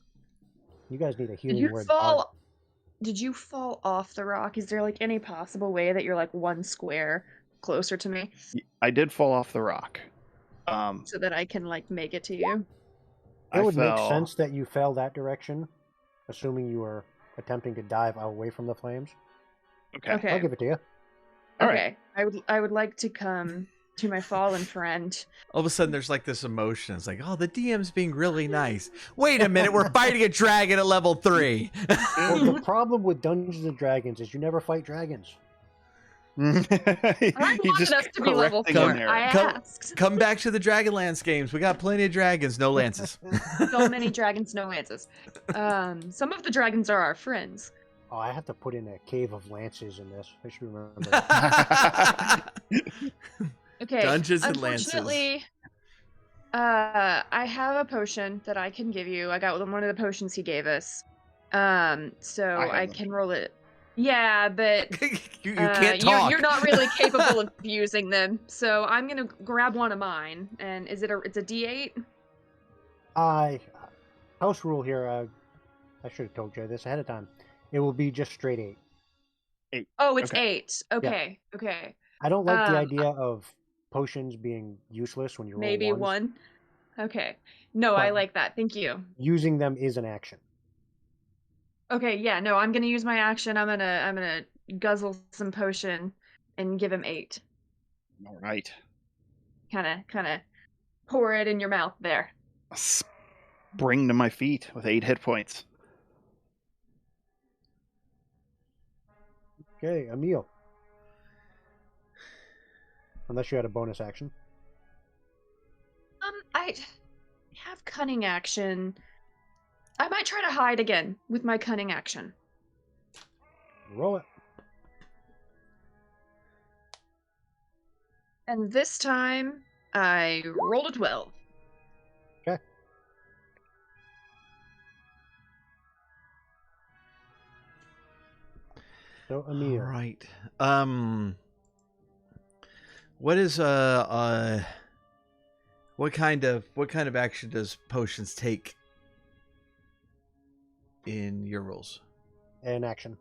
you guys need a Did healing you word. fall? Did you fall off the rock? Is there like any possible way that you're like one square closer to me I did fall off the rock. so that I can like make it to you? It would make fell- sense that you fell that direction, assuming you were attempting to dive away from the flames. Okay. I'll Okay. give it to you. All right. Okay. I would like to come to my fallen friend. All of a sudden, there's like this emotion. It's like, oh, the DM's being really nice. Wait a minute, we're fighting a dragon at level 3. Well, the problem with Dungeons and Dragons is you never fight dragons. He I wanted us to be level correcting 4. an error. I Come- asked. Come back to the Dragonlance games. We got plenty of dragons, no lances. So many dragons, no lances. Some of the dragons are our friends. Oh, I have to put in a cave of lances in this. I should remember that. Okay. Dungeons and lances. Unfortunately, I have a potion that I can give you. I got one of the potions he gave us. So I I have can roll it. Yeah, but you can't talk. You're not really capable of using them. So I'm gonna grab one of mine. And it's a D8? House rule here. I should have told you this ahead of time. It will be just straight 8. Oh, it's Okay. 8. Okay. Okay. I don't like the Um, idea of potions being useless when you roll Maybe ones. one. Okay. No, I But- like that. Thank you. Using them is an action. Okay, yeah, no, I'm gonna use my action. I'm gonna guzzle some potion and give him 8. All right. Kinda pour it in your mouth there. Spring to my feet with 8 hit points. Okay, Emil. Unless you had a bonus action. I have cunning action. I might try to hide again with my cunning action. Roll it. And this time, I rolled a 12. Okay. So, Emil. All right. What is what kind of action does potions take in your rules? An action.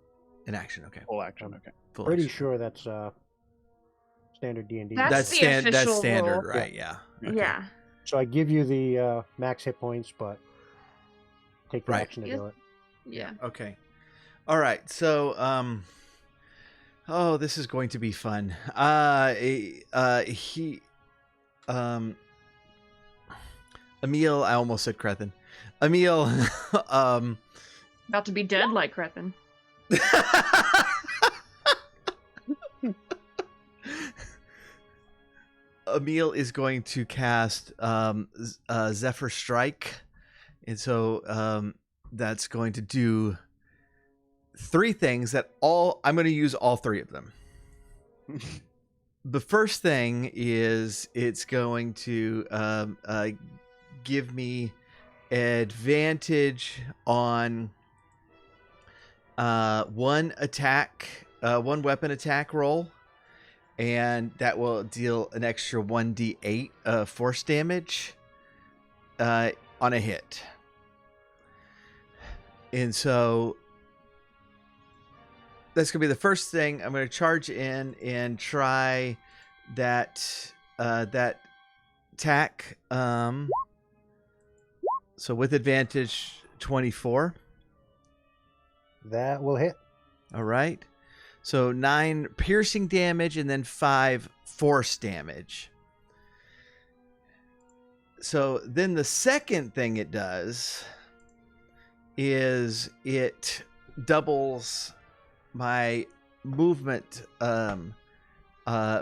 In action, okay. Full action. Okay. Full Pretty action. sure that's standard D&D. That's the that's official standard, rule. right? Yeah. Okay. Yeah. So I give you the max hit points, but take the Right. action to Yeah. do it. Yeah. Okay. All right. So, oh, this is going to be fun. Emil, I almost said Crethin. Emil, About to be dead like Crethin. Emil is going to cast Zephyr Strike, and so that's going to do 3 things that I'm going to use all 3 of them. The first thing is it's going to give me advantage on one weapon attack roll, and that will deal an extra 1d8 force damage on a hit. And so that's going to be the first thing. I'm going to charge in and try that attack. So with advantage, 24. That will hit. All right. So 9 piercing damage and then 5 force damage. So then the second thing it does is it doubles my movement, my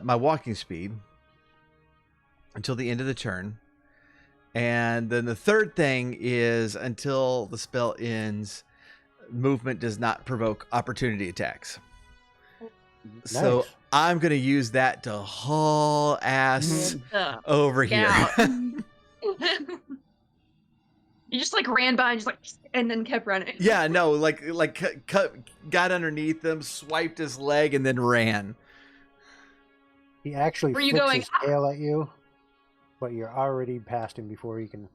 walking speed until the end of the turn. And then the third thing is until the spell ends, movement does not provoke opportunity attacks. So Nice. I'm going to use that to haul ass over here. You just like ran by and just like, and then kept running. Yeah, no, like got underneath him, swiped his leg, and then ran. He actually Were you flicks going, his tail at you, but you're already past him before he can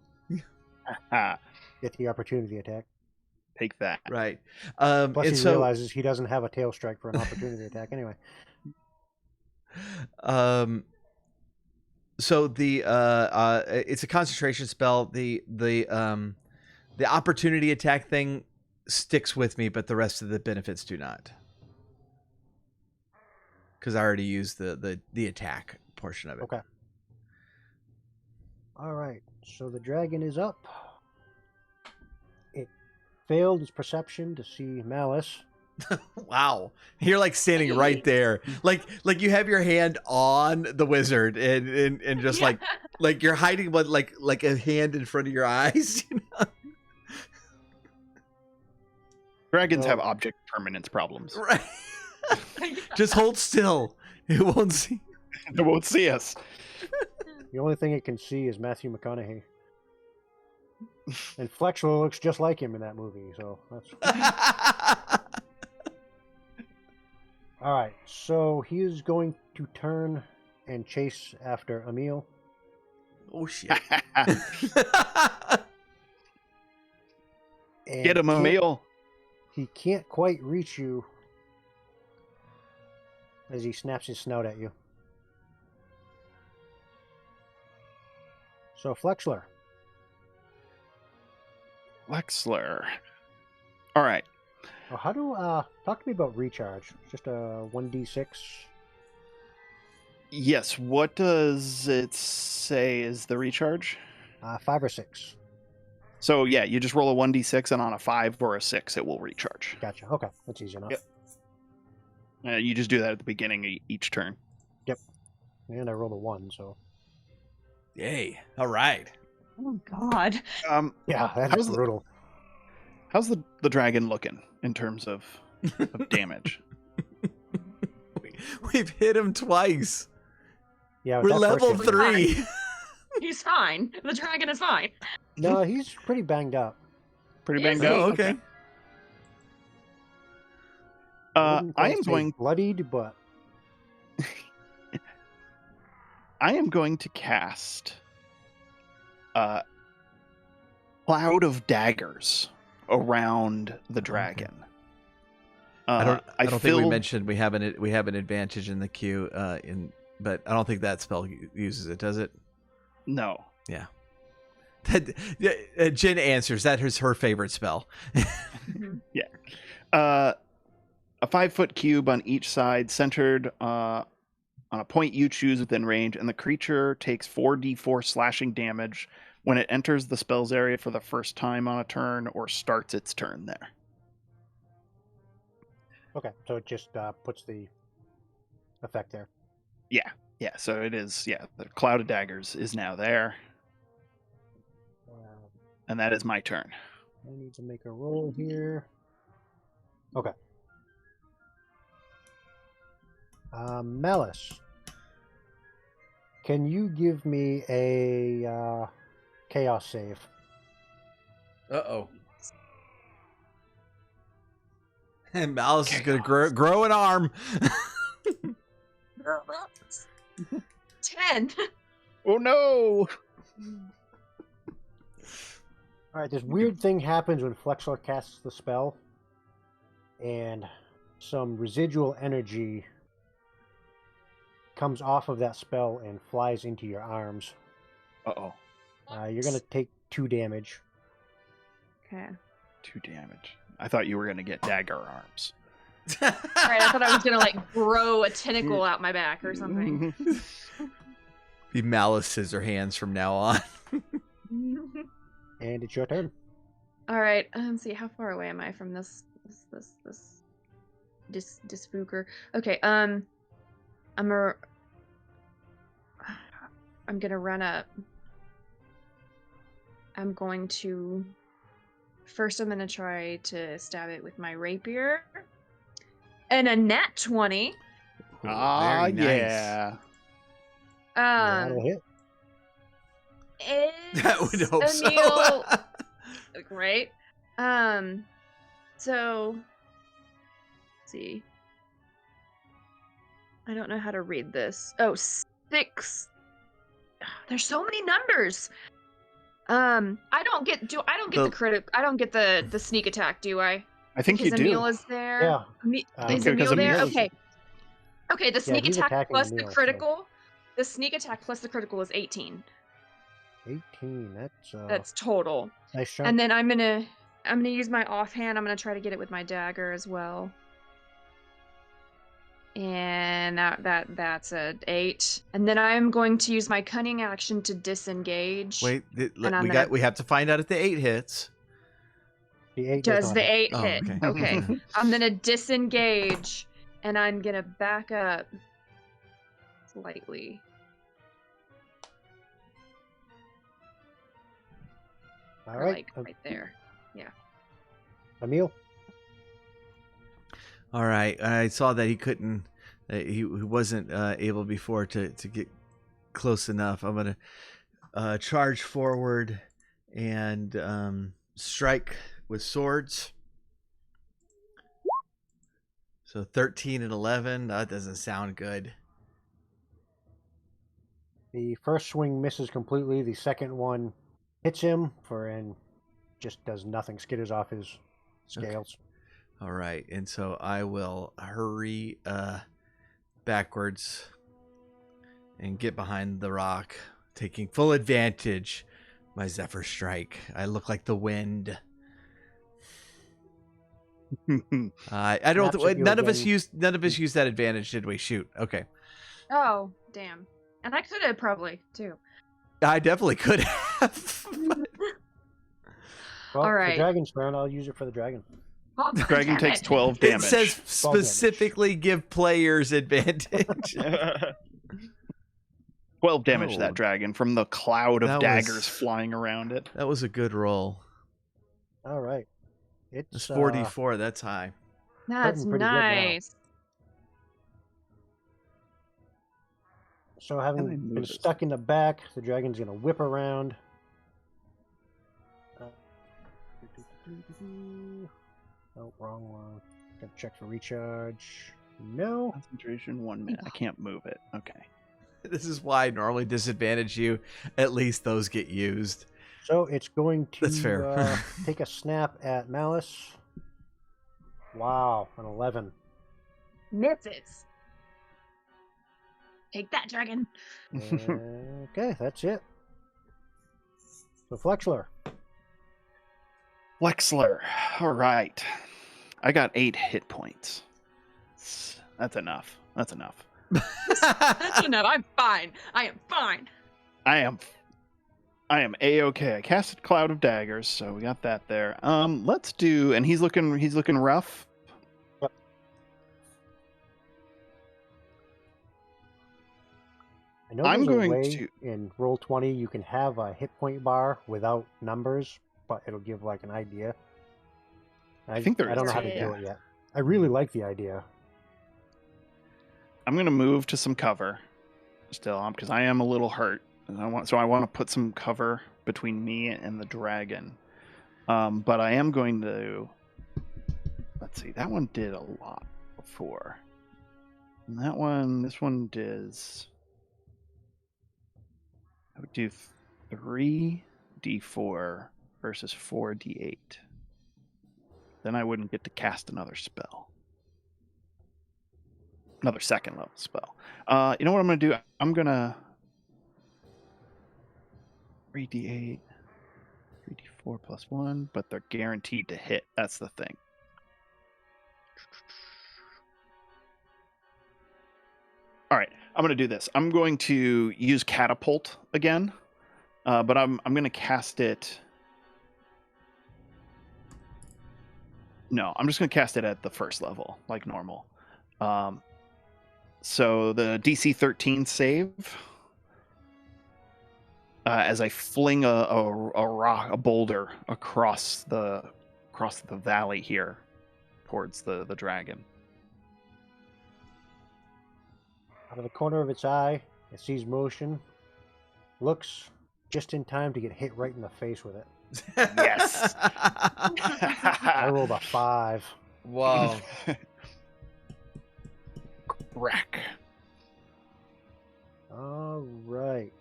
get the opportunity attack. Take that. Right. Plus, and he so, realizes he doesn't have a tail strike for an opportunity attack anyway. So the it's a concentration spell. The opportunity attack thing sticks with me, but the rest of the benefits do not. Because I already used the attack portion of it. Okay. All right. So the dragon is up. It failed its perception to see Malice. Wow, you're like standing right there, like you have your hand on the wizard, and just Yeah. like you're hiding, but like a hand in front of your eyes. You know? Dragons So- have object permanence problems. Right. Just hold still. It won't see. They won't see us. The only thing it can see is Matthew McConaughey. And Flexwell looks just like him in that movie, so that's... All right, so he is going to turn and chase after Emil. Oh shit. And Get him, Emil. He can't quite reach you as he snaps his snout at you. So, Flexler, Wexler. All right. Oh, how do talk to me about recharge? Just a 1d6. Yes. What does it say is the recharge? 5 or 6. So yeah, you just roll a 1d6, and on a 5 or a 6, it will recharge. Gotcha. Okay, that's easy enough. Yep. You just do that at the beginning of each turn. Yep. And I rolled a 1, so Yay! All right. Oh God. yeah, that's brutal. How's the dragon looking in terms of damage? We've hit him twice. Yeah, with We're that first level hit- 3. He's fine. The dragon is fine. No, he's pretty banged up. Pretty Is banged he? up. Oh, okay. Wouldn't I quite am say going. bloodied, but I am going to cast a cloud of daggers around the dragon. I don't think we filled- mentioned we have an advantage in the queue but I don't think that spell uses it, does it? No. Jen answers that is her favorite spell. A 5-foot cube on each side, centered on a point you choose within range, and the creature takes 4d4 slashing damage when it enters the spell's area for the first time on a turn or starts its turn there. okay, so it just puts the effect there. Yeah, so it is. Yeah, the cloud of daggers is now there, and that is my turn. I need to make a roll here. Okay. Malice, can you give me a chaos save? Uh-oh. And Malice is going to grow an arm. 10. Oh no! All right, this weird thing happens when Flexor casts the spell, and some residual energy comes off of that spell and flies into your arms. Uh-oh. You're going to take 2 damage. Okay. 2 damage. I thought you were going to get dagger arms. All right, I thought I was gonna like grow a tentacle out my back or something. Be Malice scissor hands from now on. And it's your turn. All right. Let's see. How far away am I from this spooker? Okay. I'm gonna run up. I'm going to. First, I'm gonna try to stab it with my rapier. And a nat 20. Very nice. Yeah. That'll hit. That would hope Emil... so. Great. So let's see. I don't know how to read this. Oh, 6. There's so many numbers. I don't get the credit. I don't get the sneak attack, do I? I think Because you do. Emil is there. Yeah. Is Okay, Emil 'cause there? Emil is- Okay. Okay, the sneak he's attack attacking plus the Emil, so- critical. The sneak attack plus the critical is 18. 18. That's total. nice jump. And then I'm gonna use my offhand. I'm gonna try to get it with my dagger as well. And that's a 8. And then I'm going to use my cunning action to disengage. Wait, I'm we have to find out if the 8 hits. The 8 Does not the hit. 8 Oh, hit? okay. Okay. I'm gonna disengage, and I'm gonna back up slightly. All Or, right. like right there. Emil. All right. I saw that he couldn't. He wasn't able before to get close enough. I'm gonna charge forward and strike with swords. So 13 and 11. That doesn't sound good. The first swing misses completely. The second one hits him and just does nothing. Skitters off his scales. All right, and so I will hurry backwards and get behind the rock, taking full advantage. My Zephyr Strike. I look like the wind. I don't. Snaps at you None of us again. used that advantage, did we? Shoot. Okay. Oh, damn. And I could have probably, too. I definitely could have. Well, All for right. dragon's turn, I'll use it for the dragon. Oh, The dragon damn takes it. 12 It damage. says 12 damage. specifically give players advantage. 12 damage to Oh. that dragon from the cloud of That daggers was- flying around it. That was a good roll. All right. It's It's 44. That's high. That's hurting pretty good now. nice. So Can I having move been this? stuck in the back, the dragon's going to whip around. Oh, wrong one. Gotta check for recharge. No. Concentration 1 minute. I can't move it. Okay. This is why I normally disadvantage you. At least those get used. So it's going to That's fair. take a snap at Malice. Wow, an 11. Misses. Take that, dragon. Okay, that's it. So Flexler. Flexler. All right. I got 8 hit points. That's enough. That's enough. That's enough. I'm fine. I am fine. I am A-okay. I casted Cloud of Daggers, so we got that there. Let's do, and he's looking rough. Yep. I know I'm there's going a way to- in Roll20 you can have a hit point bar without numbers, but it'll give like an idea. I think there I don't is, know how to yeah. do it yet. I really like the idea. I'm gonna move to some cover still, because I am a little hurt, and I want to put some cover between me and the dragon. But I am going to. Let's see. That one did a lot before. And this one does. I would do 3d4 versus 4d8. Then I wouldn't get to cast another spell. Another second level spell. You know what I'm going to do? I'm going to 3d8, 3d4 plus 1, but they're guaranteed to hit. That's the thing. All right, I'm going to do this. I'm going to use Catapult again, but I'm going to cast it. No, I'm just going to cast it at the first level, like normal. So the DC 13 save, as I fling a boulder across the valley here towards the dragon. Out of the corner of its eye, it sees motion, looks just in time to get hit right in the face with it. Yes. I rolled a 5. Wow. Wreck. All right.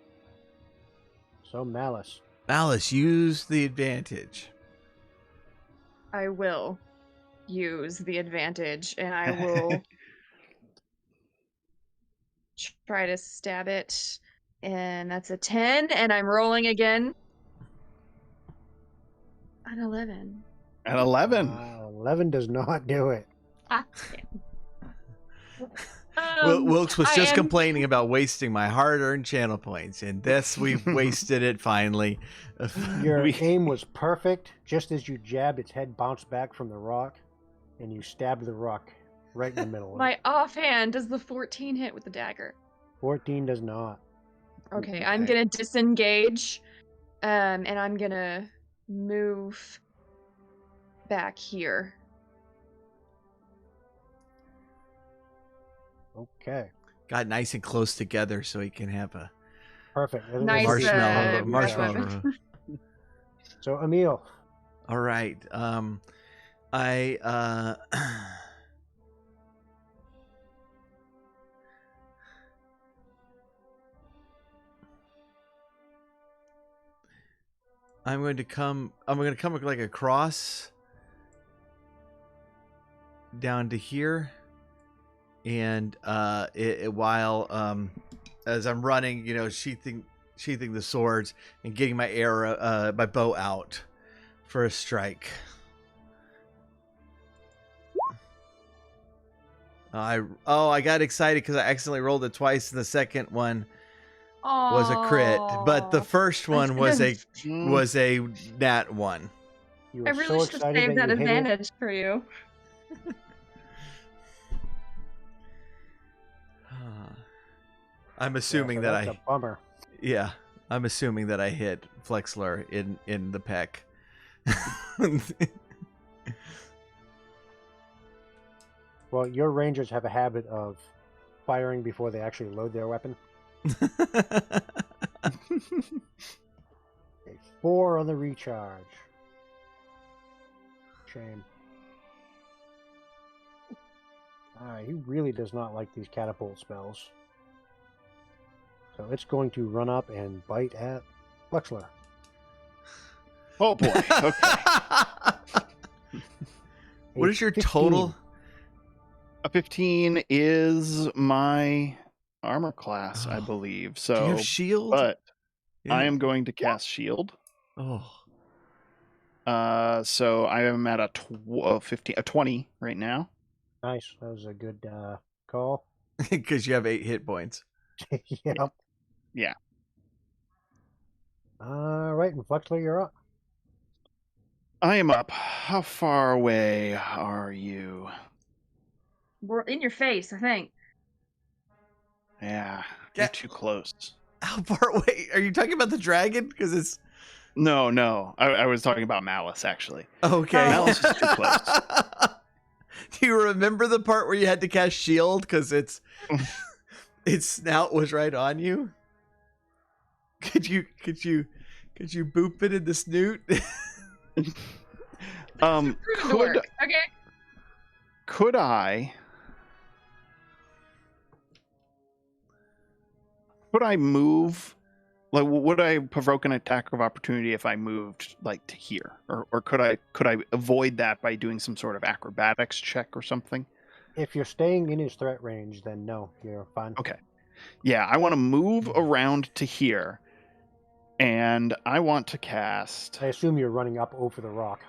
So Malice. Malice, use the advantage. I will use the advantage, and I will try to stab it. And that's a 10, and I'm rolling again. An 11. At 11. 11 does not do it. Ah, yeah. Wilkes was I just am- complaining about wasting my hard-earned channel points, and this we've wasted it finally. Your aim was perfect. Just as you jabbed, its head bounced back from the rock, and you stabbed the rock right in the middle of My it. offhand, does the 14 hit with the dagger? 14 does not. Okay, I'm gonna disengage, and I'm gonna move back here. Okay. Got nice and close together so he can have a Perfect. It was Nice, a marshmallow. weapon. So Emil. All right. I'm going to come like across down to here, and while as I'm running, sheathing the swords and getting my arrow, my bow out for a strike. I got excited because I accidentally rolled it twice, and the second one was a crit, but the first one was a nat 1. You I were really so should have excited saved that that you hit it. advantage for you. I'm assuming Yeah, so that that's a bummer. I'm assuming that I hit Flexler in the pec. Well, your rangers have a habit of firing before they actually load their weapon. Okay, 4 on the recharge. Shame. He really does not like these catapult spells. So it's going to run up and bite at Flexler. Oh boy. Okay. What is your total? A 15 is my armor class, I believe. So, Do you have shield? but Yeah. I am going to cast shield. Oh. So I am at a 20 right now. Nice. That was a good call. Because you have 8 hit points. Yep. Yeah. All right, and Flexler, you're up. I am up. How far away are you? We're in your face, I think. Yeah, you're too close. How far away? Are you talking about the dragon? Because it's... No. I was talking about Malice, actually. Okay. Malice is too close. Do you remember the part where you had to cast shield because its snout was right on you? Could you boop it in the snoot? Could I move? Like, would I provoke an attack of opportunity if I moved like to here, or could I avoid that by doing some sort of acrobatics check or something? If you're staying in his threat range, then no, you're fine. Okay. Yeah, I want to move around to here, and I want to cast. I assume you're running up over the rock.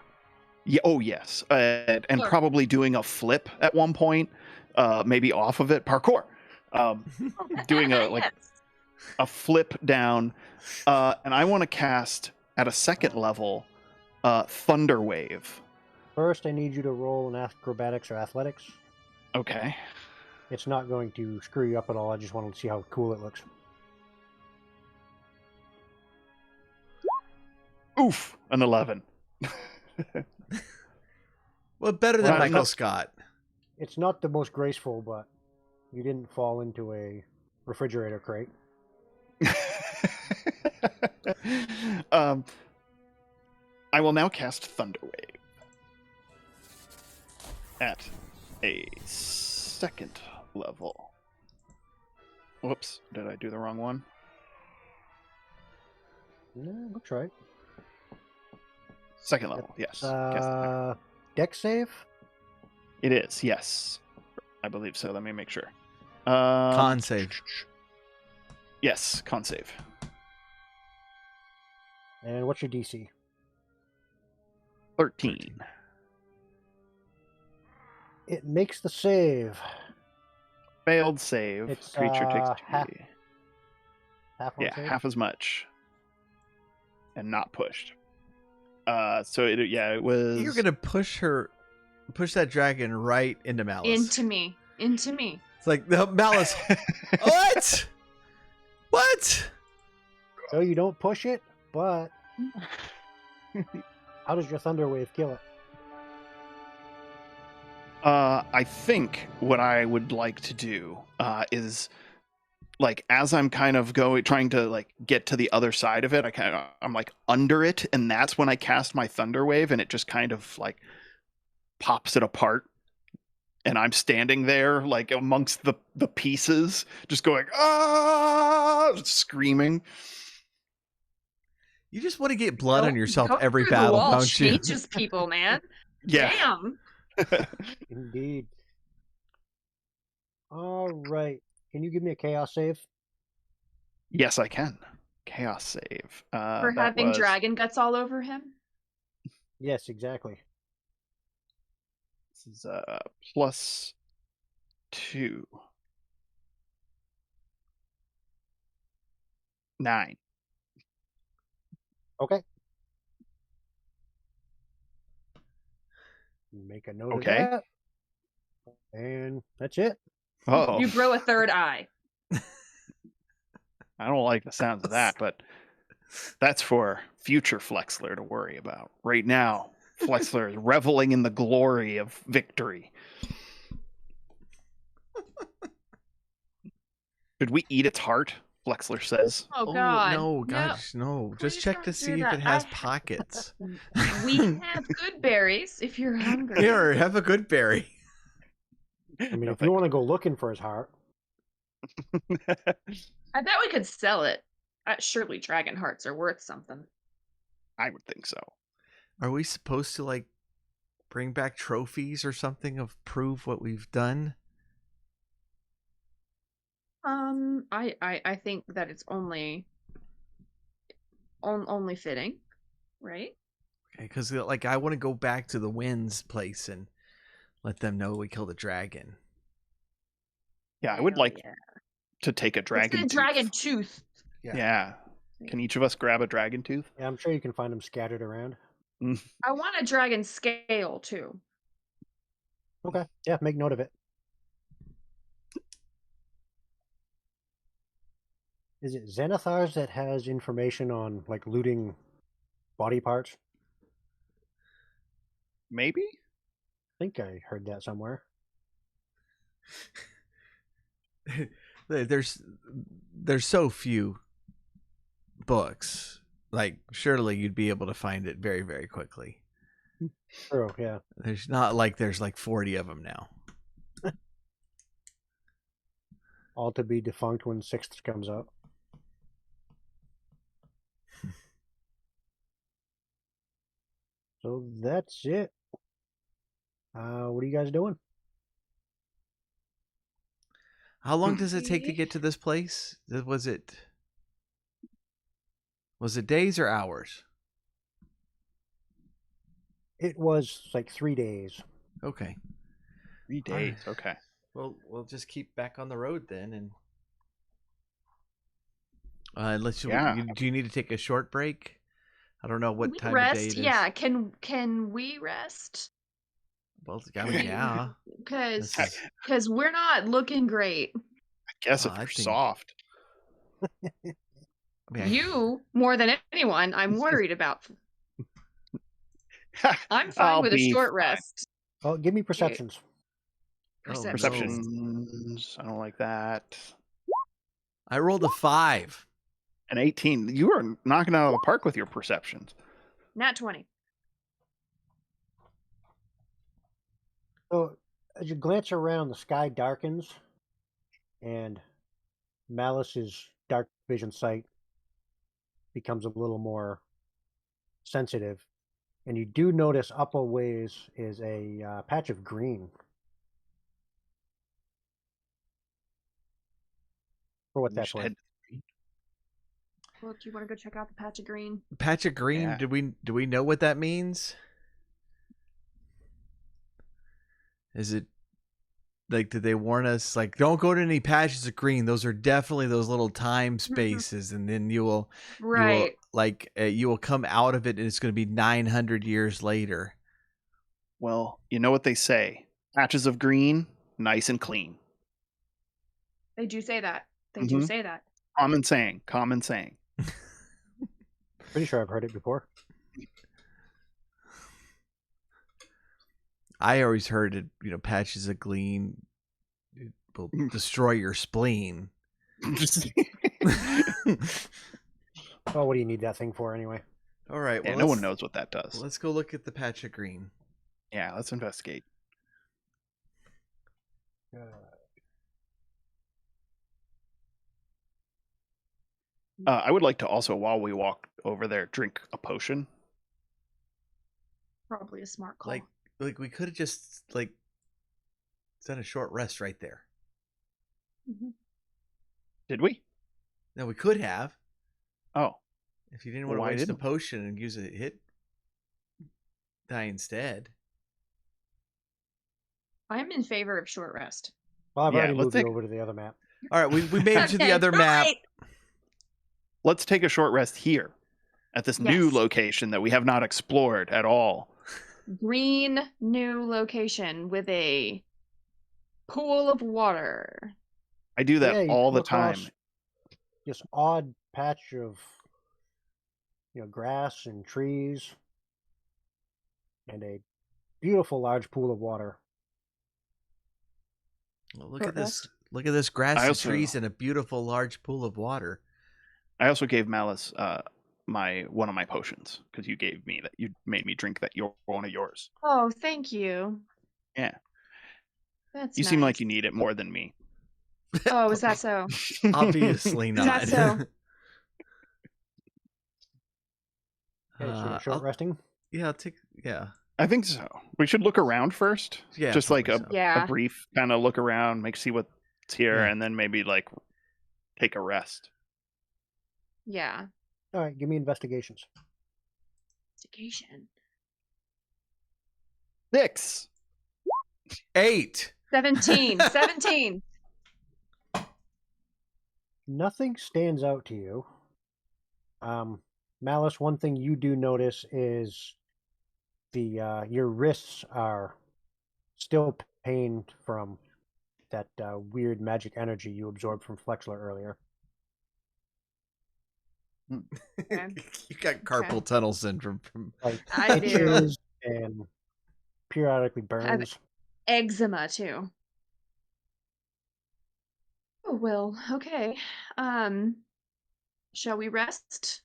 Yeah. Oh yes, and Sure. probably doing a flip at one point, maybe off of it. Parkour. Doing Yes. a flip down, and I want to cast at a second level, Thunder Wave. First, I need you to roll an acrobatics or athletics. Okay. It's not going to screw you up at all. I just wanted to see how cool it looks. Oof, an 11. Well, better than Well, Michael not- Scott. It's not the most graceful, but you didn't fall into a refrigerator crate. I will now cast Thunder Wave at a second level. Whoops, did I do the wrong one? No, looks right. Second level, yes. Cast Deck save? it is, yes. I believe so. Let me make sure. Con save. Yes, con save. And what's your DC? 13. It makes the save. Failed save. It's, Creature takes 2d. Half one Yeah, save? half as much. And not pushed. So it was. You're gonna push that dragon right into Malice. Into me. It's like the Malice. What? What? So you don't push it, but how does your Thunder Wave kill it? I think what I would like to do is, like, as I'm kind of trying to like get to the other side of it, I'm like under it, and that's when I cast my Thunder Wave, and it just kind of like pops it apart, and I'm standing there like amongst the pieces, just going screaming. You just want to get blood on yourself Go every through the battle, wall don't you? changes people, man. Yeah. Damn. Indeed. All right. Can you give me a chaos save? Yes, I can. Chaos save. For that having was- dragon guts all over him. Yes, exactly. This is plus 2. 9. Okay. Make a note Okay. of that. And that's it. Oh, You grow a third eye. I don't like the sounds of that, but that's for future Flexler to worry about. Right now, Flexler is reveling in the glory of victory. Should we eat its heart? Flexler says. Oh God! no, gosh, no. Just Please check don't to do see if that. it has I- pockets. We have good berries if you're hungry. Here, have a good berry. I mean, No, if you want to go looking for his heart, I bet we could sell it. Surely dragon hearts are worth something. I would think so. Are we supposed to like bring back trophies or something of prove what we've done? I think that it's only fitting, right? Okay, because like I want to go back to the Wind's place and let them know we killed a dragon. Yeah, I would Hell like yeah. to take a dragon It's tooth. a dragon tooth. Yeah. Can each of us grab a dragon tooth? yeah, I'm sure you can find them scattered around. I want a dragon scale too. Okay. Yeah, make note of it. Is it Xenothar's that has information on like looting body parts? Maybe? I think I heard that somewhere. There's so few books. Like surely you'd be able to find it very, very quickly. True, yeah. There's not like there's like 40 of them now. All to be defunct when 6th comes out. So that's it. What are you guys doing? How long does it take to get to this place? Was it days or hours? It was like 3 days. Okay. 3 days. Okay. Well, we'll just keep back on the road then, and unless you, Yeah. do you need to take a short break? I don't know what We time rest. of day it is. Yeah, can we rest? Well, yeah. Because This is- we're not looking great. I guess if I you're think- soft. I mean, You more than anyone, I'm worried about. I'm fine I'll with a be short fine. rest. Oh, give me perceptions. Oh, no. Perceptions. I don't like that. I rolled a 5. An 18. You are knocking it out of the park with your perceptions. Nat 20. So as you glance around, the sky darkens, and Malice's dark vision sight becomes a little more sensitive, and you do notice up a ways is a patch of green. For what We that's should worth. head- Well, do you want to go check out the patch of green? Patch of green. Yeah. Do we know what that means? Is it like, did they warn us like don't go to any patches of green? Those are definitely those little time spaces, and then you will Right. you will come out of it, and it's going to be 900 years later. Well, you know what they say. Patches of green, nice and clean. They do say that. They do Mhm. say that. Common saying. Common saying. Pretty sure I've heard it before. I always heard it. Patches of green it will destroy your spleen. Oh, what do you need that thing for anyway? All right. Well, Yeah, no one knows what that does. Let's go look at the patch of green. Yeah, let's investigate. I would like to also, while we walk over there, drink a potion. Probably a smart call. Like we could have just like done a short rest right there. Mhm. Did we? No, we could have. Oh, If you didn't Well, want why to waste a didn't we? potion and use a hit die instead. I'm in favor of short rest. Well, I've Yeah, already let's moved you take- over to the other map. All right, we made it to the Okay, other map. right. Let's take a short rest here at this new Yes. location that we have not explored at all. Green new location with a pool of water. I do that Yeah, you all come the time. across this odd patch of grass and trees and a beautiful large pool of water. Well, look Short at this. rest. Look at this grass I and also- trees and a beautiful large pool of water. I also gave Malice one of my potions because you made me drink one of yours. Oh, thank you. Yeah. That's You seem like nice. you need it more than me. Oh, is that so? Obviously Is not. that so? Okay, so you're short resting. Yeah, I'll take. Yeah, I think so. We should look around first. yeah. Just like probably a so. Yeah. brief kind of look around, see what's here, Yeah. and then maybe like take a rest. Yeah. All right, give me investigations. Investigation. 6. 8. 17. 17. Nothing stands out to you. Malice, one thing you do notice is your wrists are still pained from that weird magic energy you absorbed from Flexler earlier. Okay. You got carpal tunnel syndrome from. Like I do. itches and periodically Have- burns. Eczema too. Oh well, okay. Shall we rest?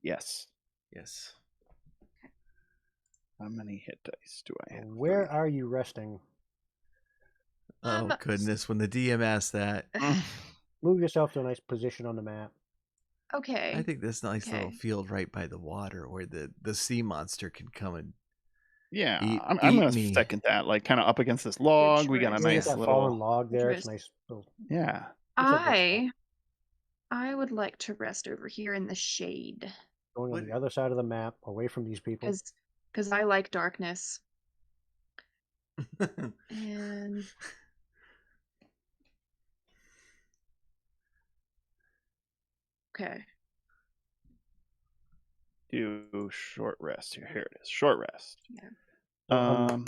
Yes. Yes. How many hit dice do I have? Where are you resting? Oh goodness! When the DM asked that, Move yourself to a nice position on the map. Okay. I think this nice little Okay. field right by the water where the sea monster can come and. Yeah, Eat- I'm eat gonna me. second that. Like kind of up against this log. We got a choice. Yeah, you nice got that fallen little. log there. It's Interest. nice. Little, Yeah. It's a good I would like to rest over here in the shade going on What- the other side of the map, away from these people. because I like darkness. And okay. Do short rest here. Here it is. Short rest. So,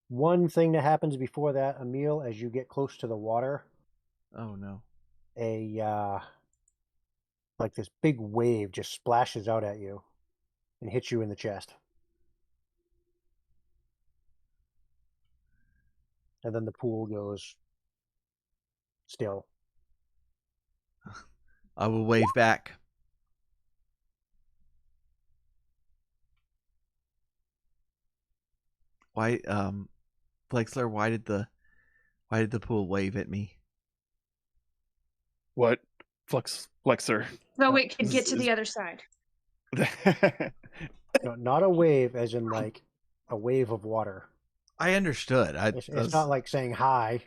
one thing that happens before that, Emil, as you get close to the water, Oh no! like this big wave just splashes out at you and hits you in the chest. And then the pool goes still. I will wave back. Why, Flexler? Why did the pool wave at me? What? Flexer. So it could get This to is- the other side. No, not a wave as in like a wave of water. I understood. It's not like saying hi.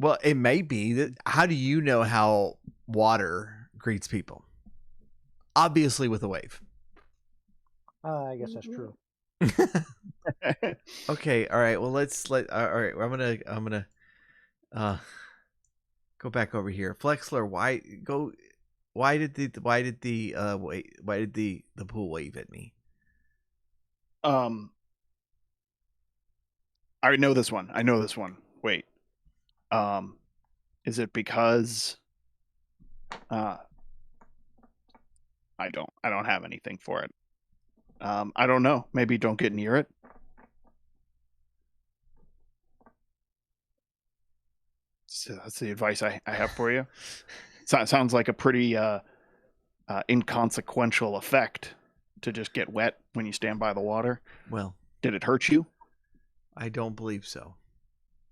Well, it may be that. How do you know how water greets people? Obviously, with a wave. I guess that's true. Okay. All right. Well, let's let. All right. I'm gonna go back over here. Flexler, why did the pool wave at me? I know this one. Wait. Is it because I don't have anything for it. I don't know. Maybe don't get near it. So that's the advice I have for you. Sounds like a pretty inconsequential effect to just get wet when you stand by the water. Well, Did it hurt you? I don't believe so.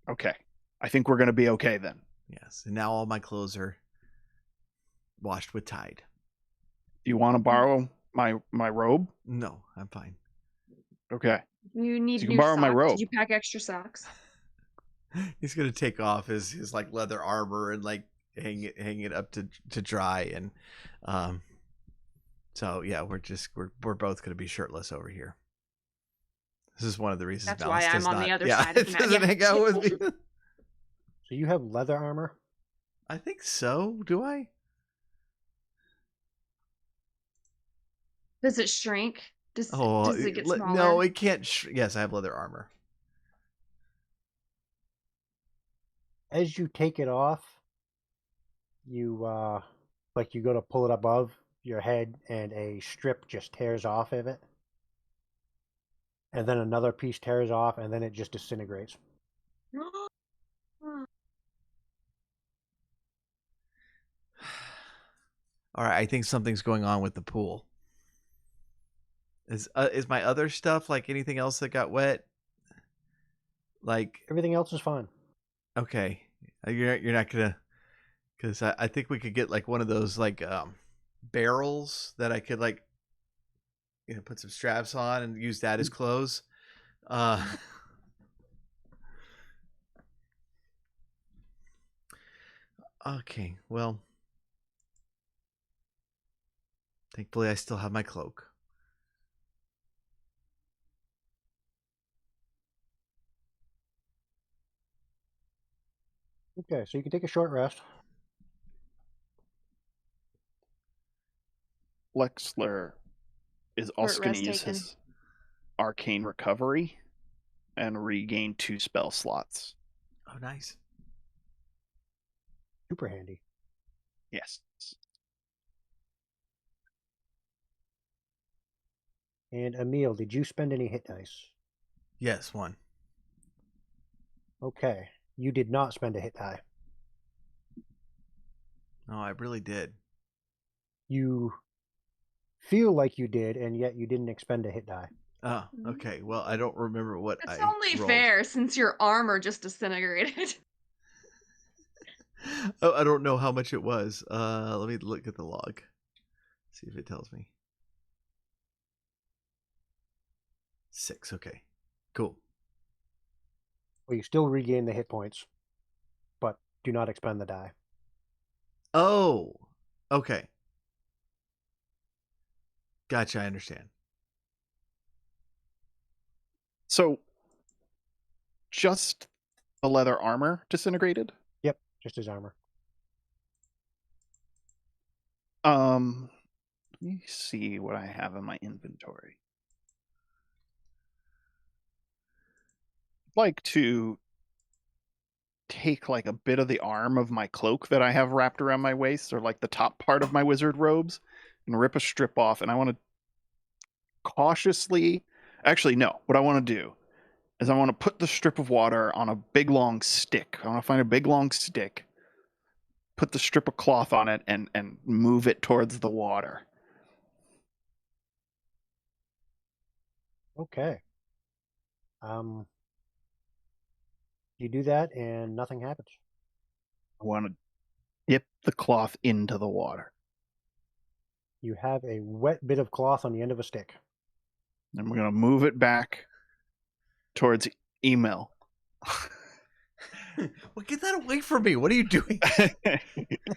Okay. I think we're going to be okay then. Yes, and now all my clothes are washed with Tide. Do you want to borrow my robe? No, I'm fine. Okay. You need You can new borrow my socks. robe. Did you pack extra socks? He's gonna take off his like leather armor and like hang it up to dry, and so yeah, we're both gonna be shirtless over here. This is one of the reasons That's Malice why I'm does on the not- other yeah, side of the map. doesn't Yeah. hang out with me. So you have leather armor? I think so. Do I? Does it shrink? Oh, Does it get no, smaller? it can't. Yes, I have leather armor. As you take it off, you you go to pull it above your head and a strip just tears off of it. And then another piece tears off and then it just disintegrates. All right, I think something's going on with the pool. Is my other stuff like anything else that got wet? Like, Everything else is fine. okay, you're not gonna, because I think we could get like one of those like barrels that I could like, put some straps on and use that as clothes. Okay, well, thankfully I still have my cloak. Okay, so you can take a short rest. Lexler is also Short going to rest use taken. his arcane recovery and regain 2 spell slots. Oh, nice. Super handy. Yes. And Emil, did you spend any hit dice? Yes, one. Okay, you did not spend a hit die. No, I really did. You feel like you did, and yet you didn't expend a hit die. Oh, okay. Well, I don't remember what It's I only rolled. fair since your armor just disintegrated. Oh, I don't know how much it was. Let me look at the log. See if it tells me. 6. Okay. Cool. Well, you still regain the hit points, but do not expend the die. Oh, okay. Gotcha. I understand. So, just the leather armor disintegrated? Yep, just his armor. Let me see what I have in my inventory. I'd like to take like a bit of the arm of my cloak that I have wrapped around my waist, or like the top part of my wizard robes, and rip a strip off. And I want to cautiously, actually, no, what I want to do is I want to put the strip of water on a big long stick. I want to find a big long stick, put the strip of cloth on it, and move it towards the water. Okay. You do that, and nothing happens. I want to dip the cloth into the water. You have a wet bit of cloth on the end of a stick. And we're going to move it back towards Emil. Well, get that away from me. What are you doing?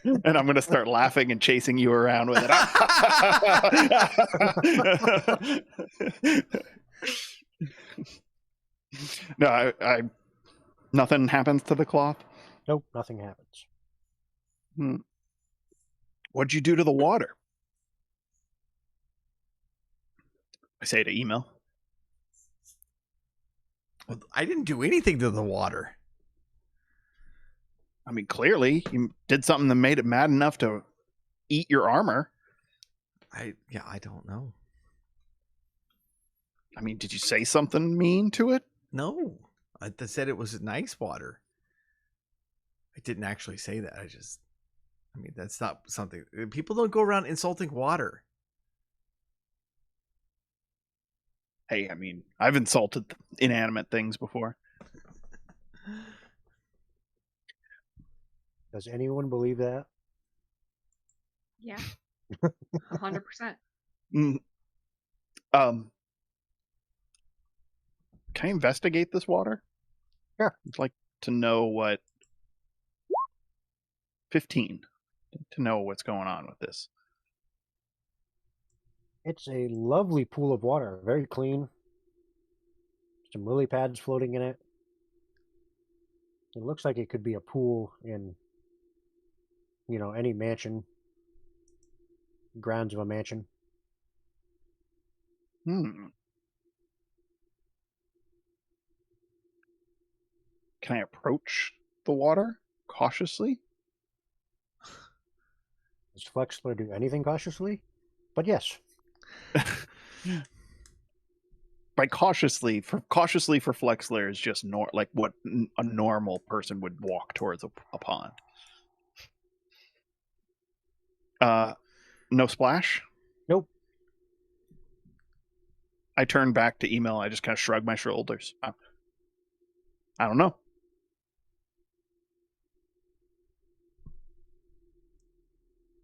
And I'm going to start laughing and chasing you around with it. No, I nothing happens to the cloth. Nope, nothing happens. What'd you do to the water? I say to Emil. Well, I didn't do anything to the water. I mean, clearly you did something that made it mad enough to eat your armor. I don't know. I mean, did you say something mean to it? No, I said it was nice water. I didn't actually say that. I mean, that's not something. People don't go around insulting water. Hey, I mean, I've insulted inanimate things before. Does anyone believe that? Yeah. 100%. Can I investigate this water? Sure. I'd like to know what 15 to know what's going on with this. It's a lovely pool of water, very clean. Some lily pads floating in it. It looks like it could be a pool in, any mansion, grounds of a mansion. Can I approach the water cautiously? Does Flexler do anything cautiously? But yes. By cautiously for Flexler is just like what a normal person would walk towards a pond. No splash? Nope. I turn back to email. I just kind of shrug my shoulders. I don't know.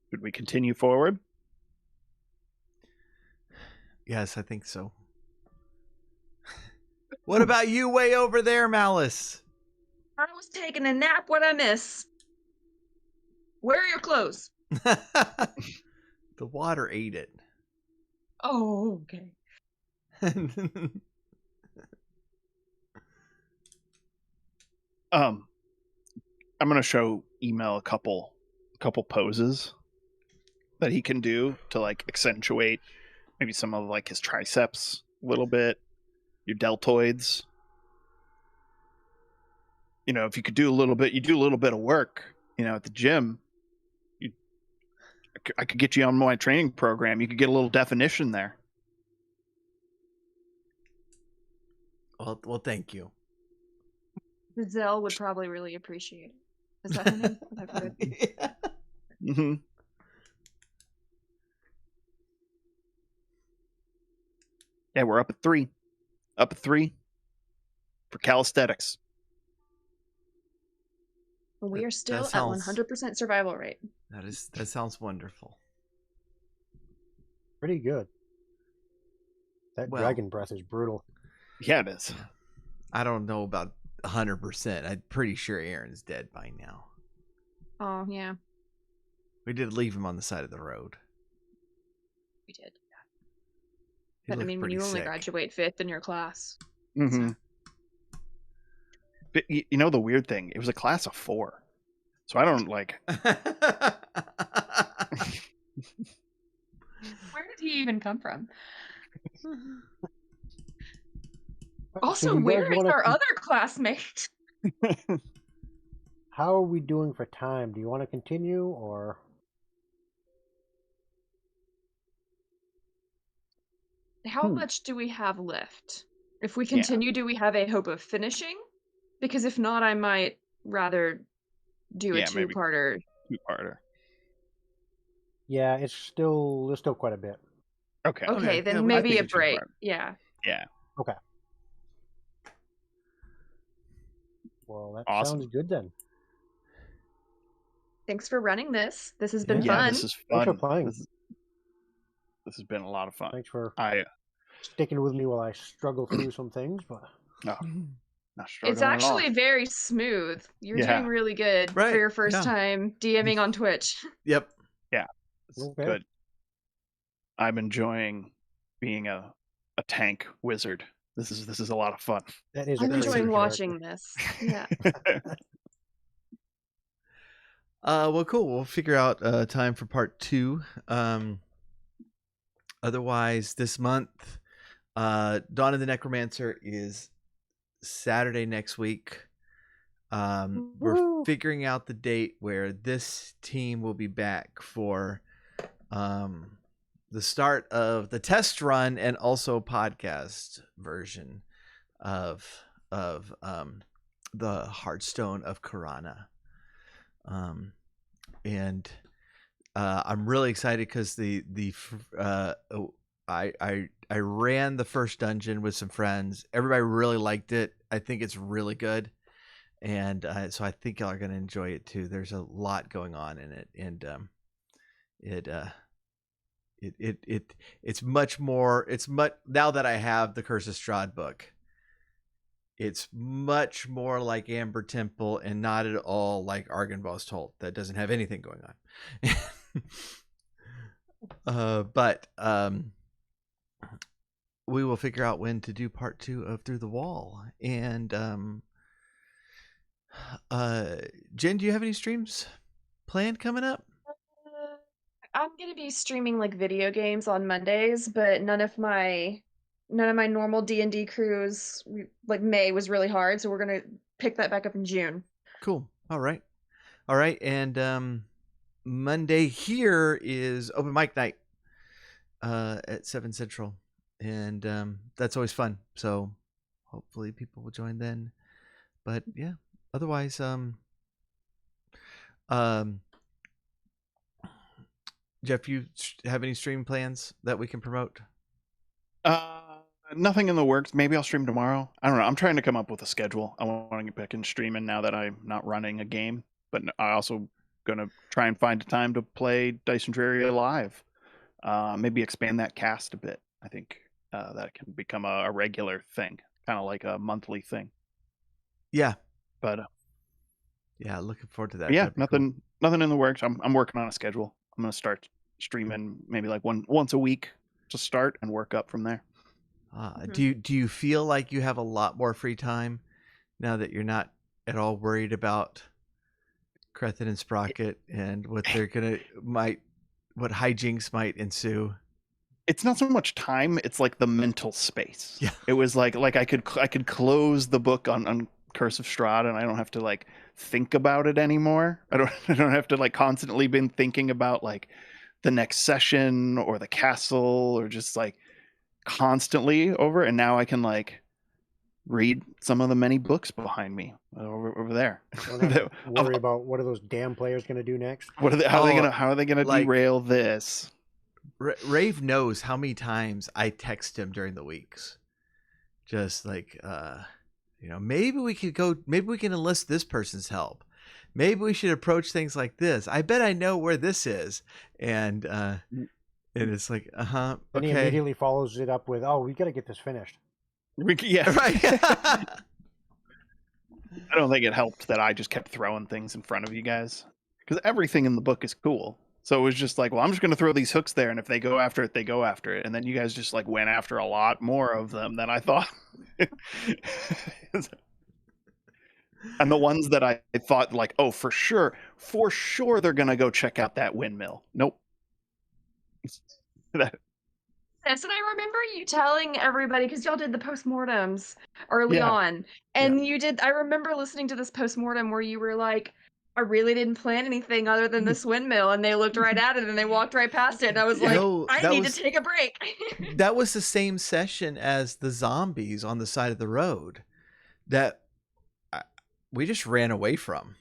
Should we continue forward? Yes, I think so. What about you way over there, Malice? I was taking a nap. What'd I miss? Where are your clothes? The water ate it. Oh, okay. I'm gonna show email a couple poses that he can do to like accentuate maybe some of like his triceps a little bit, your deltoids. If you could do a little bit, you do a little bit of work, at the gym. I could get you on my training program. You could get a little definition there. Well, thank you. Giselle would probably really appreciate it. Is that her name? I've heard. Yeah. Mm-hmm. Yeah, we're up at 3. Up at 3 for calisthenics. We are still That at sounds- 100% survival rate. That sounds wonderful. Pretty good. That Well- dragon breath is brutal. Yeah, it is. I don't know about 100%. I'm pretty sure Aaron's dead by now. Oh, yeah, We did leave him on the side of the road. we did. He But I looked mean, pretty you only sick. graduate 5th in your class. Mm-hmm. But the weird thing, it was a class of 4. So I don't like. Where did he even come from? So Also, do you guys where is wanna our con- other classmate? How are we doing for time? Do you want to continue or? How much do we have left? If we Yeah. continue, do we have a hope of finishing? Because if not, I might rather do a Yeah, maybe. two-parter. 2-parter. Yeah, there's still quite a bit. Okay. Okay, yeah, then we- maybe I a think a break. two-parter. Yeah. Yeah. Okay. Well, that Awesome. sounds good then. Thanks for running this. This has been Yeah, fun. This is Thanks for fun. playing. This has been a lot of fun. Thanks for I sticking with me while I struggle through some things, but not struggling It's at all. actually very smooth. You're Yeah. doing really good Right, for your first yeah. time DMing on Twitch. Yep. It's Okay. good. I'm enjoying being a tank wizard. This is a lot of fun. that is a I'm crazy enjoying character. watching this. Yeah. Well, cool. We'll figure out time for part 2. Otherwise, this month, Dawn of the Necromancer is Saturday next week. We're Woo! figuring out the date where this team will be back for the start of the test run and also podcast version of the Hearthstone of Karana. And I'm really excited because I ran the first dungeon with some friends. Everybody really liked it. I think it's really good, and so I think y'all are gonna enjoy it too. There's a lot going on in it, and it's much more. It's much now that I have the Curse of Strahd book. It's much more like Amber Temple and not at all like Argynvost's Holt. That doesn't have anything going on. But we will figure out when to do part 2 of Through the Wall. And Jen, do you have any streams planned coming up? I'm gonna be streaming like video games on Mondays, but none of my normal D&D crews. Like May was really hard, so we're gonna pick that back up in June. Cool. All right. And Monday here is open mic night at 7 Central, and that's always fun. So hopefully people will join then. But yeah, otherwise, Jeff, you have any stream plans that we can promote? Nothing in the works. Maybe I'll stream tomorrow. I don't know. I'm trying to come up with a schedule. I want to get back in streaming now that I'm not running a game. But I also gonna try and find a time to play Dice and Terraria live. Maybe expand that cast a bit. I think that can become a regular thing, kind of like a monthly thing. Yeah. But yeah, looking forward to that. yeah, nothing in the works. I'm working on a schedule. I'm gonna start streaming maybe like once a week to start and work up from there. Do you feel like you have a lot more free time now that you're not at all worried about Crethin and Sprocket and what they're what hijinks might ensue? It's not so much time; it's like the mental space. Yeah, it was like I could close the book on Curse of Strahd, and I don't have to like think about it anymore. I don't have to like constantly been thinking about like the next session or the castle or just like constantly over. And now I can like read some of the many books behind me over there. Worry about what are those damn players going to do next? How are they gonna like, derail this? Rave knows how many times I text him during the weeks, just like maybe we can enlist this person's help. Maybe we should approach things like this. I bet I know where this is. And it's like, okay. And he immediately follows it up with, "Oh, we got to get this finished." Yeah, right. I don't think it helped that I just kept throwing things in front of you guys, because everything in the book is cool. So it was just like, well, I'm just going to throw these hooks there, and if they go after it, they go after it. And then you guys just like went after a lot more of them than I thought. And the ones that I thought like, oh, for sure, they're going to go check out that windmill. Nope. Yes, and I remember you telling everybody, because y'all did the postmortems early on, and I remember listening to this postmortem where you were like, I really didn't plan anything other than this windmill, and they looked right at it and they walked right past it, and I was like, I need to take a break. That was the same session as the zombies on the side of the road that we just ran away from.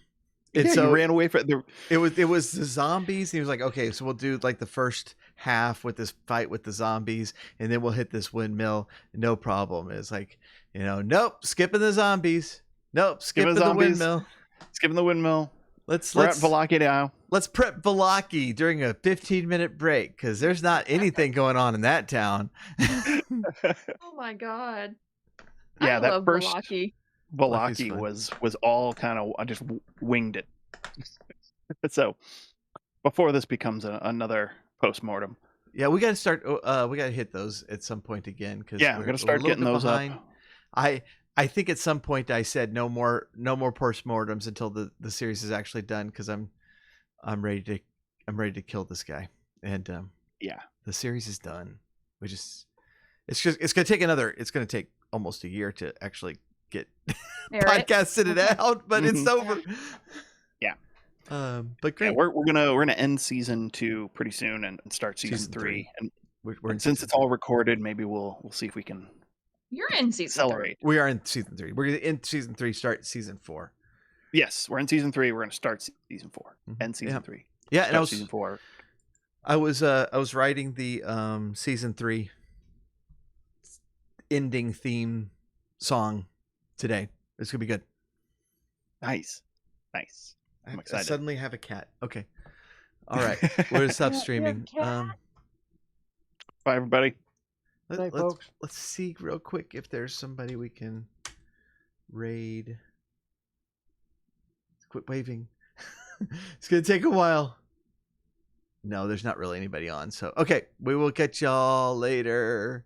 You ran away from it was the zombies. And he was like, okay, so we'll do like the first half with this fight with the zombies, and then we'll hit this windmill. No problem. It's like, nope, skipping the zombies. Nope, skipping the windmill. Skipping the windmill. We're at Valaki now. Let's prep Valaki during a 15-minute break, because there's not anything going on in that town. Oh my god. Yeah, that first Valaki was all kind of, I just winged it. So before this becomes another postmortem. Yeah, we got to start. We got to hit those at some point again, because we're going to start getting those behind. Up. I think at some point I said no more postmortems until the series is actually done, because I'm ready to kill this guy. And the series is done. It's going to take almost a year to actually get podcasted it out, but it's over. Yeah. But great. Yeah, we're gonna end season 2 pretty soon and start season 3. And since it's all recorded, maybe we'll see if we can. You're in season 3. We are in season 3. We're in season 3. Start season 4. Yes, we're in season 3. We're gonna start season 4. End season 3. Yeah, and season 4. I was writing the season 3 ending theme song today. It's gonna be good. Nice. I'm excited. I suddenly have a cat. Okay. All right. We're gonna stop streaming. Bye, everybody. Let's see real quick if there's somebody we can raid. Quit waving. It's gonna take a while. No, there's not really anybody on. So okay, we will catch y'all later.